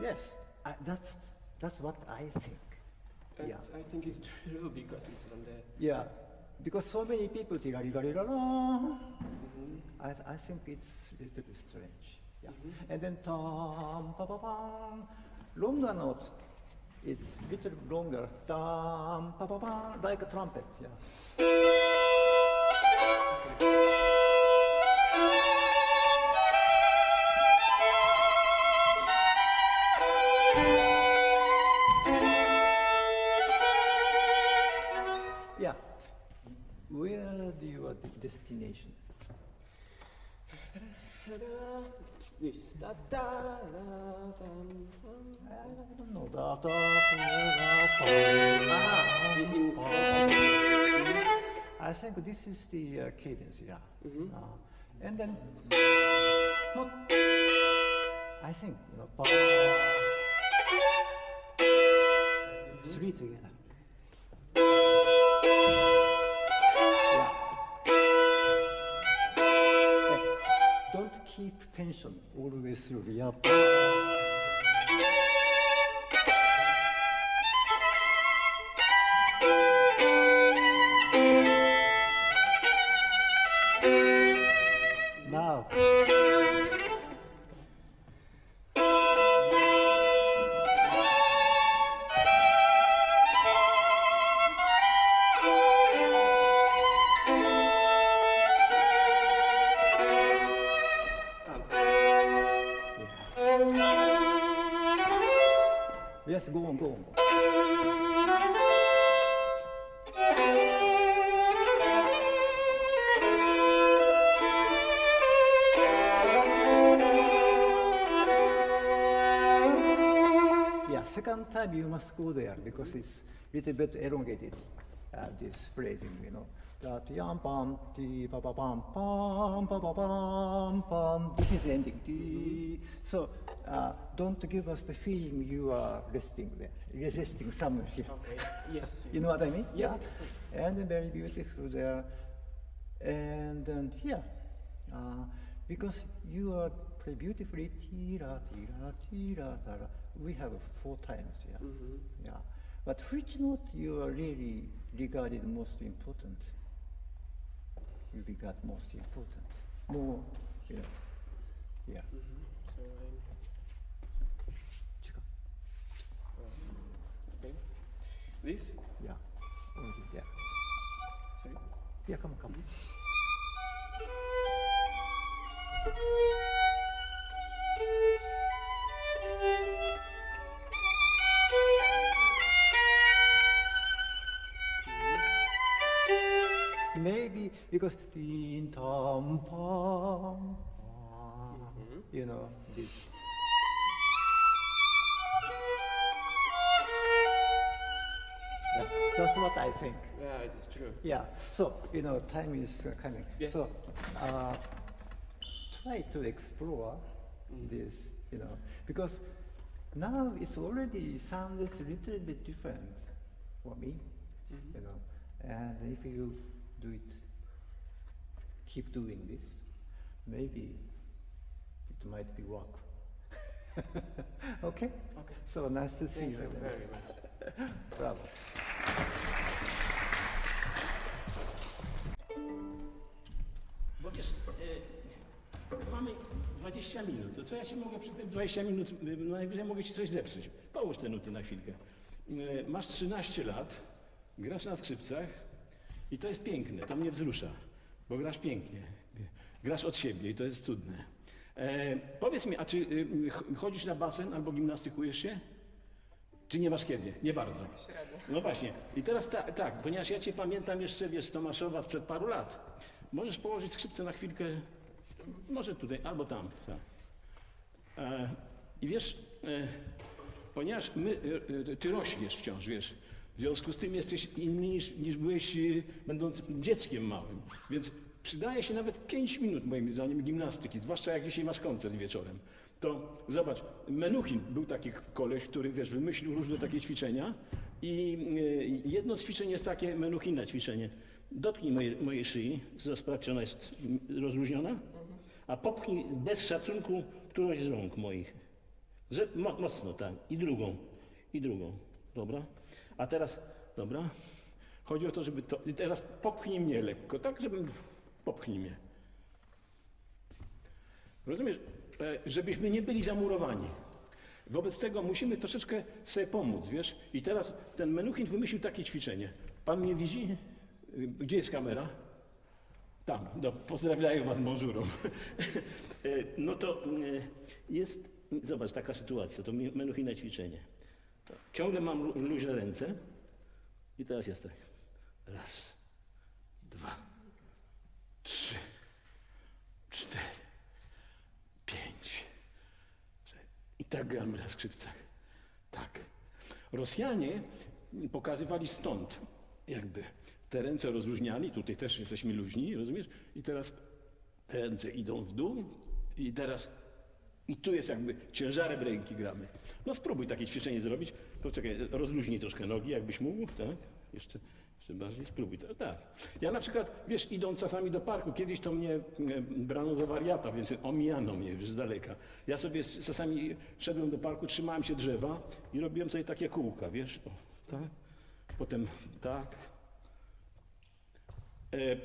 Yes, that's what I think. And Yeah. I think it's true because it's on the. Yeah, because so many people I think it's a little bit strange. Yeah. And then tam pa pa pam, longer note is little longer. Tam pa pa pa, like a trumpet. Yeah. Yeah. Where do you are the destination? This. Da da da dum, dum. I don't know. Da, da, Ah, in I think this is the cadence, yeah. Mhm. And then, not, I think, three together. Yeah. Don't keep tension all the way through. Yeah. Now. Yes, go on, go on. Yeah, second time you must go there because it's a little bit elongated, this phrasing, That yam pam ti pa pa pam pam pa pa pam pam. This is ending. So don't give us the feeling you are resting there, resting somewhere here. Okay. Yes. You know what I mean? Yes. Yeah. And very beautiful there. And then here, because you are play beautifully, tira, tira, tira, tara. We have 4 times, yeah. Mhm. Yeah. But which note you are really regarded most important? You regard most important. More, yeah. So okay. This. Yeah. Already there. Sorry. Yeah, come. Maybe because tin tam pam, this. That's what I think. Yeah, it is true. Yeah. So time is coming. Yes. So try to explore this. Because now it's already sounds a little bit different for me. And if you do it, keep doing this, maybe it might be work. Okay? Okay. So nice to see Thank you. you very much. Bravo. Bo wiesz, mamy 20 minut, to co ja ci mogę przy tych 20 minut, najwyżej mogę ci coś zepsuć. Połóż te nuty na chwilkę. Masz 13 lat, grasz na skrzypcach i to jest piękne, to mnie wzrusza, bo grasz pięknie, grasz od siebie i to jest cudne. Powiedz mi, a czy chodzisz na basen albo gimnastykujesz się? Czy nie masz kiedy? Nie bardzo. No właśnie. I teraz tak, ponieważ ja cię pamiętam jeszcze, wiesz, z Tomaszowa sprzed paru lat. Możesz położyć skrzypce na chwilkę, może tutaj, albo tam. Tak. I wiesz, ponieważ ty rośniesz wciąż, wiesz, w związku z tym jesteś inny niż byłeś będąc dzieckiem małym. Więc przydaje się nawet 5 minut moim zdaniem gimnastyki, zwłaszcza jak dzisiaj masz koncert wieczorem. To zobacz, Menuhin był taki koleś, który wiesz, wymyślił różne takie ćwiczenia i jedno z ćwiczeń jest takie Menuhina ćwiczenie. Dotknij mojej szyi, sprawdź, czy ona jest rozluźniona, a popchnij bez szacunku którąś z rąk moich. Mocno, tak. I drugą. Dobra? A teraz, dobra? Chodzi o to, żeby to... I teraz popchnij mnie lekko, tak, popchnij mnie. Rozumiesz? Żebyśmy nie byli zamurowani. Wobec tego musimy troszeczkę sobie pomóc, wiesz? I teraz ten Menuhin wymyślił takie ćwiczenie. Pan mnie widzi? Gdzie jest kamera? Tam. No, pozdrawiają was bonjourą. No to jest, zobacz, taka sytuacja, to Menuhina ćwiczenie. Ciągle mam luźne ręce i teraz jest tak. 1, 2, 3, 4, 5, tak gramy na skrzypcach. Tak. Rosjanie pokazywali stąd jakby te ręce rozluźniali, tutaj też jesteśmy luźni, rozumiesz? I teraz te ręce idą w dół i teraz i tu jest jakby ciężarem ręki gramy. No spróbuj takie ćwiczenie zrobić. Poczekaj, rozluźnij troszkę nogi, jakbyś mógł, tak? Jeszcze bardziej, spróbuj. Tak. Ja na przykład, wiesz, idąc czasami do parku, kiedyś to mnie brano za wariata, więc omijano mnie już z daleka. Ja sobie czasami szedłem do parku, trzymałem się drzewa i robiłem sobie takie kółka, wiesz, o, tak? Potem tak.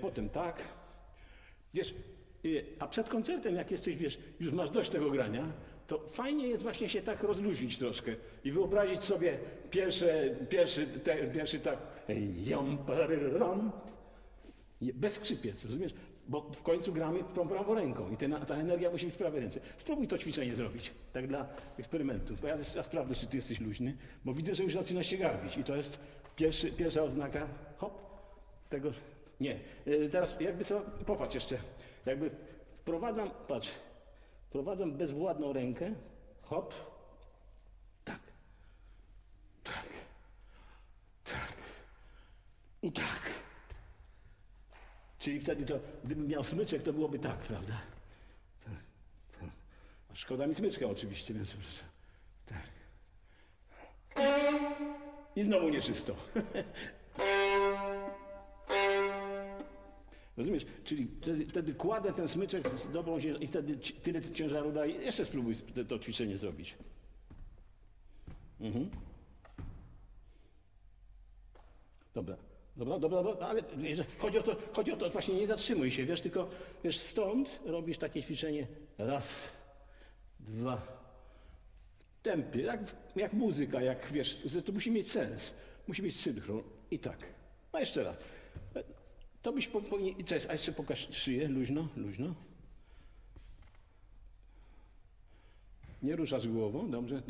Potem tak. Wiesz, a przed koncertem, jak jesteś, wiesz, już masz dość tego grania, to fajnie jest właśnie się tak rozluźnić troszkę i wyobrazić sobie pierwszy tak, bez skrzypiec, rozumiesz? Bo w końcu gramy tą prawą ręką i ta energia musi być w prawej ręce. Spróbuj to ćwiczenie zrobić, tak dla eksperymentu. Bo ja sprawdzę, czy ty jesteś luźny, bo widzę, że już zaczynasz się garbić i to jest pierwsza oznaka, hop, tego, nie. Teraz jakby sobie, popatrz jeszcze, jakby wprowadzam bezwładną rękę, hop, tak, tak, tak i tak. Czyli wtedy to, gdybym miał smyczek, to byłoby tak, prawda? Tak, tak. A szkoda mi smyczka oczywiście, więc tak. I znowu nieczysto. Rozumiesz? Czyli wtedy kładę ten smyczek z dobrą i wtedy tyle ciężaru daje. Jeszcze spróbuj to ćwiczenie zrobić. Mhm. Dobra, ale chodzi o to, właśnie nie zatrzymuj się, wiesz, tylko wiesz, stąd robisz takie ćwiczenie raz, dwa, w tempie, jak muzyka, jak wiesz, to musi mieć sens, musi mieć synchron i tak. No jeszcze raz. To byś powinien, a jeszcze pokaż szyję, luźno. Nie ruszasz głową, dobrze.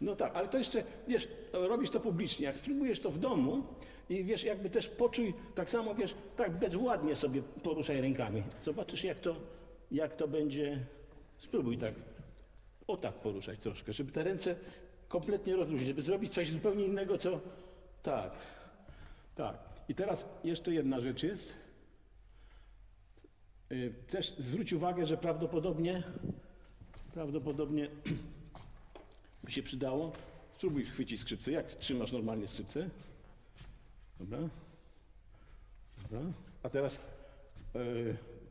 No tak, ale to jeszcze, wiesz, robisz to publicznie, jak spróbujesz to w domu i wiesz, jakby też poczuj, tak samo, wiesz, tak bezwładnie sobie poruszaj rękami. Zobaczysz, jak to będzie, spróbuj tak, o tak poruszać troszkę, żeby te ręce kompletnie rozluźnić, żeby zrobić coś zupełnie innego, co, tak. I teraz jeszcze jedna rzecz jest. Też zwróć uwagę, że prawdopodobnie by się przydało. Spróbuj chwycić skrzypce. Jak trzymasz normalnie skrzypce? Dobra. A teraz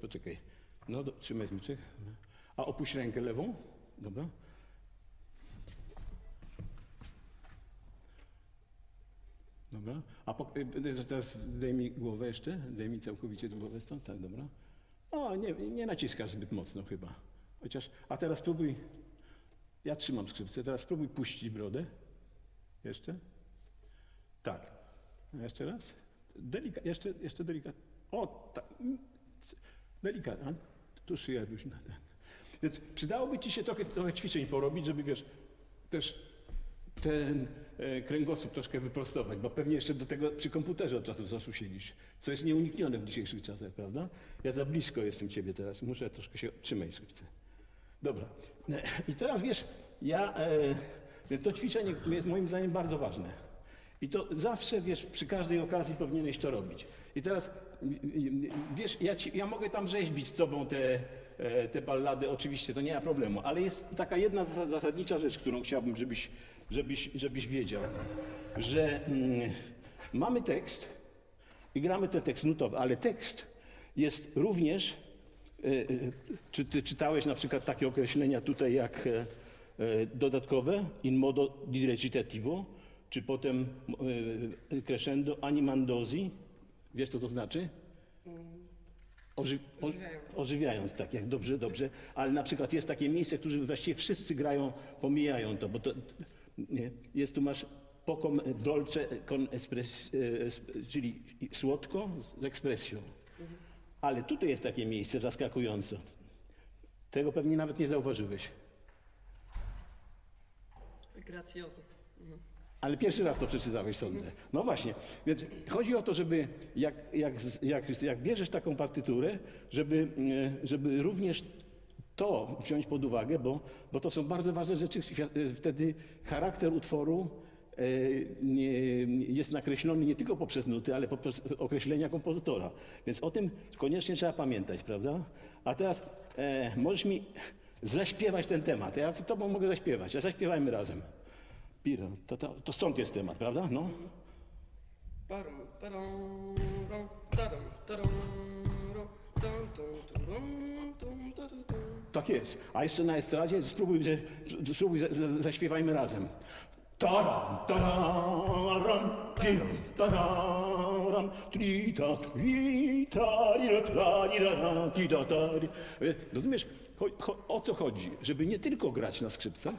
poczekaj. No, trzymaj smyczek. A opuść rękę lewą. Dobra. A teraz zdejmij głowę jeszcze. Zdejmij całkowicie głowę stąd. Tak, dobra. O, nie naciskasz zbyt mocno chyba. A teraz spróbuj. Ja trzymam skrzypce. Teraz spróbuj puścić brodę. Jeszcze. Tak. A jeszcze raz. Jeszcze delikatnie. O, tak. Delikatnie. Tu szyja luźna. Tak. Więc przydałoby ci się trochę ćwiczeń porobić, żeby wiesz, też ten kręgosłup troszkę wyprostować, bo pewnie jeszcze do tego przy komputerze od czasu do czasu siedzisz, co jest nieuniknione w dzisiejszych czasach, prawda? Ja za blisko jestem ciebie teraz, muszę troszkę się trzymać skrzypce. Dobra. I teraz wiesz, więc to ćwiczenie jest moim zdaniem bardzo ważne. I to zawsze, wiesz, przy każdej okazji powinieneś to robić. I teraz, wiesz, ja mogę tam rzeźbić z tobą te ballady, oczywiście, to nie ma problemu, ale jest taka jedna zasadnicza rzecz, którą chciałbym, żebyś wiedział, że mamy tekst i gramy ten tekst nutowy, ale tekst jest również, czy ty czytałeś na przykład takie określenia tutaj jak dodatkowe, in modo di recitativo, czy potem crescendo animandosi, wiesz co to znaczy? Ożywiając, tak, jak dobrze, ale na przykład jest takie miejsce, które właściwie wszyscy grają, pomijają to, bo to jest tu masz pocom dolce con czyli słodko z ekspresją. Ale tutaj jest takie miejsce zaskakujące. Tego pewnie nawet nie zauważyłeś. Gracioso. Ale pierwszy raz to przeczytałeś, sądzę. No właśnie, więc chodzi o to, żeby jak bierzesz taką partyturę, żeby również to wziąć pod uwagę, bo to są bardzo ważne rzeczy. Wtedy charakter utworu jest nakreślony nie tylko poprzez nuty, ale poprzez określenia kompozytora. Więc o tym koniecznie trzeba pamiętać, prawda? A teraz możesz mi zaśpiewać ten temat. Ja z tobą mogę zaśpiewać, a zaśpiewajmy razem. Pira, to stąd jest temat, prawda? No. Tak jest. A jeszcze na estradzie spróbuj zaśpiewajmy razem. Taram, tararam, tiram, tararam, trita, trita, lira, tita, tari. Rozumiesz, o co chodzi? Żeby nie tylko grać na skrzypcach,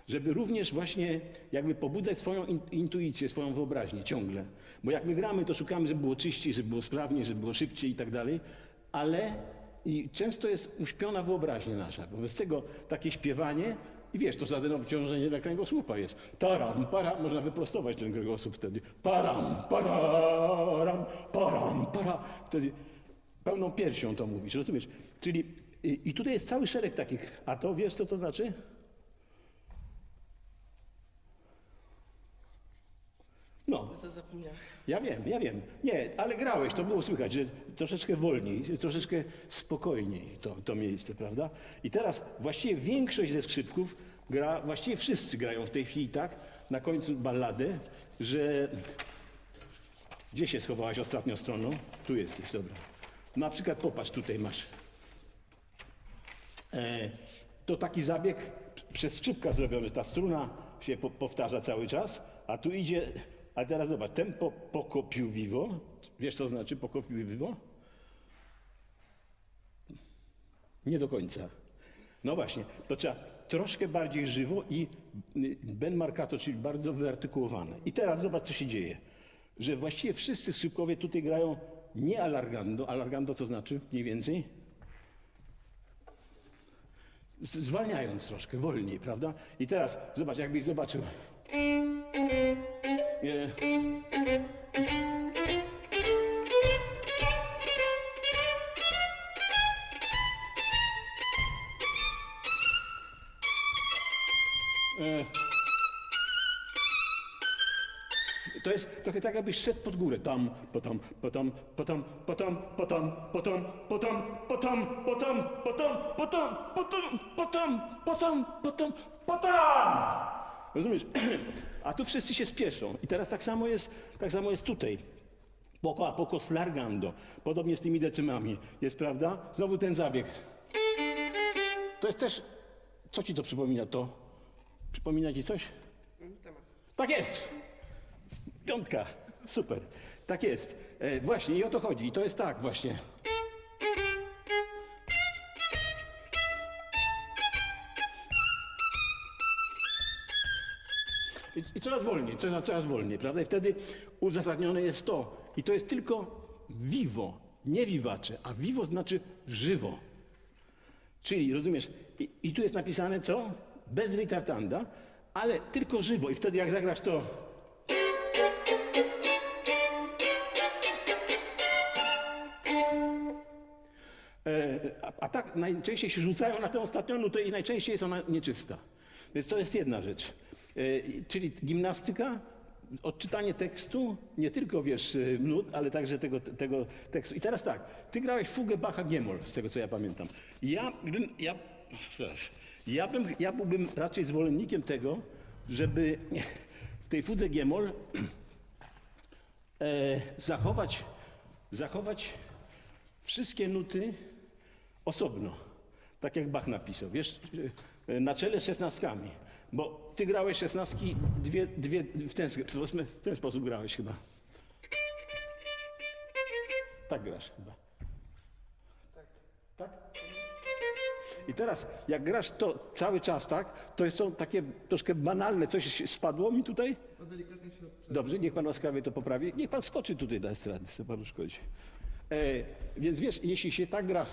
żeby również właśnie jakby pobudzać swoją intuicję, swoją wyobraźnię ciągle. Bo jak my gramy, to szukamy, żeby było czyściej, żeby było sprawniej, żeby było szybciej i tak dalej, ale i często jest uśpiona wyobraźnia nasza. Wobec tego takie śpiewanie, i wiesz, to żadne obciążenie dla kręgosłupa jest. Taram, para, można wyprostować ten kręgosłup wtedy. Param, pararam, param, para. Wtedy pełną piersią to mówisz, rozumiesz? Czyli i tutaj jest cały szereg takich, a to wiesz, co to znaczy? No. Zapomniałem. Ja wiem. Nie, ale grałeś, to było słychać, że troszeczkę wolniej, troszeczkę spokojniej to miejsce, prawda? I teraz właściwie większość ze skrzypków gra, właściwie wszyscy grają w tej chwili tak, na końcu ballady, że... Gdzie się schowałaś ostatnią stroną? Tu jesteś, dobra. Na przykład popatrz, tutaj masz. To taki zabieg przez skrzypka zrobiony, ta struna się powtarza cały czas, a tu idzie... A teraz zobacz, tempo poco più vivo. Wiesz, co znaczy poco più vivo? Nie do końca. No właśnie, to trzeba troszkę bardziej żywo i ben marcato, czyli bardzo wyartykułowane. I teraz zobacz, co się dzieje. Że właściwie wszyscy skrzypkowie tutaj grają nie allargando. Allargando co znaczy mniej więcej? Zwalniając troszkę, wolniej, prawda? I teraz zobacz, jakbyś zobaczył. To jest trochę tak, jakbyś szedł pod górę. Tam, potam, potam, potam, potam, potam, potam, potam, potam, potam, potam, potam, potam, potam, potam, potam, potam. Rozumiesz? A tu wszyscy się spieszą. I teraz tak samo jest tutaj. Poco a poco slargando. Podobnie z tymi decymami. Jest, prawda? Znowu ten zabieg. To jest też... Co ci to przypomina? To przypomina ci coś? Temat. Tak jest! Piątka. Super. Tak jest. Właśnie i o to chodzi. I to jest tak właśnie. I coraz wolniej, prawda? I wtedy uzasadnione jest to. I to jest tylko vivo, nie vivace, a vivo znaczy żywo. Czyli, rozumiesz, i tu jest napisane co? Bez ritardanda, ale tylko żywo. I wtedy jak zagrasz to... A tak najczęściej się rzucają na tę ostatnią nutę i najczęściej jest ona nieczysta. Więc to jest jedna rzecz. Czyli gimnastyka, odczytanie tekstu, nie tylko wiesz nut, ale także tego tekstu. I teraz tak, ty grałeś fugę Bacha G-moll, z tego co ja pamiętam. Ja byłbym raczej zwolennikiem tego, żeby w tej fudze G-moll zachować wszystkie nuty osobno, tak jak Bach napisał, wiesz, na czele z szesnastkami. Bo ty grałeś szesnastki, dwie w ten sposób grałeś chyba. Tak grasz chyba. Tak? I teraz, jak grasz to cały czas, tak, to są takie troszkę banalne, coś spadło mi tutaj? Dobrze, niech pan łaskawie to poprawi. Niech pan skoczy tutaj na estradę, co panu szkodzi. Więc wiesz, jeśli się tak gra,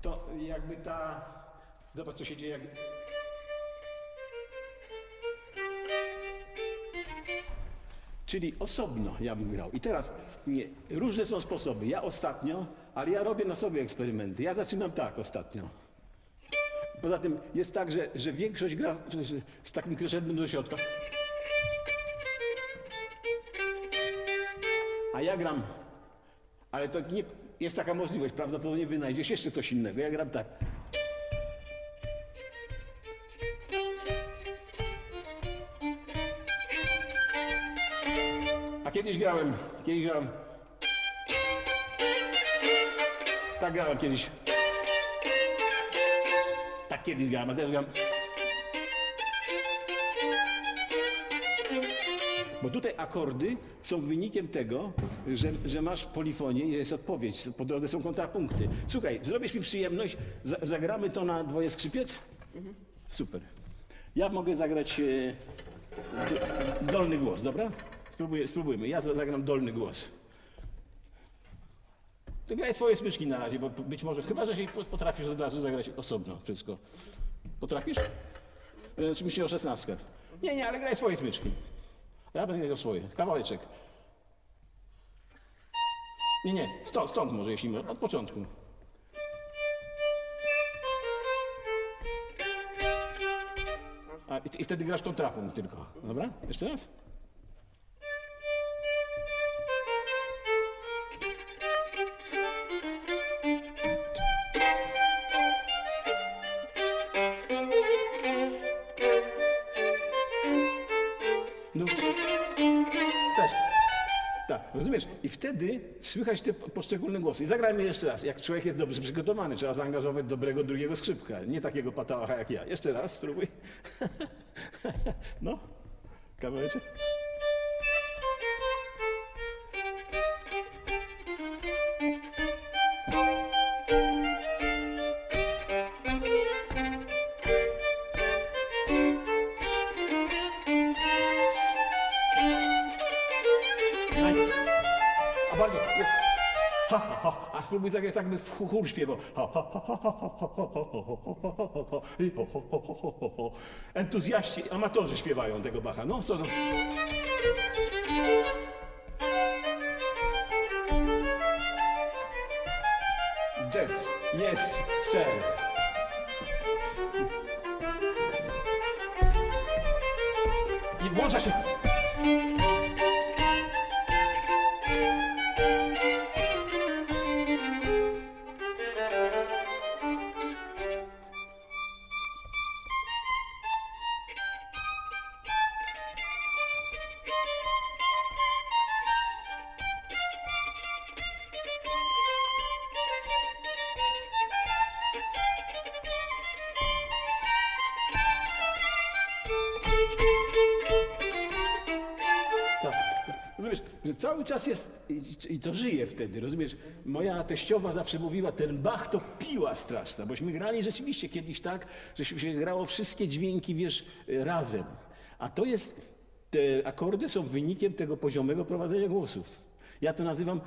to jakby ta... Zobacz, co się dzieje. Czyli osobno ja bym grał. I teraz różne są sposoby. Ja ostatnio ale ja robię na sobie eksperymenty. Ja zaczynam tak ostatnio. Poza tym jest tak, że większość gra z takim crescendem do środka. A ja gram, ale to nie jest taka możliwość, prawdopodobnie wynajdziesz jeszcze coś innego. Ja gram tak. A kiedyś grałem. Tak grałem kiedyś. Tak kiedyś grałem, a teraz gram. Bo tutaj akordy są wynikiem tego, że masz polifonię i jest odpowiedź. Po drodze są kontrapunkty. Słuchaj, zrobisz mi przyjemność, zagramy to na dwoje skrzypiec? Super. Ja mogę zagrać dolny głos, dobra? Spróbujmy. Ja zagram dolny głos. To graj swoje smyczki na razie, bo być może, chyba że się potrafisz od razu zagrać osobno wszystko. Potrafisz? Czy myślę o 16. Nie, ale graj swoje smyczki. Ja będę grał swoje. Kawałeczek. Nie. Stąd może, jeśli od początku. I wtedy grasz kontrapunkt tylko. Dobra? Jeszcze raz? No. Też. Tak, rozumiesz? I wtedy słychać te poszczególne głosy. I zagrajmy jeszcze raz. Jak człowiek jest dobrze przygotowany, trzeba zaangażować dobrego drugiego skrzypka. Nie takiego patałacha jak ja. Jeszcze raz, spróbuj. No, kawałeczek. A bardzo. A spróbuj zagrać tak, by w chór śpiewał. Entuzjaści, amatorzy śpiewają tego Bacha. No, co to? Jazz. Yes, sir. I włącza się. Rozumiesz, że cały czas jest i to żyje wtedy, rozumiesz? Moja teściowa zawsze mówiła, ten Bach to piła straszna, bośmy grali rzeczywiście kiedyś tak, że się grało wszystkie dźwięki, wiesz, razem. A to jest, te akordy są wynikiem tego poziomego prowadzenia głosów. Ja to nazywam,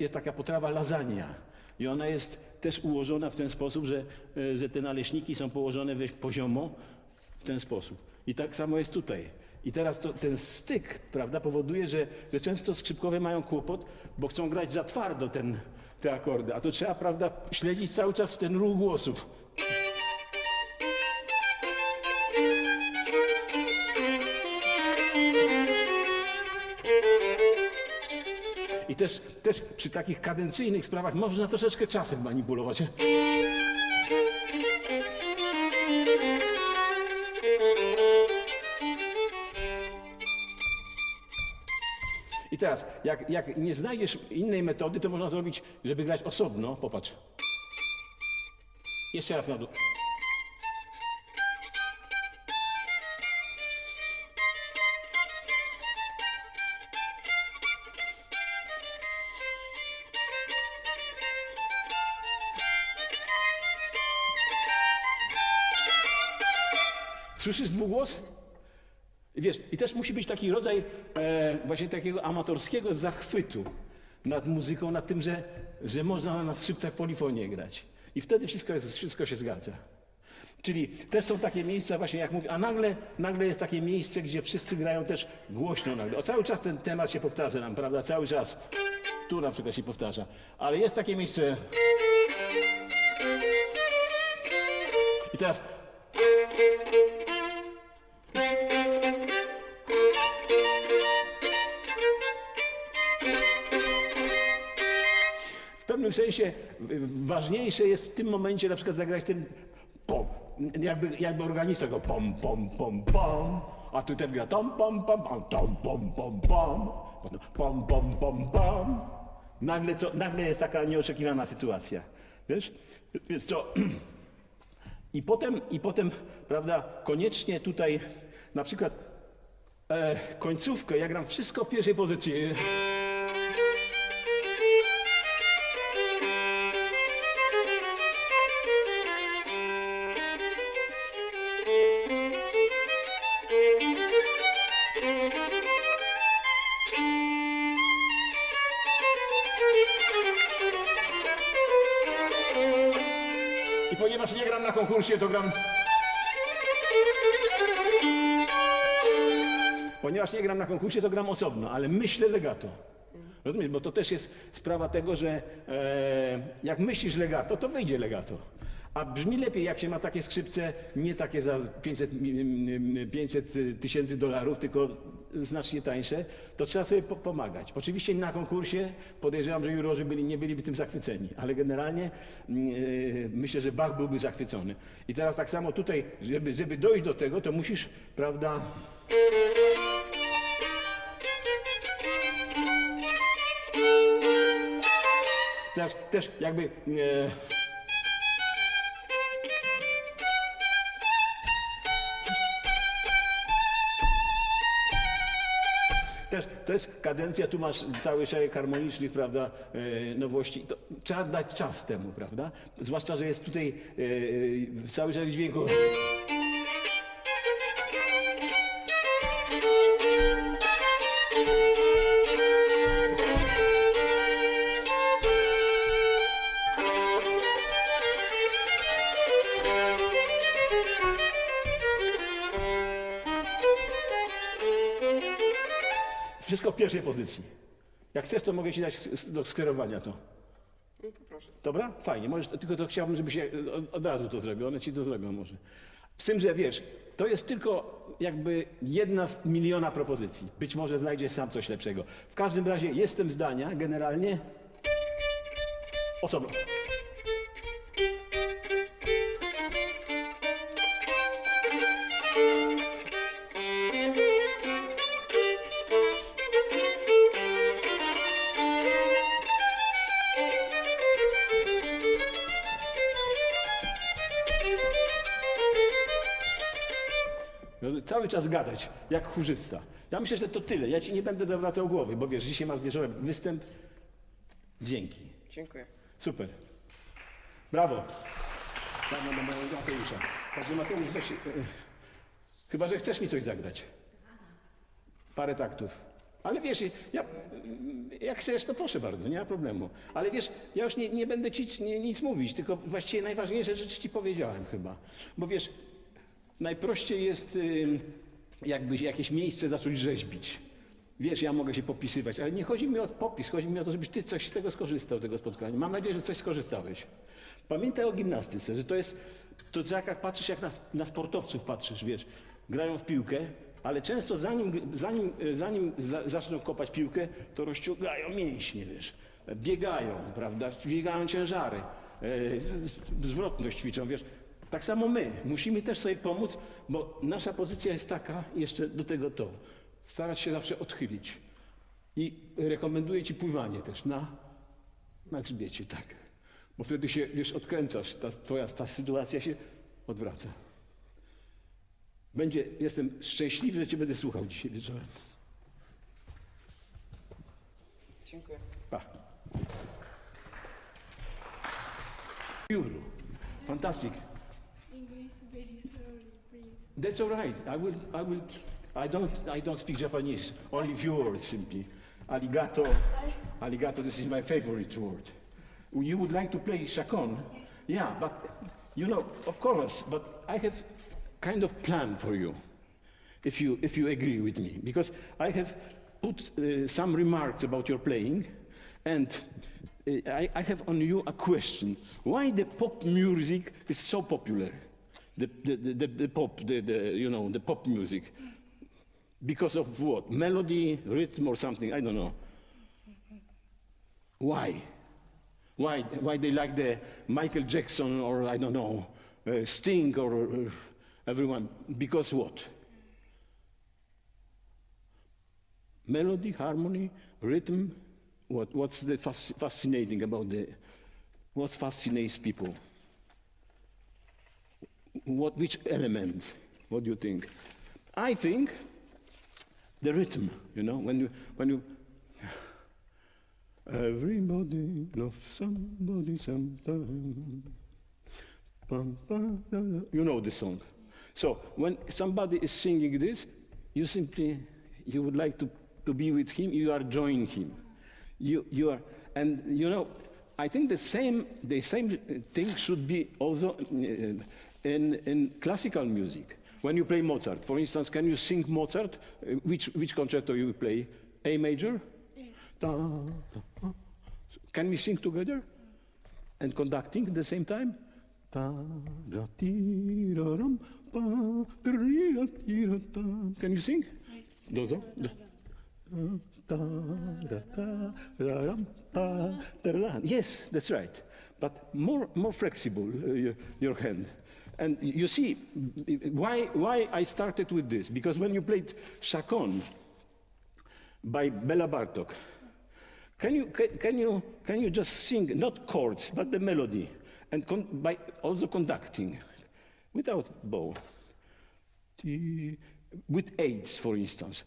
jest taka potrawa lasagna. I ona jest też ułożona w ten sposób, że te naleśniki są położone poziomo w ten sposób. I tak samo jest tutaj. I teraz ten styk, prawda, powoduje, że często skrzypkowie mają kłopot, bo chcą grać za twardo te akordy, a to trzeba, prawda, śledzić cały czas ten ruch głosów. I też przy takich kadencyjnych sprawach można troszeczkę czasem manipulować. I teraz, jak nie znajdziesz innej metody, to można zrobić, żeby grać osobno. Popatrz. Jeszcze raz na dół. Słyszysz dwugłos? Wiesz, i też musi być taki rodzaj właśnie takiego amatorskiego zachwytu nad muzyką, nad tym, że można na skrzypcach polifonię grać. I wtedy wszystko się zgadza. Czyli też są takie miejsca właśnie, jak mówię, a nagle jest takie miejsce, gdzie wszyscy grają też głośno nagle. O, cały czas ten temat się powtarza nam, prawda? Cały czas. tu na przykład się powtarza. Ale jest takie miejsce. I teraz. W pewnym sensie ważniejsze jest w tym momencie na przykład zagrać ten pom. Jakby organista go pom, pom, pom, pom. A tu ten gra tom, pom, pom, pom, tom, pom, pom, pom. Potem pom, pom, pom, pom. Nagle jest taka nieoczekiwana sytuacja. Wiesz? Więc to... I potem, prawda, koniecznie tutaj na przykład końcówkę, ja gram wszystko w pierwszej pozycji. I ponieważ nie gram na konkursie, to gram... Ponieważ nie gram na konkursie, to gram osobno, ale myślę legato. Rozumiesz? Bo to też jest sprawa tego, że jak myślisz legato, to wyjdzie legato. A brzmi lepiej, jak się ma takie skrzypce, nie takie za 500 tysięcy dolarów, tylko znacznie tańsze, to trzeba sobie pomagać. Oczywiście na konkursie podejrzewam, że jurorzy nie byliby tym zachwyceni, ale generalnie myślę, że Bach byłby zachwycony. I teraz tak samo tutaj, żeby dojść do tego, to musisz, prawda... Też jakby... To jest kadencja, tu masz cały szereg harmonicznych, prawda, nowości. To trzeba dać czas temu, prawda? Zwłaszcza, że jest tutaj cały szereg dźwięków. Wszystko w pierwszej pozycji. Jak chcesz, to mogę ci dać do skierowania to. No poproszę. Dobra? Fajnie. Możesz, tylko to chciałbym, żebyś od razu to zrobił. One ci to zrobią może. Z tym, że wiesz, to jest tylko jakby jedna z miliona propozycji. Być może znajdziesz sam coś lepszego. W każdym razie jestem zdania generalnie osobno. Cały czas gadać, jak chórzysta. Ja myślę, że to tyle. Ja ci nie będę zawracał głowy, bo wiesz, dzisiaj masz wieczorem występ. Dzięki. Dziękuję. Super. Brawo. Brawo do mojego Tadeusza. Także Mateusz, weź, chyba że chcesz mi coś zagrać. Parę taktów. Ale wiesz, jak chcesz, to proszę bardzo, nie ma problemu. Ale wiesz, ja już nie będę ci nic mówić, tylko właściwie najważniejsze rzeczy ci powiedziałem chyba. Bo wiesz, najprościej jest jakby jakieś miejsce zacząć rzeźbić. Wiesz, ja mogę się popisywać, ale nie chodzi mi o popis, chodzi mi o to, żebyś ty coś z tego skorzystał, tego spotkania. Mam nadzieję, że coś skorzystałeś. Pamiętaj o gimnastyce, że to jest, to tak jak patrzysz, jak na sportowców patrzysz, wiesz, grają w piłkę, ale często zanim zaczną kopać piłkę, to rozciągają mięśnie, wiesz, biegają, prawda, dźwigają ciężary, zwrotność ćwiczą, wiesz. Tak samo my musimy też sobie pomóc, bo nasza pozycja jest taka, jeszcze do tego to, starać się zawsze odchylić. I rekomenduję ci pływanie też na grzbiecie, tak. Bo wtedy się, wiesz, odkręcasz, ta sytuacja się odwraca. Jestem szczęśliwy, że cię będę słuchał dzisiaj wieczorem. Dziękuję. Pa. Juru. Fantastic. English very slowly, please. That's all right. I don't speak Japanese. Only few words simply. Arigato. Arigato, this is my favorite word. You would like to play Shakon? Yeah, but you know, of course, but I have kind of plan for you, if you agree with me, because I have put some remarks about your playing, And I have on you a question. Why the pop music is so popular? The pop music. Because of what? Melody, rhythm, or something? I don't know. Why? Why they like the Michael Jackson or I don't know, Sting or everyone? Because what? Melody, harmony, rhythm. What's the fascinating about what fascinates people? Which element? What do you think? I think the rhythm. You know, when you everybody loves somebody sometime. You know the song. So when somebody is singing this, you would like to be with him. You are joining him. You are, and you know, I think the same thing should be also in classical music. When you play Mozart, for instance, can you sing Mozart? Which concerto you play? A major? Yes. Can we sing together? And conducting at the same time? Can you sing? Dozo? Yes, that's right. But more flexible, your hand. And you see, why I started with this? Because when you played Chacon by Bela Bartok, can you just sing not chords but the melody, and by also conducting, without bow, with aids, for instance.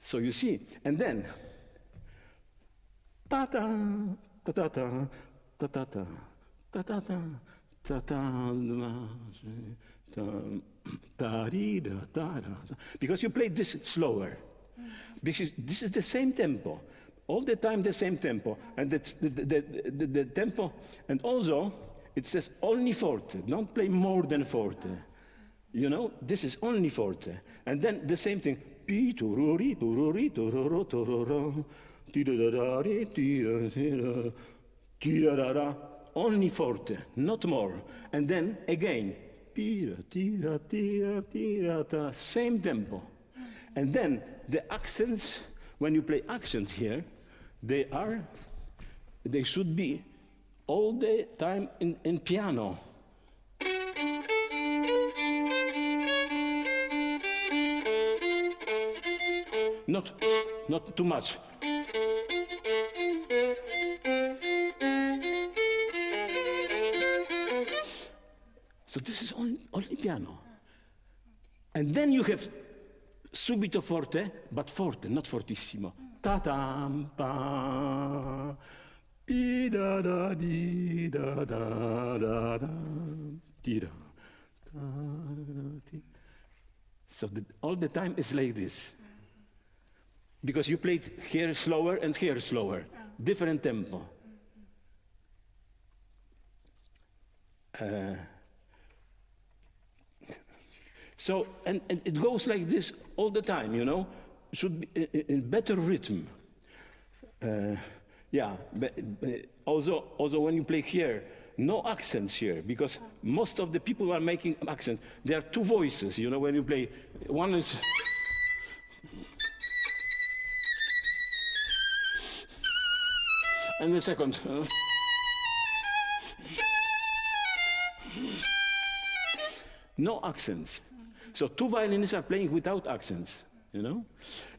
So you see, and then because you play this slower. Because this is the same tempo, all the time the same tempo, and it's the tempo, and also it says only forte. Don't play more than forte. You know, this is only forte, and then the same thing. Only forte, not more. And then again, same tempo. And then the accents, when you play accents here, they should be all the time in piano. Not too much. So this is only piano. And then you have subito forte, but forte, not fortissimo. Ta-tam, pa, di-da, da, di-da, da, da, da, di-da, da, di. So all the time is like this. Because you played here slower and here slower. Different tempo. So, and it goes like this all the time, you know. Should be in better rhythm. Also when you play here, no accents here, because most of the people are making accents. There are two voices, you know, when you play. One is... and the second... no accents. So two violinists are playing without accents, you know.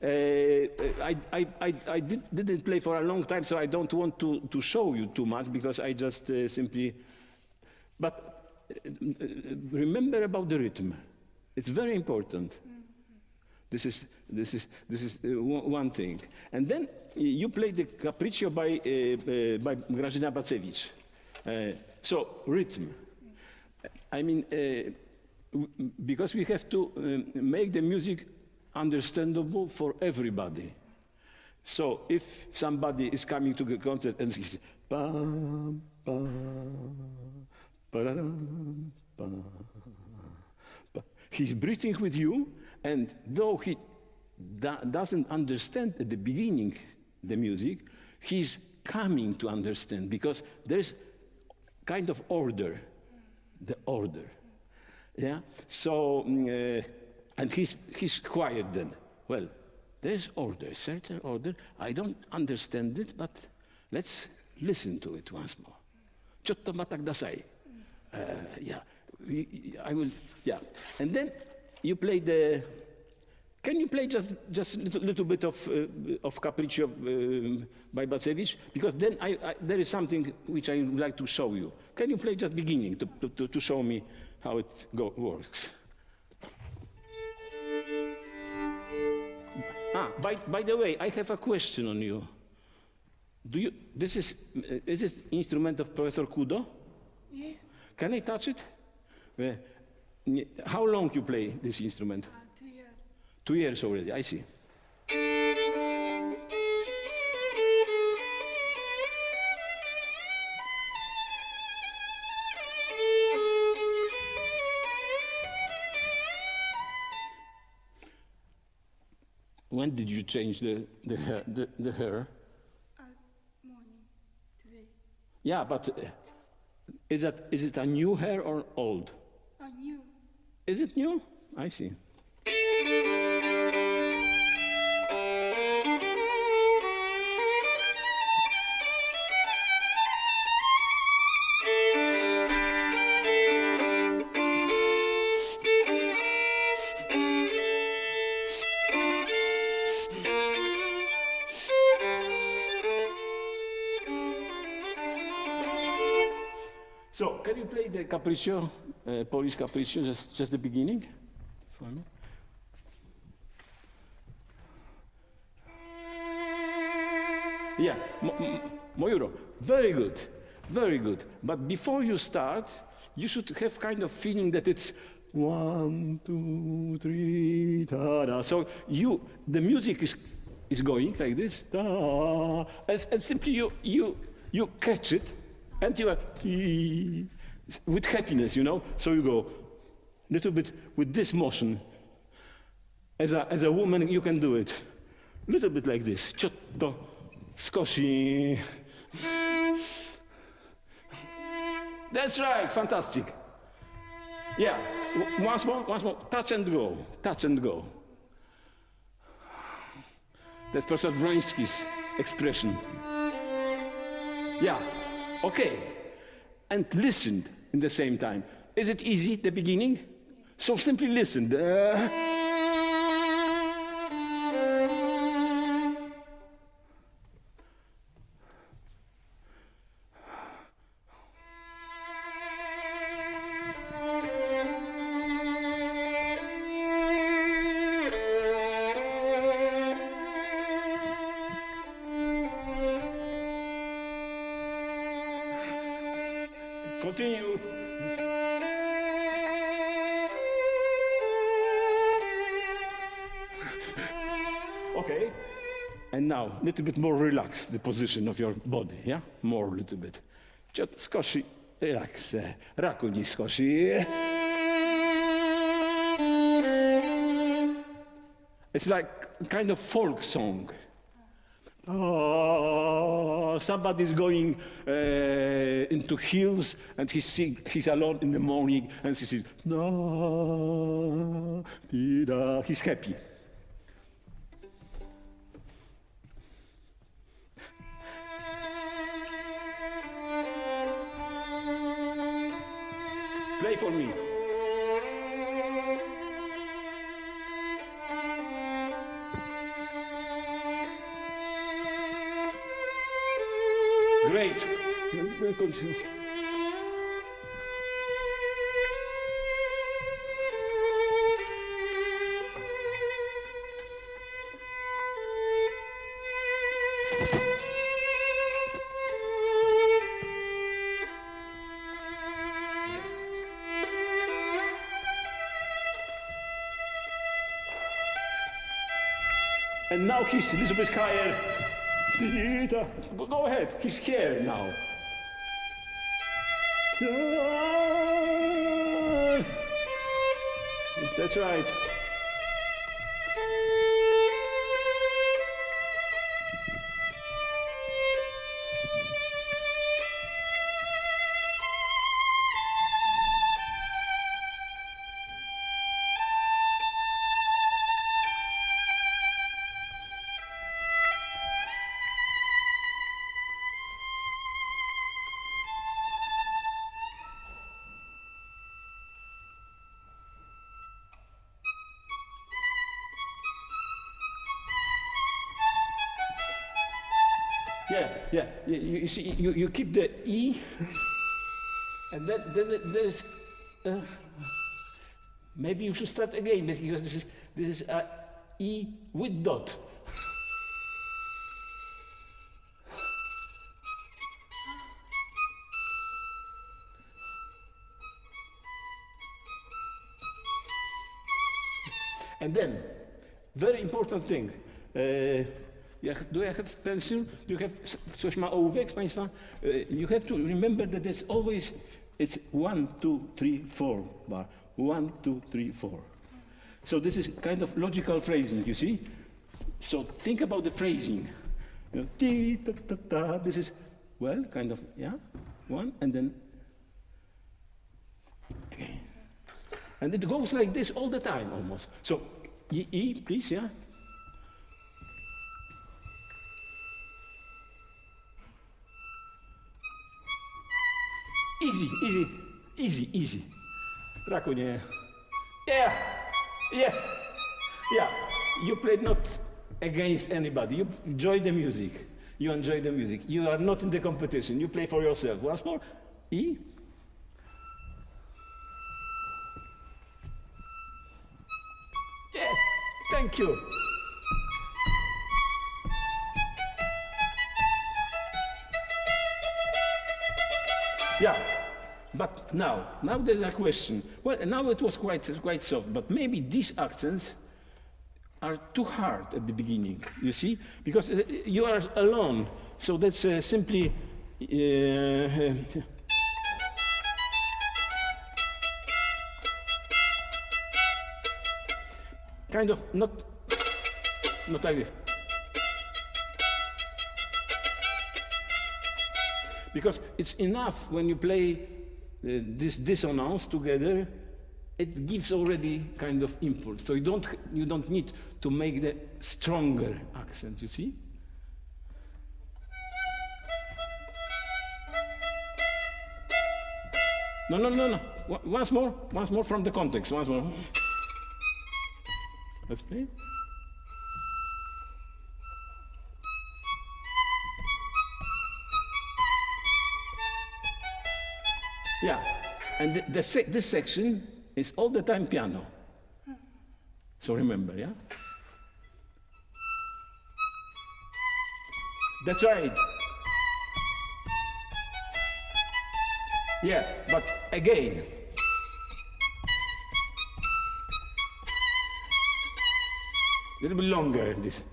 I didn't play for a long time, so I don't want to show you too much, because I just simply... But remember about the rhythm. It's very important. This is one thing. And then you play the Capriccio by Grażyna Bacewicz. So rhythm. I mean, because we have to make the music understandable for everybody. So if somebody is coming to the concert and he says, bam, bam, ba-da-dum, bam, ba, he's breathing with you, and though he doesn't understand at the beginning the music, he's coming to understand because there's kind of order, the order. Yeah. So and he's quiet then. Well, there's order, certain order. I don't understand it, but let's listen to it once more. Ciotto ma tak dasai. Yeah. I will. Yeah. And then you play the. Can you play just little bit of Capriccio by Bacevich? Because then there is something which I would like to show you. Can you play just beginning to show me how it works? By the way, I have a question on you. Is this instrument of Professor Kudo? Yes. Can I touch it? How long you play this instrument? 2 years. 2 years already, I see. When did you change the hair? Morning, today. Yeah, but is it a new hair or old? New. Is it new? I see. So, can you play the Capriccio, Polish Capriccio, just the beginning for me? Yeah, Mojuro, very good, very good. But before you start, you should have kind of feeling that it's 1, 2, 3, ta-da. So the music is going like this, ta, and simply you catch it. And you are with happiness, you know. So you go a little bit with this motion. As a woman, you can do it. A little bit like this. Ciotto, skoshi. That's right, fantastic. Yeah, once more. Touch and go, touch and go. That's Professor Wroński's expression. Yeah. Okay, and listen in the same time. Is it easy at the beginning? So simply listen. Continue. Okay. And now, a little bit more relaxed, the position of your body, yeah? More a little bit. Just skoshi, relax. Rakuni skoshi. It's like kind of folk song. Oh, somebody's going into hills and he's alone in the morning and he says, no, he's happy. Play for me. Great. Continue. now he's a little bit higher. Go ahead, he's here now. That's right. Yeah. You see, you keep the E, and then there's. Maybe you should start again because this is a E with dot. And then, very important thing. Do I have pencil? Do you have coś ma ołówek z Państwa? You have to remember that it's always, it's 1, 2, 3, 4 bar. 1, 2, 3, 4. So this is kind of logical phrasing, you see? So think about the phrasing. You know, ti, ta, ta, ta. This is, well, kind of, yeah, 1, and then again. And it goes like this all the time, almost. So, E, please, yeah? Easy. Raku nie. Yeah. You play not against anybody. You enjoy the music. You are not in the competition. You play for yourself. Once more. E. Yeah. Thank you. Yeah, but now there's a question. Well, now it was quite soft, but maybe these accents are too hard at the beginning, you see? Because you are alone, so that's simply... kind of not like this. Because it's enough when you play this dissonance together, it gives already kind of impulse. So you don't need to make the stronger accent, you see? No. Once more from the context, once more. Let's play. Yeah, and this section is all the time piano. So remember, yeah? That's right. Yeah, but again. A little bit longer, this.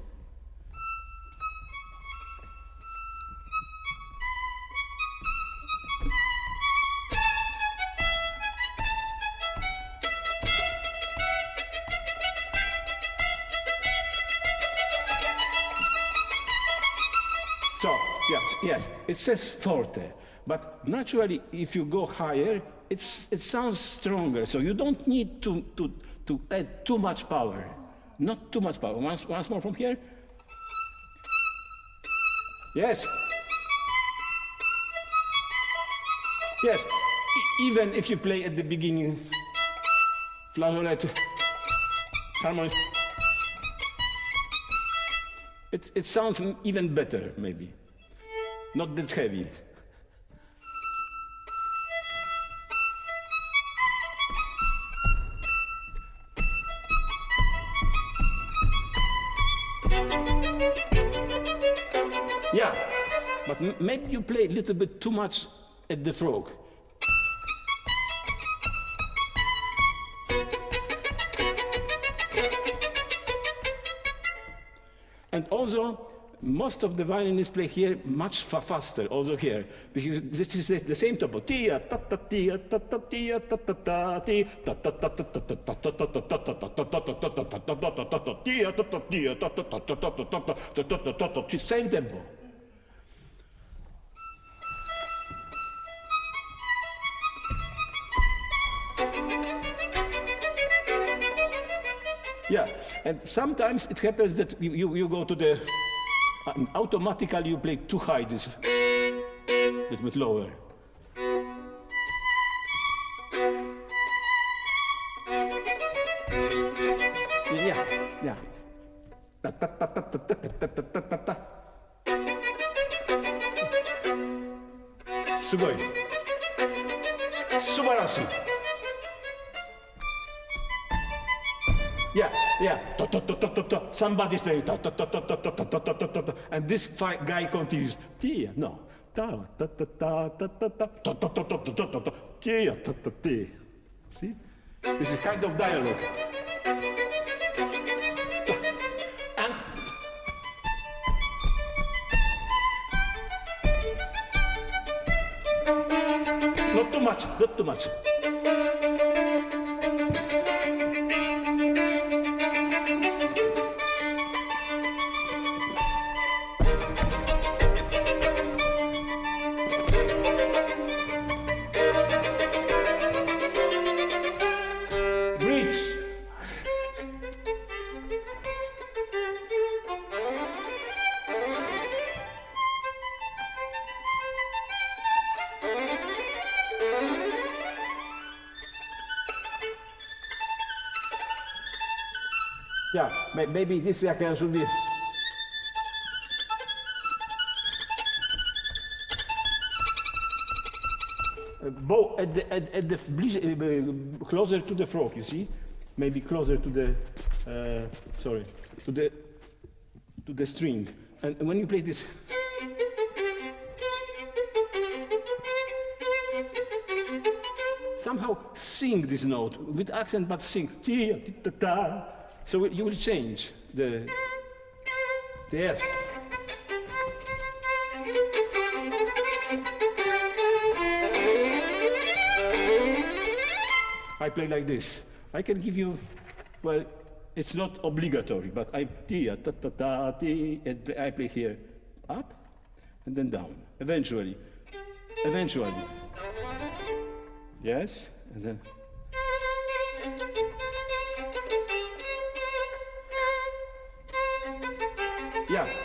So, yes, it says forte, but naturally, if you go higher, it sounds stronger. So you don't need to add too much power. Not too much power. Once more from here. Yes. Yes. Even if you play at the beginning, flageolet, harmony. It sounds even better, maybe. Not that heavy. Yeah, but maybe you play a little bit too much at the frog. And also, most of the violinists play here much faster, also here, because this is the same tempo. Tia ta ta tia ta ta tia ta ta ta ti ta ta ta ta ta ta ta ta ta ta ta ta ta ta ta ta ta ta ta tia ta ta tia ta ta ta ta ta ta ta ta ta ta, same tempo. Yeah, and sometimes it happens that you go to the automatically you play too high, this a little bit lower. Yeah. Ta ta ta ta ta ta ta ta ta ta. Sugoi. Subarashi. Yeah. Somebody's playing. And this guy continues. Tia, no. Ta ta ta ta ta ta ta ta ta ta ta ta ta ta. Tia ta ta ti. See? This is kind of dialogue. And not too much. Yeah, maybe this second should be. Bow at the closer to the frog, you see, maybe closer to the to the string, and when you play this. Somehow sing this note with accent, but sing. So you will change the S. I play like this. I can give you, well, it's not obligatory, but I play here up and then down. Eventually. Yes, and then.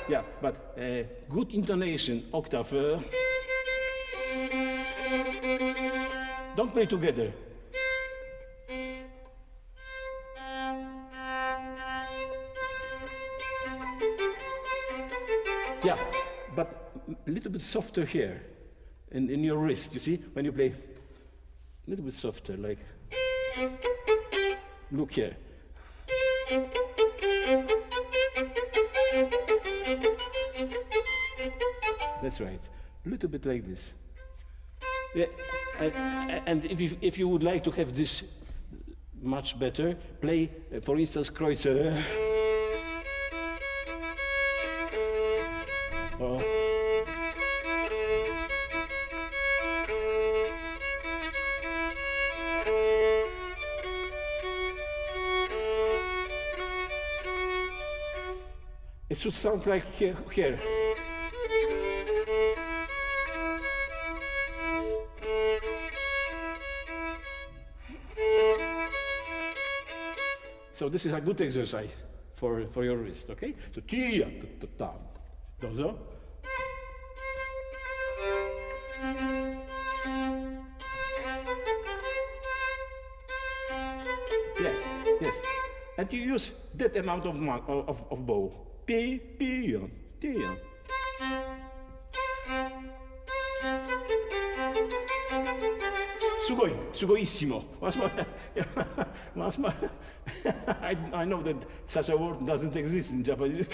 Yeah, but good intonation, octave. Don't play together. Yeah, but a little bit softer here, in your wrist, you see, when you play. A little bit softer, like, look here. That's right, a little bit like this. Yeah, and if you would like to have this much better, play, for instance, Kreutzer. It should sound like here. So this is a good exercise for your wrist, okay? So tia ta ta ta. Dozo. Yes. And you use that amount of bow. Pi, tia. Sugoissimo. I know that such a word doesn't exist in Japanese.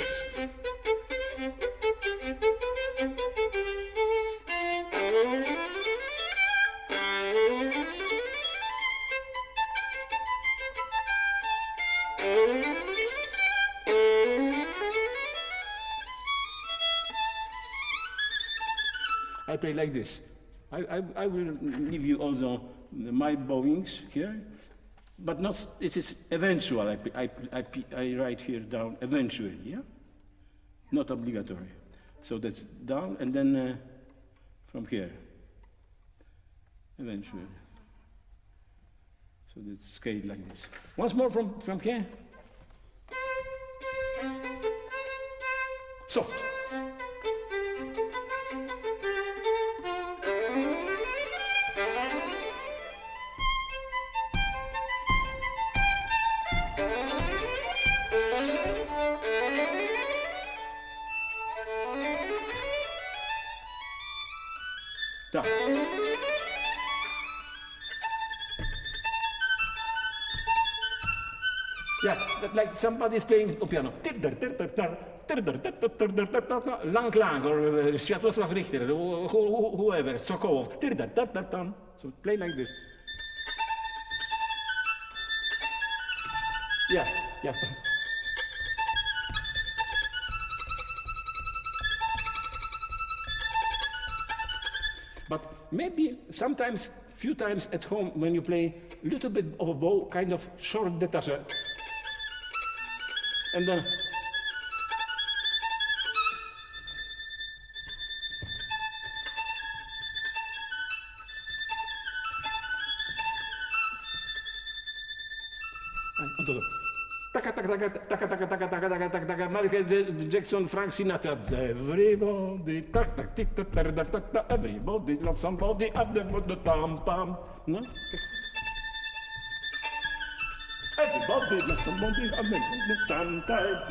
I play like this. I will give you also my bowings here, but not, it is eventual. I write here down eventually, yeah? Not obligatory. So that's down, and then from here, eventually. So that's scaled like this. Once more from here. Soft. Tak. Yeah, like somebody's playing piano. Lang Lang or Światłosław Richter, whoever, Sokołów. So play like this. Yeah, yeah. But maybe sometimes, few times at home, when you play a little bit of a bow, kind of short détaché, and then Michael Jackson, Frank Sinatra. Everybody, everybody loves somebody. The tam pam. No? Everybody loves somebody. Sometimes.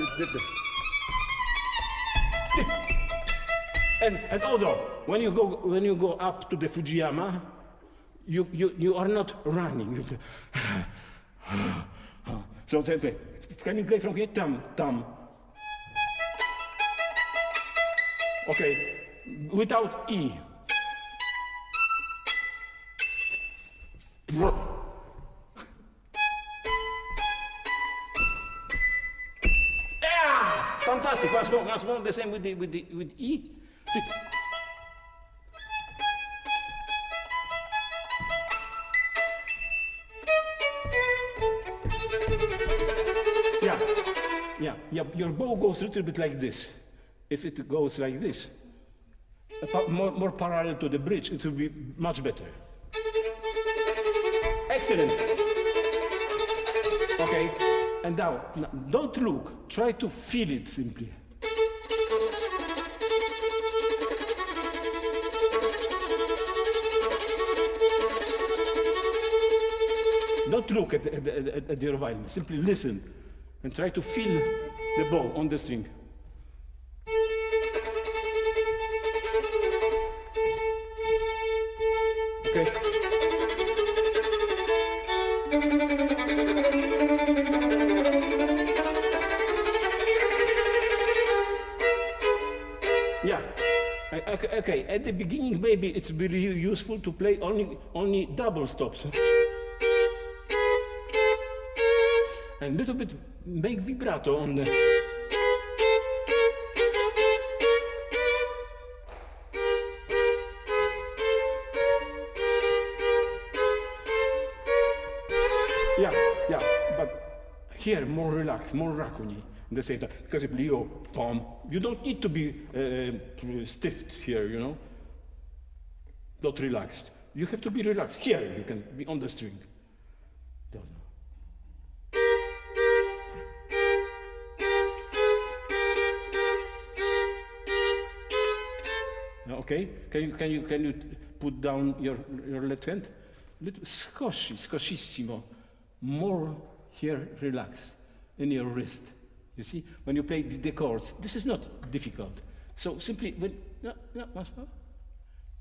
And also, when you go up to the Fujiyama, you are not running. So simply, can you play from here? Tam, tam. Okay, without E. Yeah! Fantastic. Once more, the same with E. Yeah, your bow goes a little bit like this. If it goes like this, more parallel to the bridge, it will be much better. Excellent. Okay, and now, don't look, try to feel it simply. Don't look at your violin, simply listen. And try to feel the bow on the string. Okay. Yeah. Okay. At the beginning, maybe it's really useful to play only double stops. And a little bit make vibrato on the... Yeah, but here more relaxed, more raccoonie at the same time. Because if you pom, you don't need to be stiffed here, you know? Not relaxed. You have to be relaxed. Here you can be on the string. Okay, can you put down your left hand? Scosissimo. More here, relax in your wrist. You see, when you play the chords, this is not difficult. So simply, once more.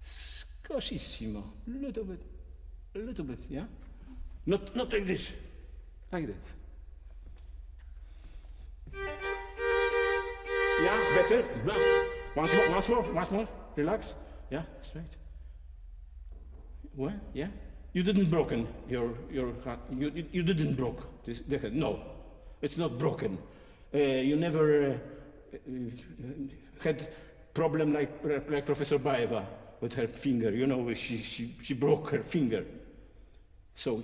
Scosissimo. A little bit, yeah? Not like this, like that. Yeah, better. Once more. Relax. Yeah, straight. What? Yeah. You didn't broken your heart. You didn't broke this. The head. No, it's not broken. You never had problem like Professor Baeva with her finger. You know, she broke her finger. So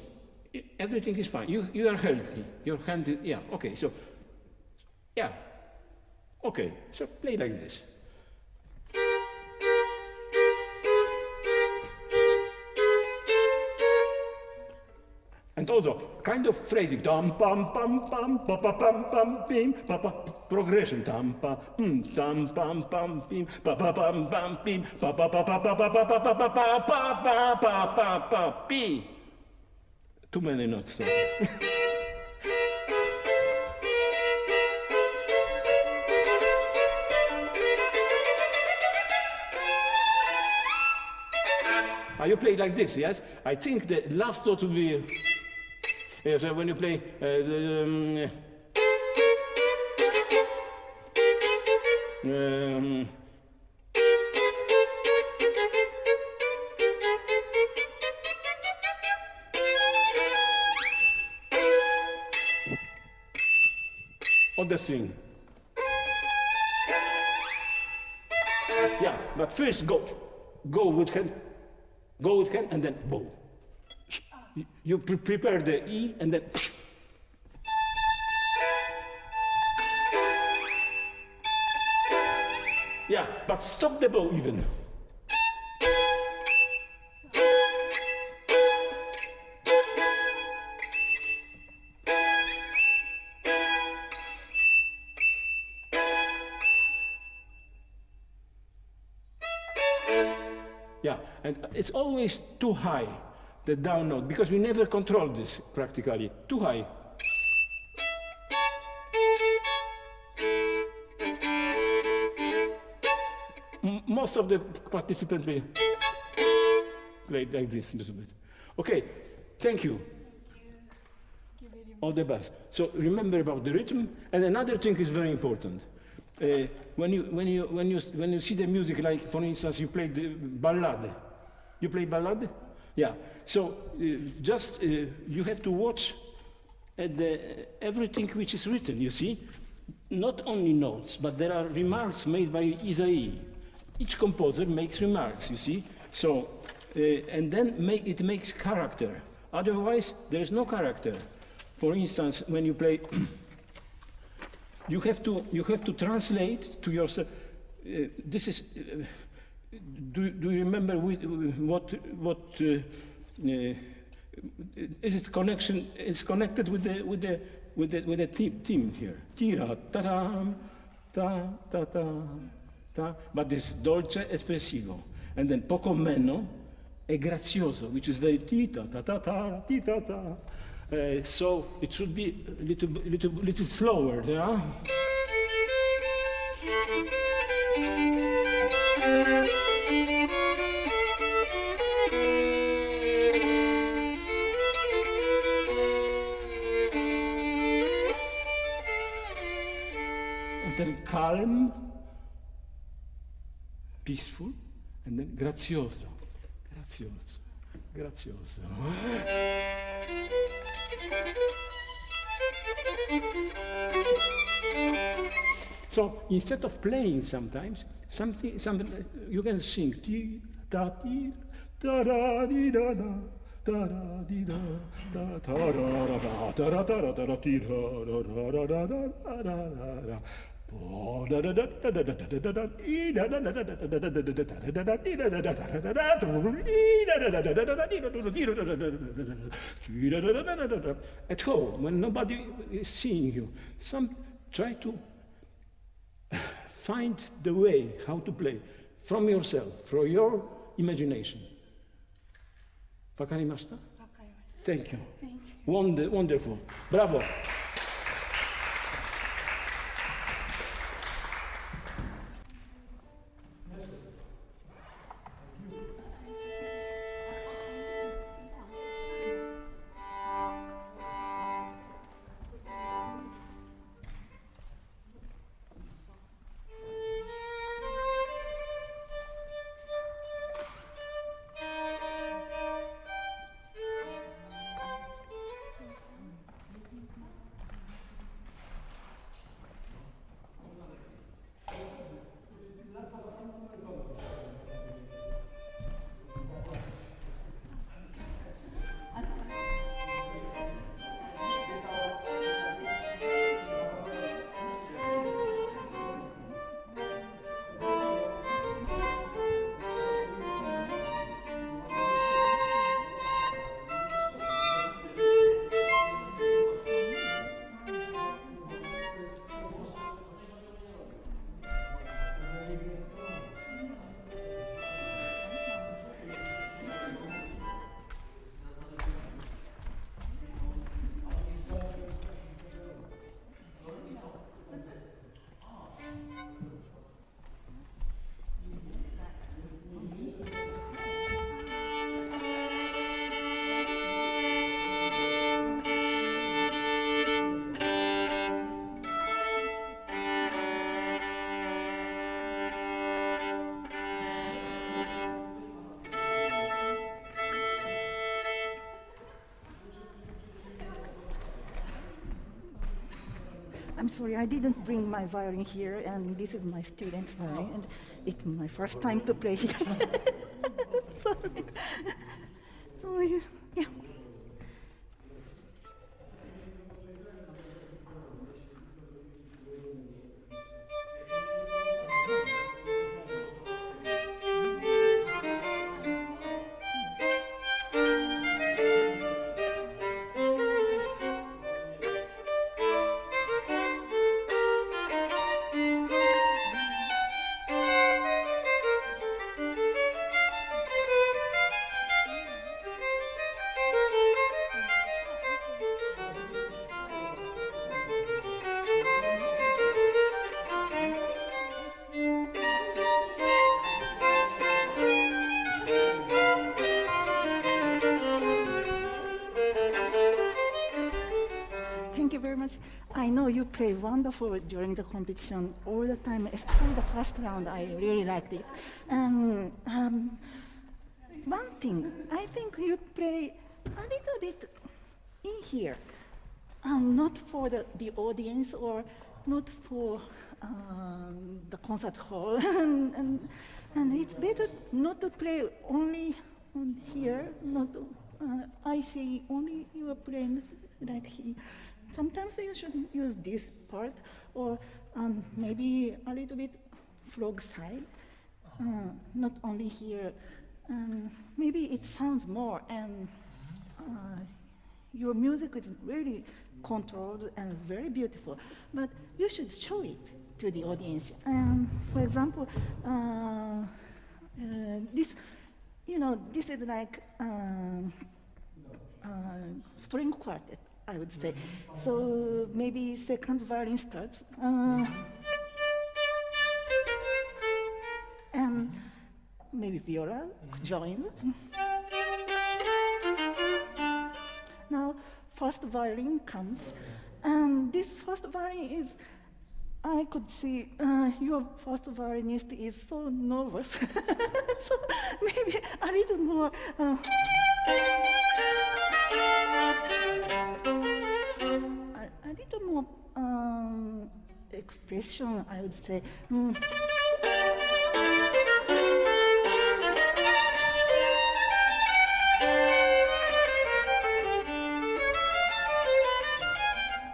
everything is fine. You are healthy. You're healthy. Yeah. Okay. So yeah. Okay. So play like this. And also kind of phrasing, tam pam pam pam pa pa pam pam pim pa pa, progression, tam pa tam pam pam pim pa pa pam pam pim pa pa pa pa pa pa pa pa pa pa pa pa pa pa pa pi. Too many notes. So. You play like this, yes? I think the last note will be. Yes, when you play on the string. Yeah, but first go with hand, and then bow. You prepare the E and then. Yeah, but stop the bow even. Yeah, and it's always too high. The down note, because we never control this practically. Too high. Most of the participants play like this a little bit. Okay, thank you. All the best. So remember about the rhythm, and another thing is very important. When you see the music, like for instance, you play the ballad. You play ballad? Yeah. So you have to watch everything which is written. You see, not only notes, but there are remarks made by Isaiah. Each composer makes remarks. You see, so and then it makes character. Otherwise, there is no character. For instance, when you play, you have to translate to yourself. This is. Do you remember what is its connection? It's connected with the theme here. Tira ta ta ta ta ta. But this dolce espressivo, and then poco meno e grazioso, which is very ti ta ta ta ta ti ta ta. So it should be a little slower, yeah. And then calm, peaceful, and then grazioso, grazioso, grazioso. So instead of playing sometimes, something you can sing ti da ti da da di da da da da di da da da da da da da da da ti da da da da da da da da. At home, when nobody is seeing you, try to find the way how to play from yourself, from your imagination. Wakarimashita? Thank you. Wonderful. Bravo. sorry, I didn't bring my violin here, and this is my student's violin, and it's my first time to play here. Sorry. Oh, yeah. Thank you very much. I know you play wonderful during the competition all the time, especially the first round. I really liked it. And one thing, I think you play a little bit in here, not for the audience or not for the concert hall. and it's better not to play only on here. Not I see only you are playing like here. Sometimes you should use this part, or maybe a little bit frog side, not only here. Maybe it sounds more, and your music is really controlled and very beautiful, but you should show it to the audience. For example, this is like string quartet, I would say. So maybe second violin starts, and maybe viola joins. Now first violin comes, and this first violin is, I could see your first violinist is so nervous. So maybe a little more. A little more expression, I would say.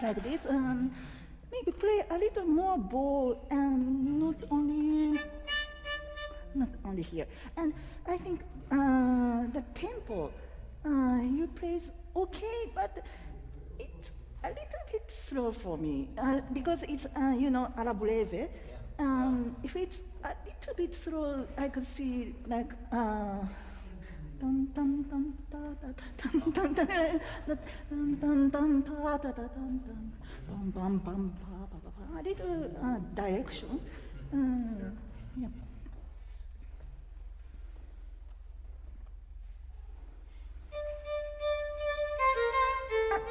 Like this, maybe play a little more bow, and not only here. And I think the tempo you play is okay, but it's a little bit slow for me because it's alla breve. If it's a little bit slow, I could see like dun dun dun da da dun dun dun dun dun dun da da da dun dun bum bum bum ba ba ba ba. A little direction. Yeah.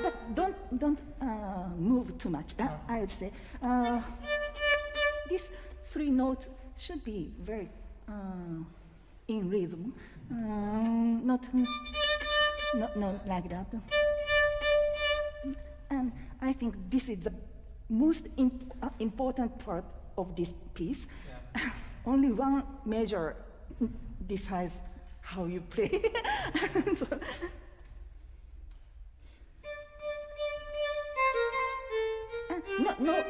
But don't move too much. I would say these three notes should be very in rhythm, not like that. And I think this is the most important part of this piece. Yeah. Only one measure decides how you play. So,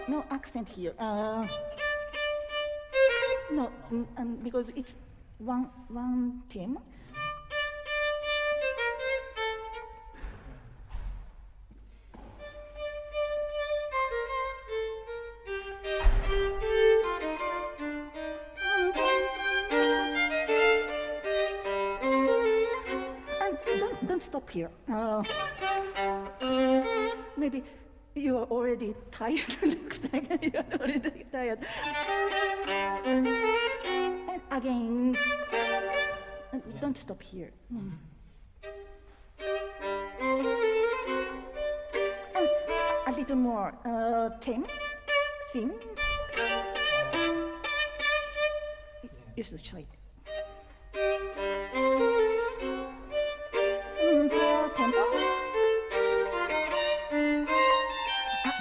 no accent here. No, because it's one theme. And don't stop here. Maybe you are already tired. Looks like you are already tired. And again, don't stop here. And a little more thing. You should try it. Tempo.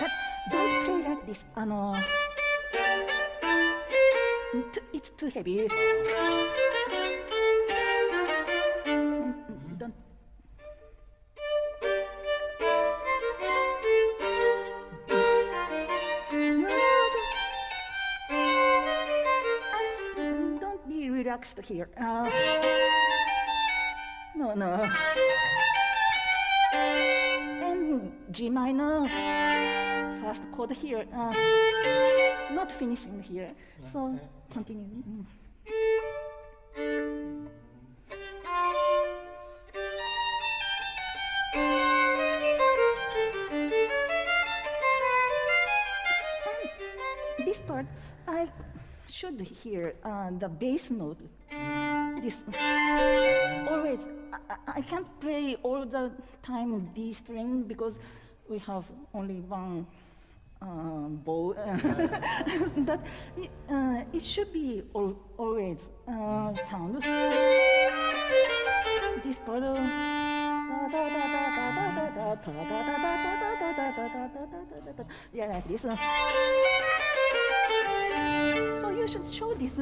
But don't play like this. too heavy. Don't. Don't be relaxed here. No. And G minor, first chord here, not finishing here, so continue. And this part, I should hear the bass note. This always, I can't play all the time D string because we have only one bow. But it should be always sound. This part, yeah, like this. So you should show this.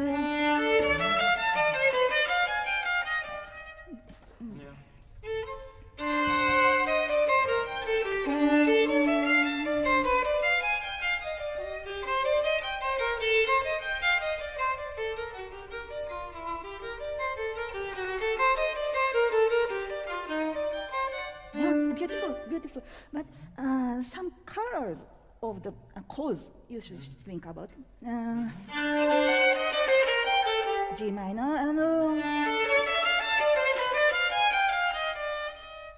Beautiful. But some colors of the chords you should think about. G minor and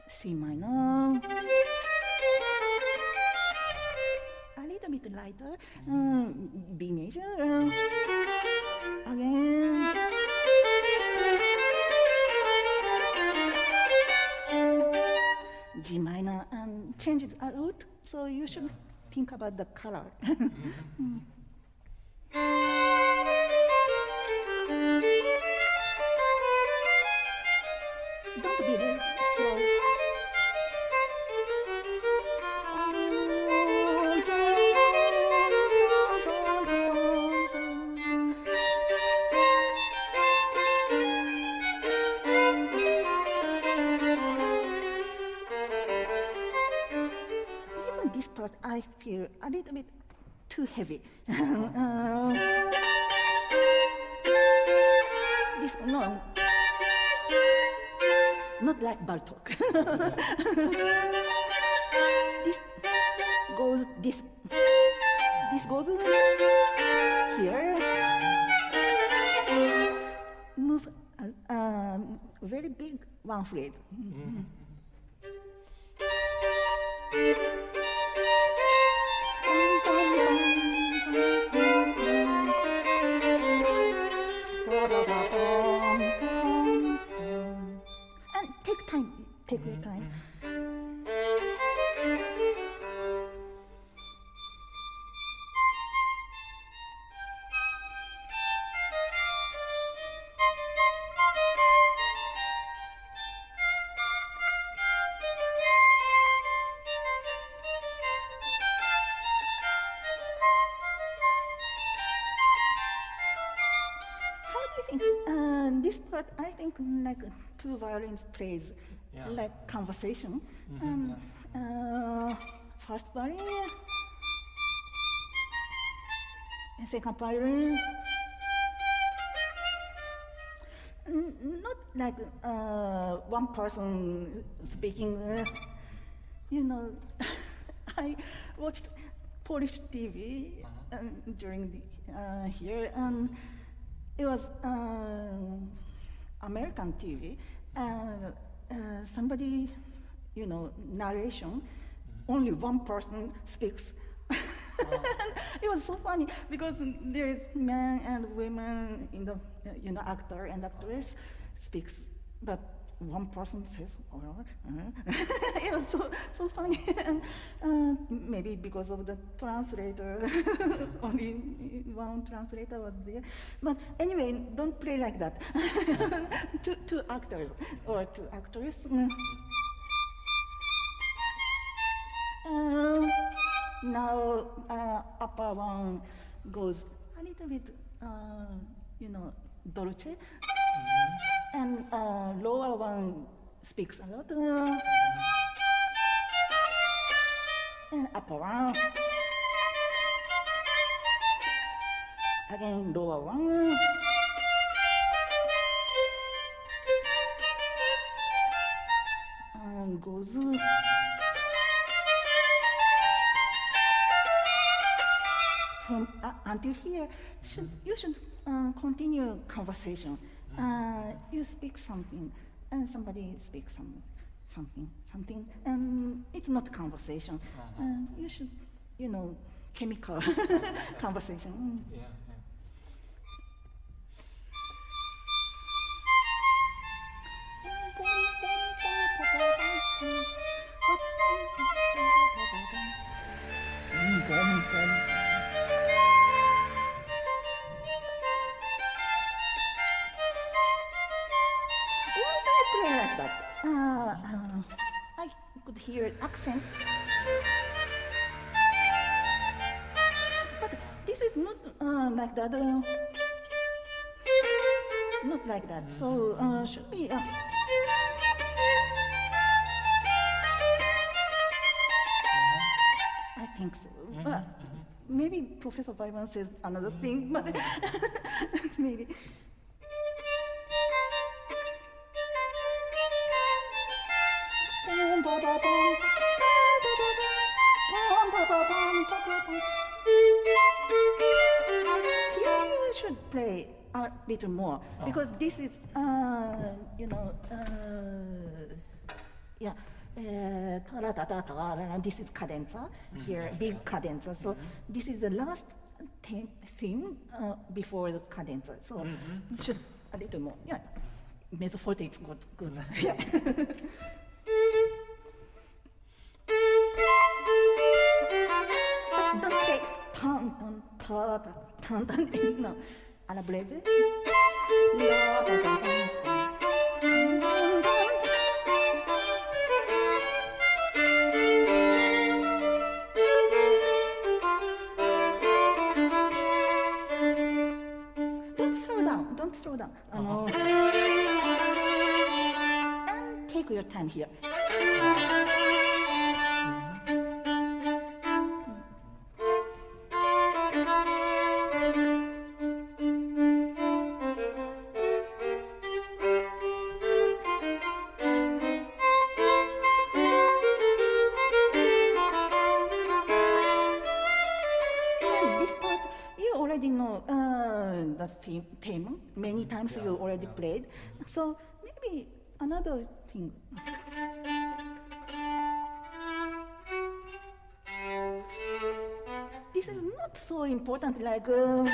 C minor. A little bit lighter. B major. Again. G minor and changes a lot, so you should think about the color. Don't be very slow. This part I feel a little bit too heavy. This no, not like Bartok. This goes this goes here. Move very big one fret. And take your time. This part, I think, like two violins plays, like conversation. First violin, and second violin. Not like one person speaking. I watched Polish TV during the here, and it was American TV, and somebody, narration, only one person speaks. It was so funny because there is men and women in the, actor and actress speaks, but one person says, it was so funny. And maybe because of the translator, only one translator was there. But anyway, don't play like that. two actors or two actresses. Now upper one goes a little bit dolce, and lower one speaks a lot, and upper one, again lower one, and goes. From until here, you should continue conversation. You speak something, and somebody speaks something, and it's not conversation. You should, chemical conversation. Yeah. Like that. I could hear accent, but this is not like that. Not like that. So should be. I think so. Maybe Professor Byron says another thing, but maybe. Here you should play a little more because this is, this is cadenza, here big cadenza. So this is the last theme before the cadenza. So you should a little more. Yeah, mezzo forte is good. Yeah. Don't play tan tan ta ta tan tan. No, alla breve. La da da da. Don't slow down. And take your time here. Theme many times you already played, so maybe another thing. This is not so important, like, but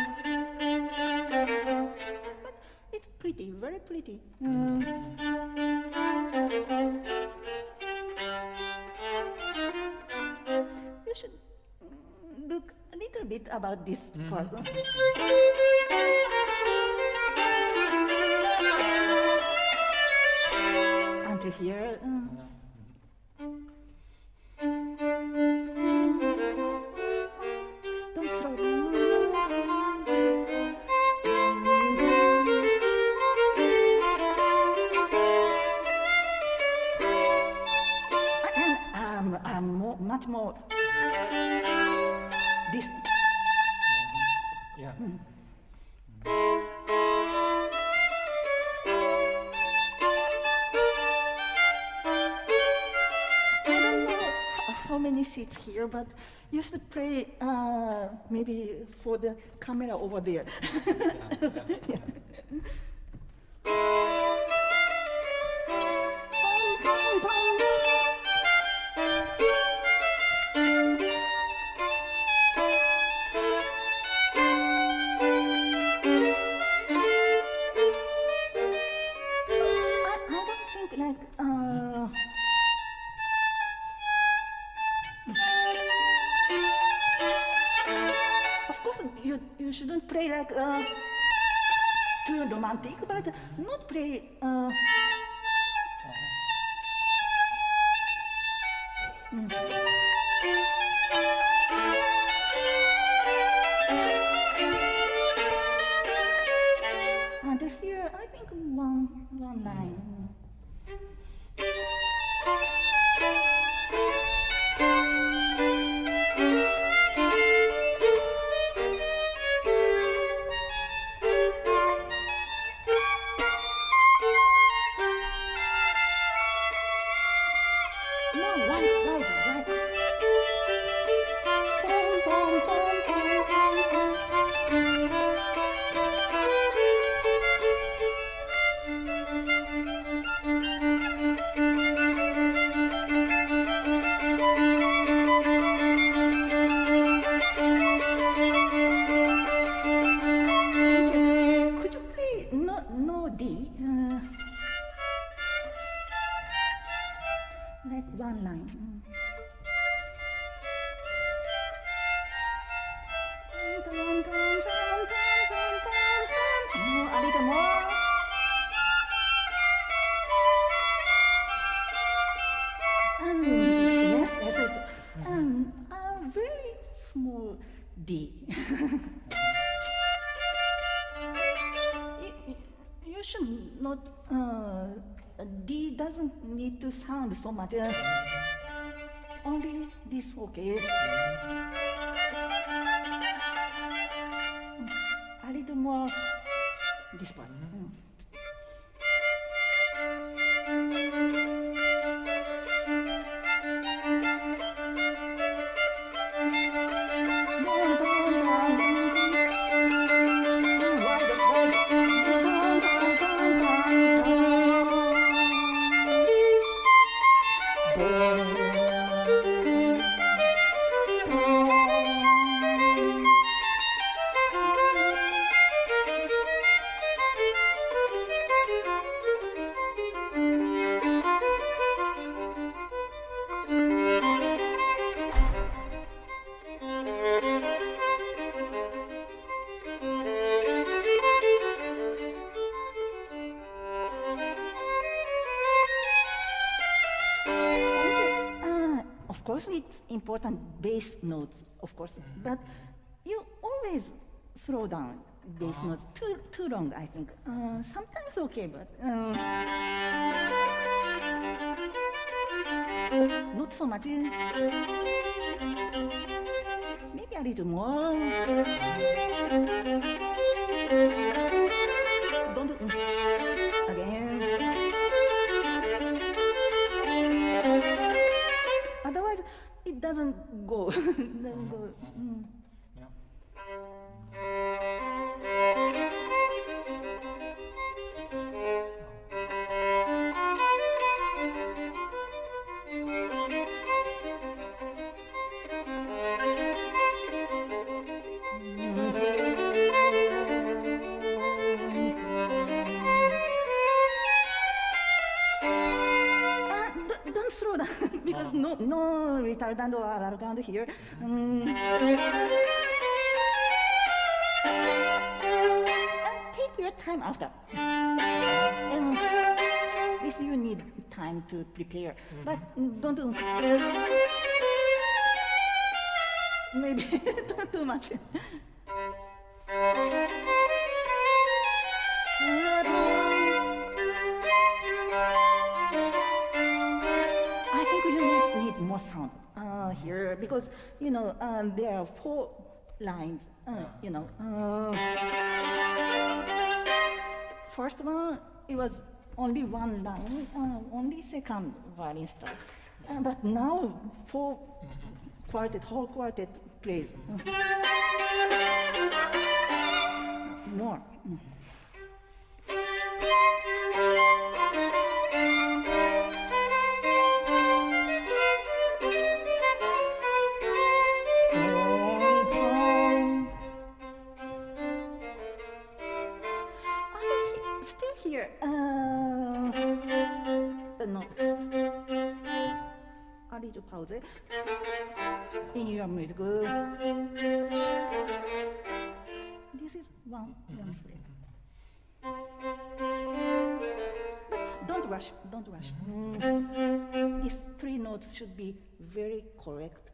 it's pretty, very pretty. You should look a little bit about this part. Until here. Don't slow down. And much more. This. Yeah. How many seats here, but you should play maybe for the camera over there. Yeah. I don't think like of course you shouldn't play like too romantic, but not play here, I think one line. No, right. Pom, pom, pom, pom. Thank you. Could you play no D? Like one line. No, a little more. Yes. A very small D. You should not. D doesn't need to sound so much. Only this, okay? A little more. This part. Of course, it's important bass notes, of course, but you always slow down bass notes too long, I think. Sometimes okay, but not so much. Maybe a little more. Don't again. Otherwise, it doesn't go. Doesn't go. Don't slow down because no retardando or arrogant here. Take your time after. This you need time to prepare, but don't do. Maybe too much. I think you need more sound here because there are 4 lines. First one it was only 1 line, only second violin starts, but now 4 whole quartet plays. More. Still here. No. A little pause in your music. This is one fret. But don't rush. These 3 notes should be very correct.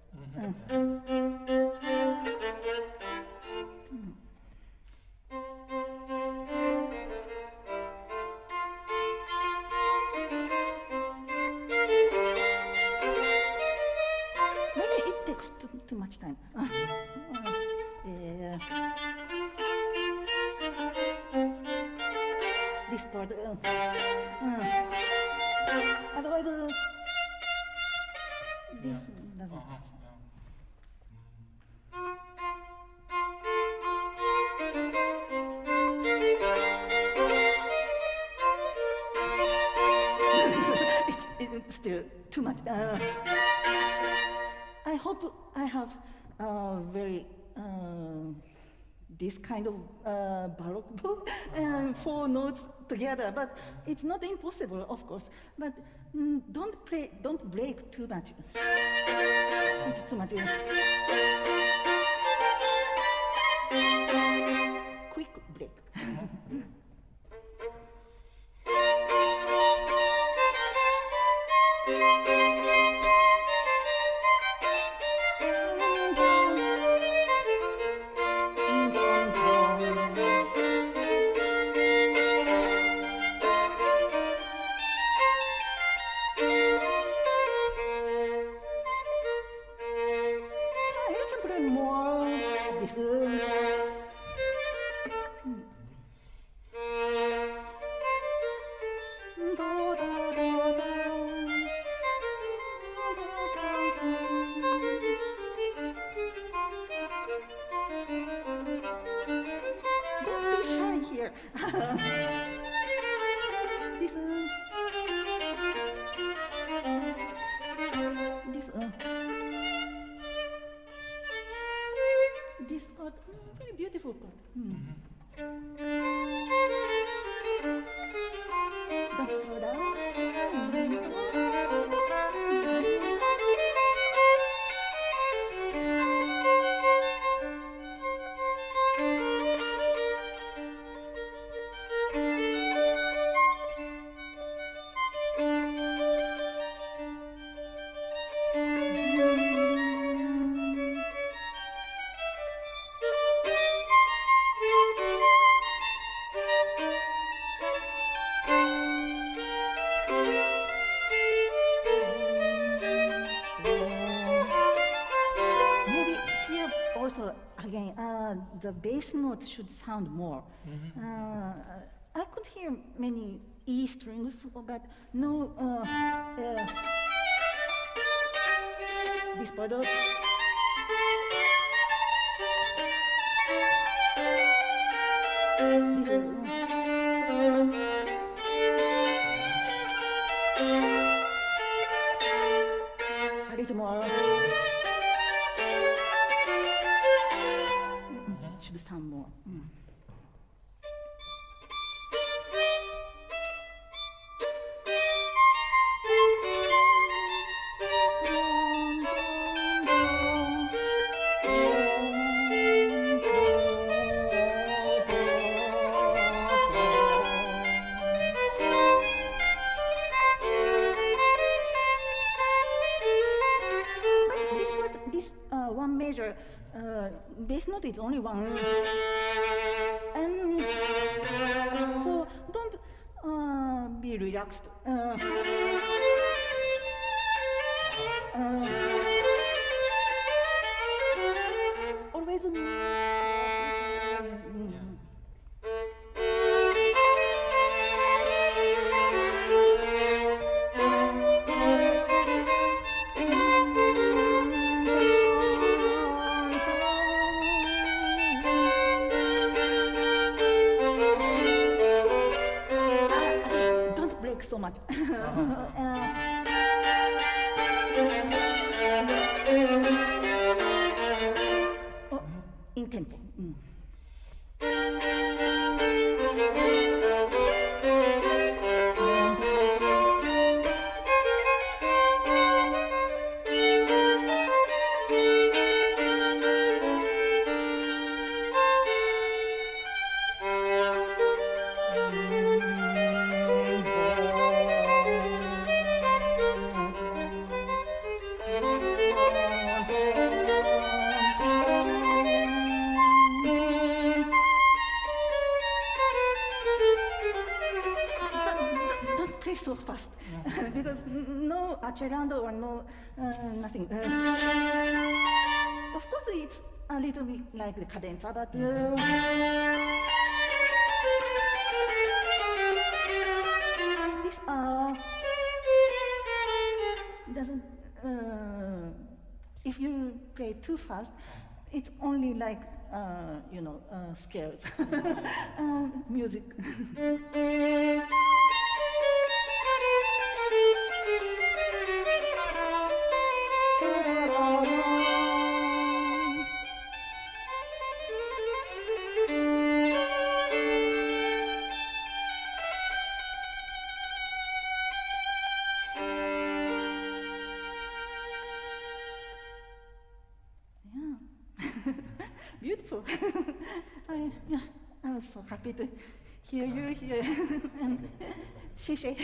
this part. Otherwise, this doesn't. It's still too much. I hope I have very this kind of baroque book and 4 notes together, but it's not impossible, of course. But don't break too much. It's too much. Quick break. This part, very beautiful part. Don't slow down. The bass note should sound more. I could hear many E strings, but no this part of a little more. Should sound more. One major bass note is only one, and so don't be relaxed. Always. So much. In tempo. So fast because no accelerando or no nothing. Of course, it's a little bit like the cadenza, but play too fast, it's only like, scales. Music. Beautiful. I was so happy to hear you here. And 谢谢.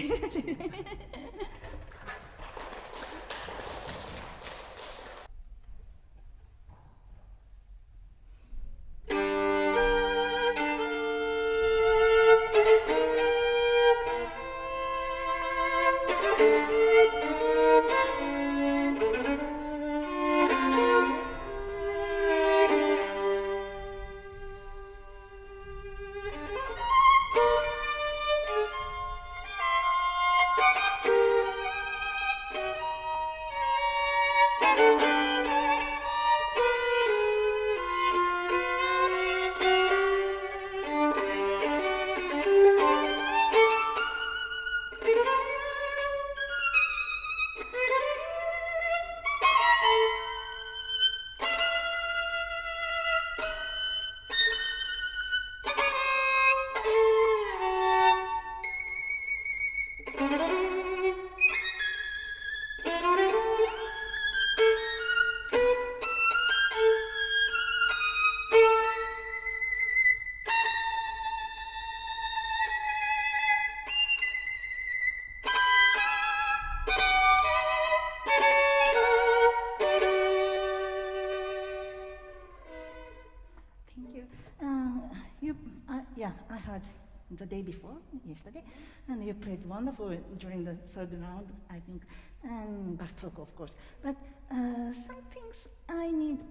I heard the day before, yesterday, and you played wonderful during the third round, I think, and Bartok, of course. But some things I need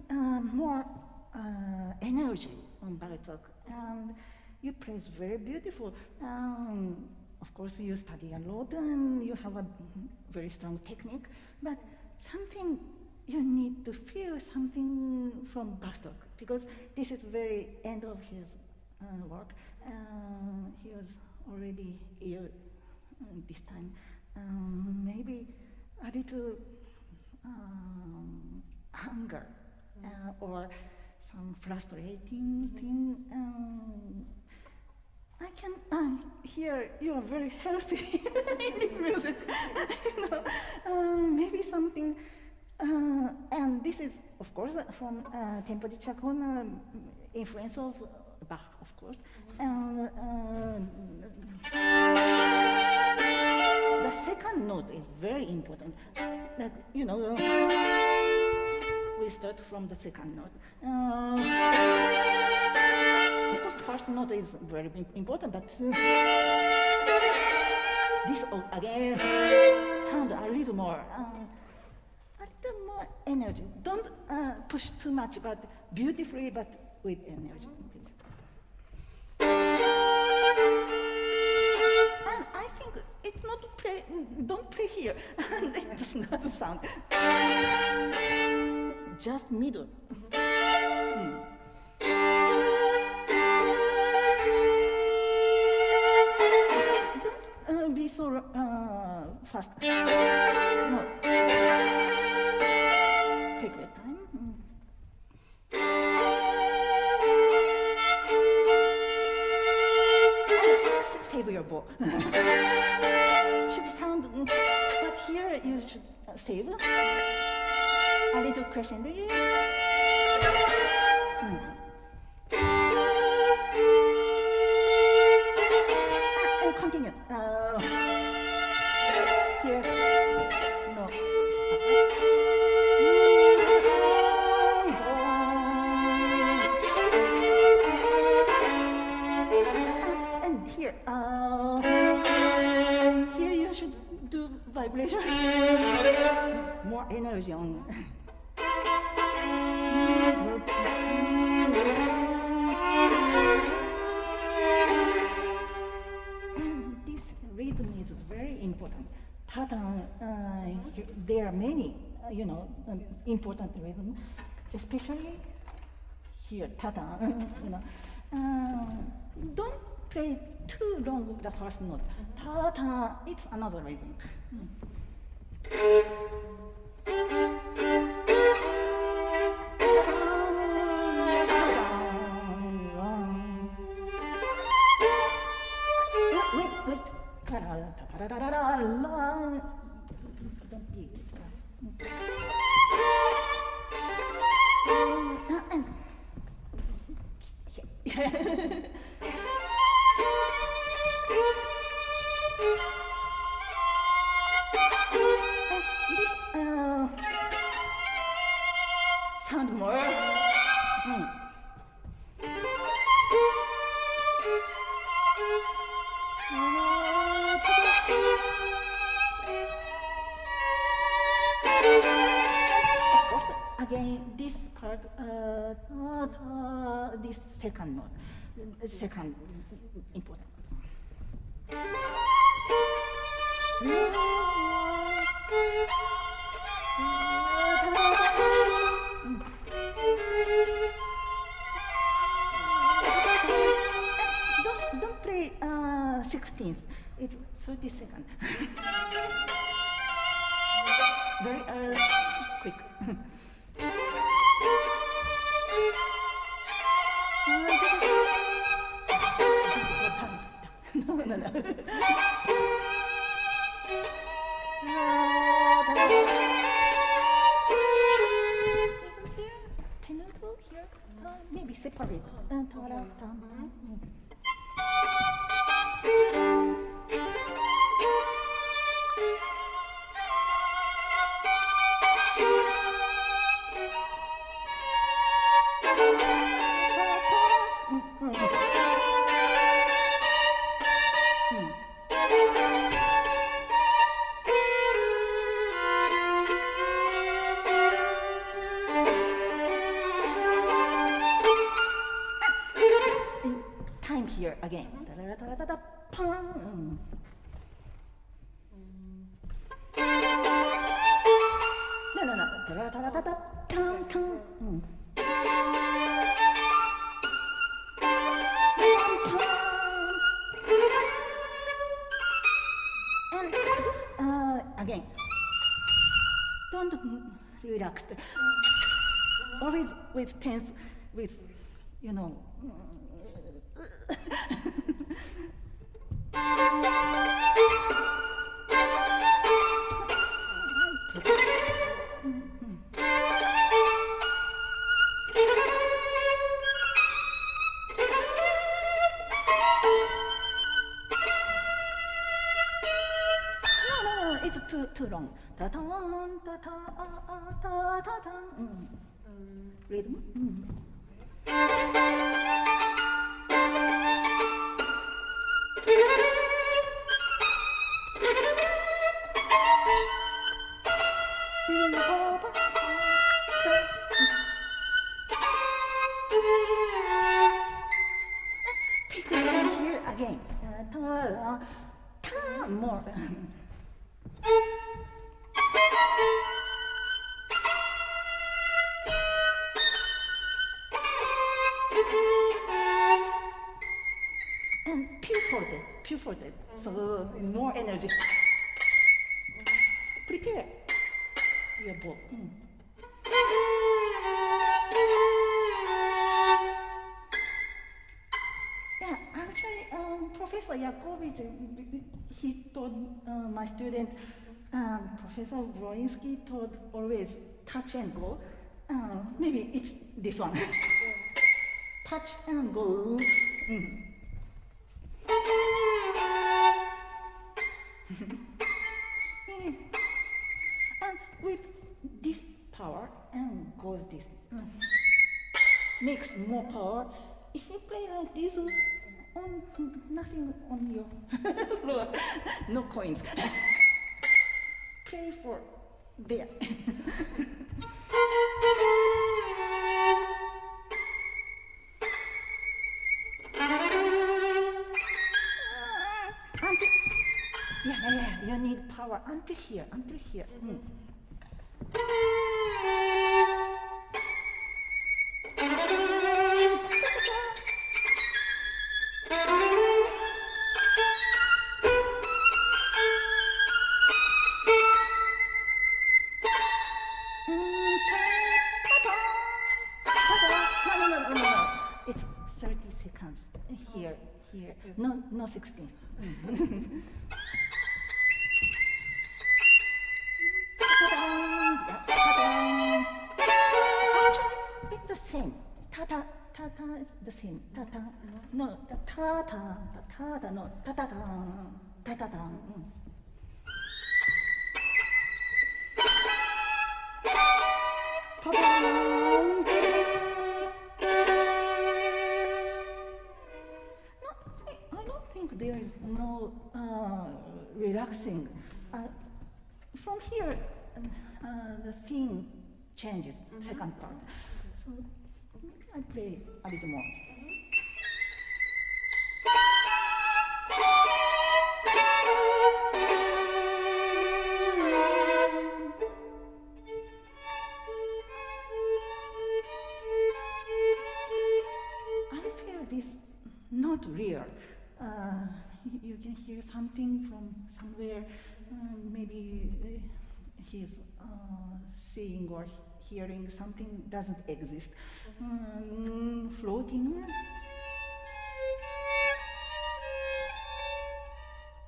more energy on Bartok, and you play very beautiful. Of course, you study a lot, and you have a very strong technique, but something you need to feel something from Bartok, because this is very end of his work. He was already ill this time. Maybe a little anger or some frustrating thing. I can hear you are very healthy in this music. Maybe something, and this is, of course, from tempo di chaconne, influence of Bach, of course. And the second note is very important. Like, we start from the second note. Of course, first note is very important, but this again sound a little more energy. Don't push too much, but beautifully, but with energy. And I think it's not play. Don't play here. It does not sound. Just middle. Don't be so fast. No. Take your time. Save your bow. Should sound, but here you should save a little crescendo. And continue. Here, no. And here, here you should do vibration. More energy on. And this rhythm is very important. Pattern, there are many, important rhythms. especially here, ta-da, you know. Don't play too long the first note. Ta-da, it's another rhythm. Wait. Don't be this sound more. Of course, again, this part, this second note, second important. Don't play 16th. It's 32nd. Very quick. No. Tenuto here, maybe separate. Time here again. Pam. No. Tam. And this again. Don't relax. Always with tense, with No, it's too long. Ta-tan, ta-ta-ta-ta-ta-tan. Rhythm. Take the time here again. More. And pure forte. So more energy. Prepare your bow. Yeah, actually, Professor Yakovich, he told my student, Professor Wroński told always touch and go. Maybe it's this one. Touch and go. And with this power and goes this. Makes more power. If you play like this, nothing on your floor, no coins. Play for there. Yeah, you need power until here. no 16. Yes, ta-da. Actually, it's the same. Ta-ta, ta-ta is the same. Ta-ta. No, the ta-ta, the ta-ta, no, ta-ta-ta, ta-ta-ta. Pa-bam. No, I don't think there is no relaxing. From here, the theme changes, second part. So maybe I play a little more. I feel this not real. You can hear something from somewhere. Maybe he's seeing or hearing something doesn't exist. Floating.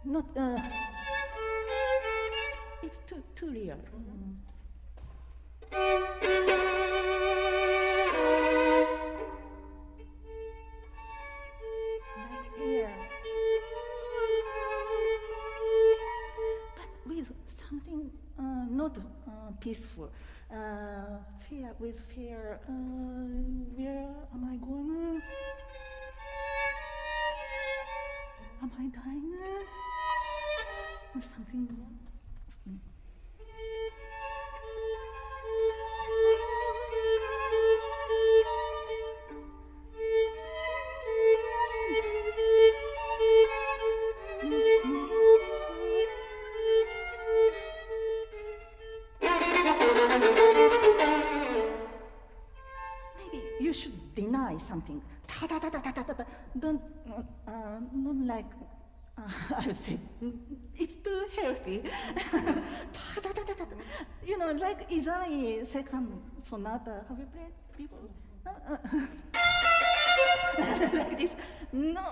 Not. It's too real. Like air. But with something not peaceful. Fear with fear. Where am I going? Am I dying? Something wrong. Maybe you should deny something. Ta ta ta ta ta ta ta. Don't like. I would say it's too healthy. Ta ta ta ta ta. You know, like Izai second sonata. Have you played before? Like this. No.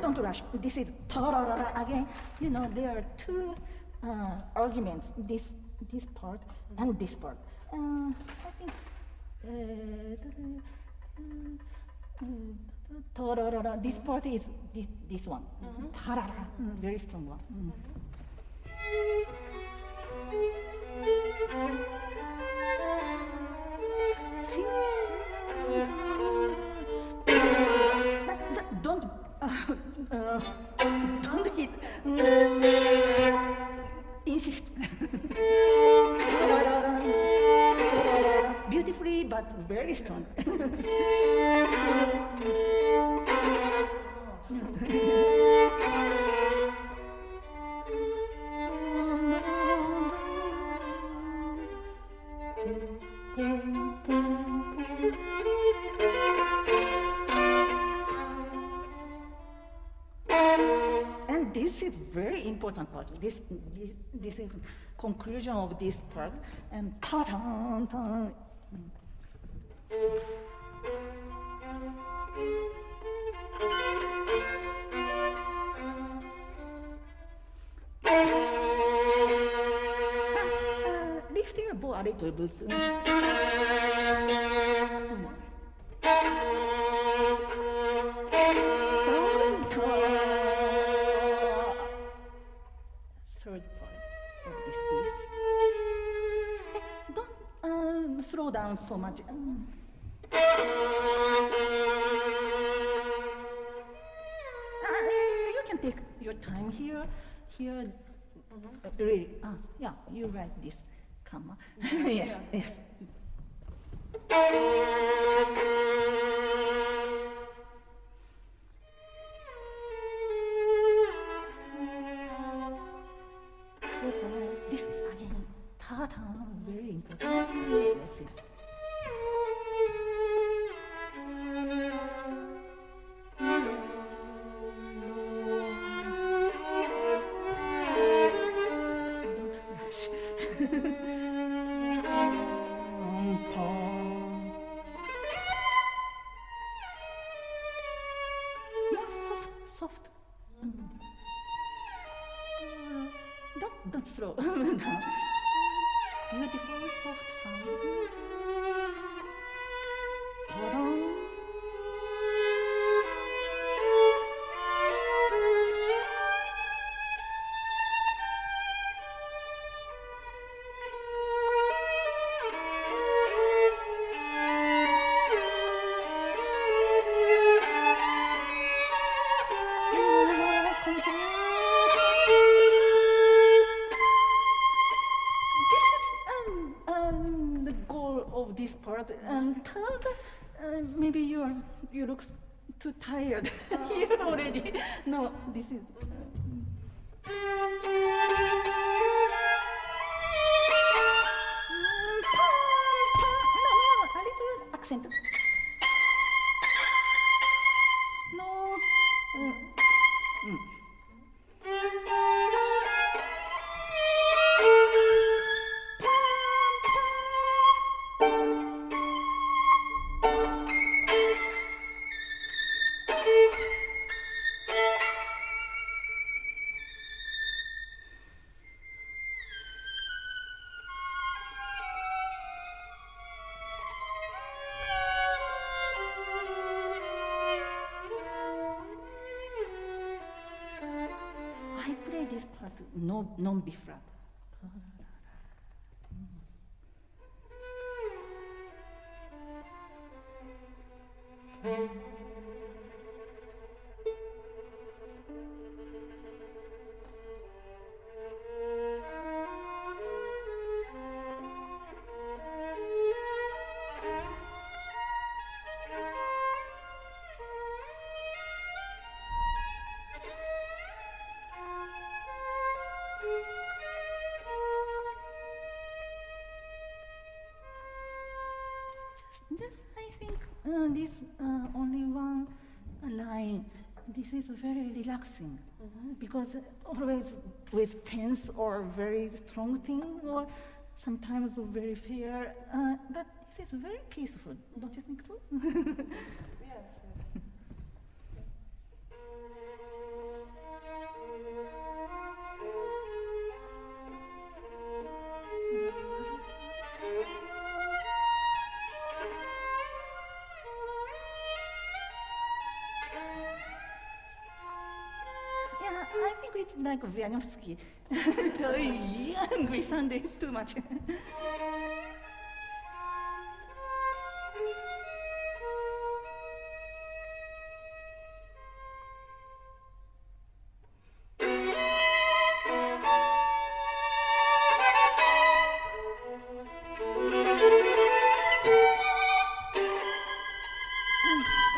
Don't rush. This is ta-ra-ra-ra again. You know, there are two arguments, this part and this part. I think ta-ra-ra-ra, this part is this one. Ta-ra-ra, very strong one. See? But don't hit. Insist. Beautifully, but very strong. And this is very important part. This is conclusion of this part. And ta-ta-ta. Lift your bow a little bit. Third part of this piece. Don't slow down so much. can take your time here. Really, yeah, you write this, comma. Yes, yes. This again, ta-ta, very important. Yes, yes. Don't rush. More soft, soft. Don't slow down. Beautiful, soft sound. Hold on. This is the goal of this part. And maybe you look too tired. You already. No, this is. No, a little accent. No. I play this part non B flat. Just I think this only one line. This is very relaxing because always with tense or very strong thing or sometimes very fair. But this is very peaceful. Don't you think so? Yes. Yeah, I think it's like Vianovsky. Glissandi too much.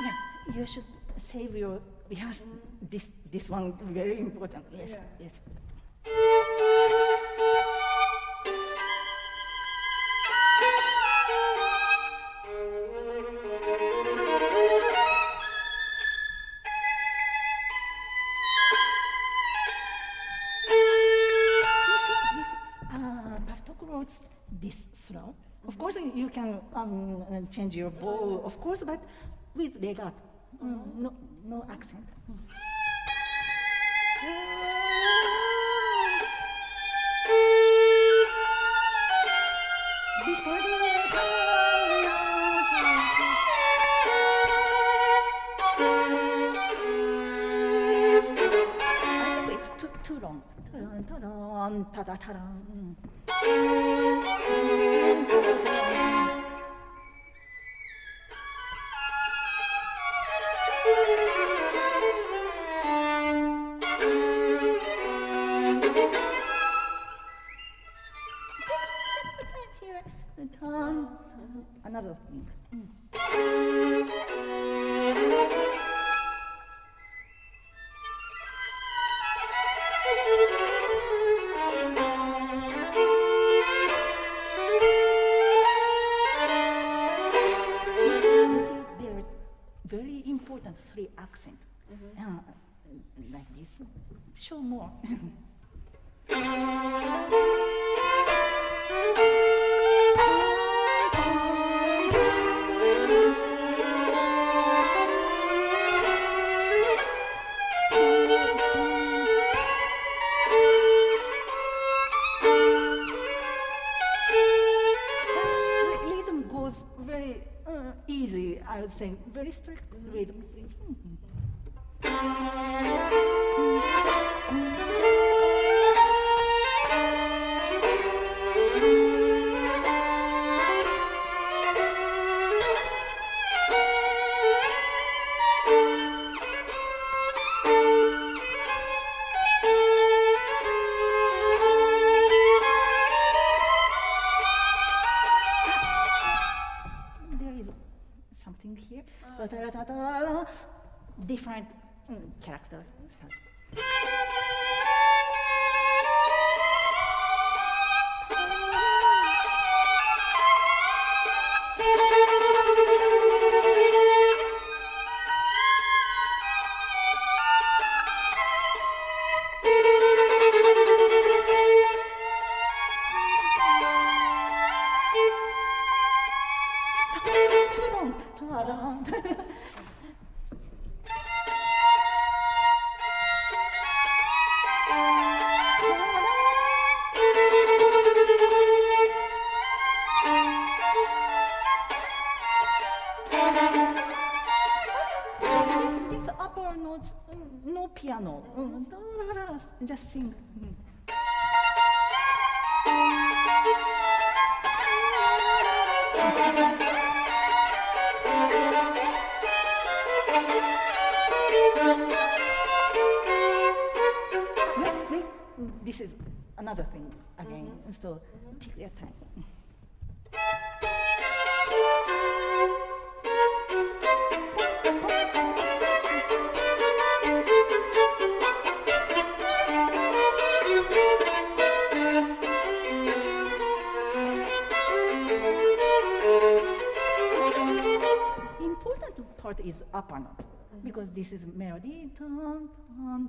Yeah, you should save your, yes, this one very important. Yes, Yeah. yes. You see, Bartok wrote this slow. Of course, you can change your bow, of course, but with legato, no accent. This part I think it's too long. Ta-da, ta-da. Here, another thing. You see, there are very important three accents. Like this. Show more. Rhythm goes very easy, I would say, very strict rhythm, please. There is something here. Different character. Too long. These upper notes, no piano. Just sing. Wait, this is another thing again, so take your time. Important part is upper note, because this is melody. Dun, dun,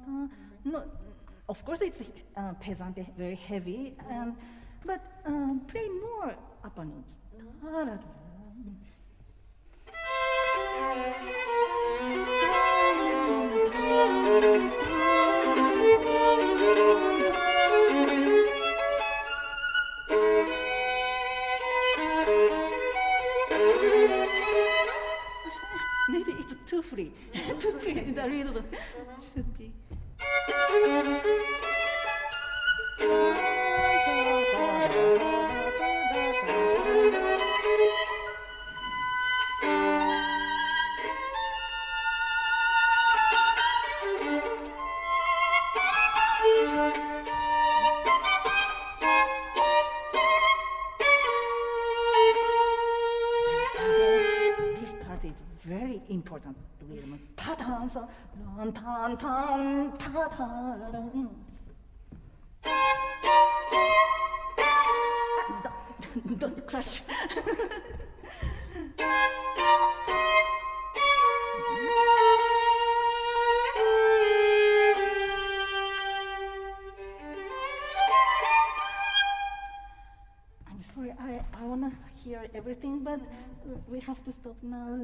dun. No, of course it's peasant, very heavy, but play more upper notes. Maybe it's too free. Too free, the rhythm should be. This part is very important rhythm. Ta-tan, so, tan, tan, ta-tan. Don't crush. I'm sorry, I want to hear everything, but we have to stop now.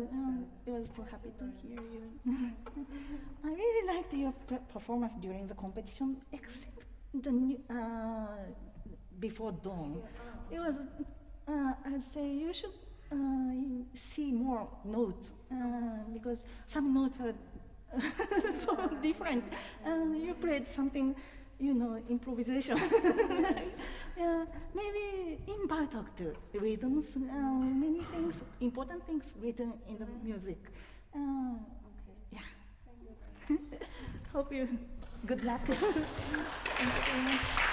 I was so happy to hear you. I really liked your performance during the competition, except the before dawn. It was, I'd say you should see more notes, because some notes are so different. You played something, improvisation. Maybe in Bartok too, rhythms, many things, important things written in the music. Yeah. Hope you Good luck. Thank you very much.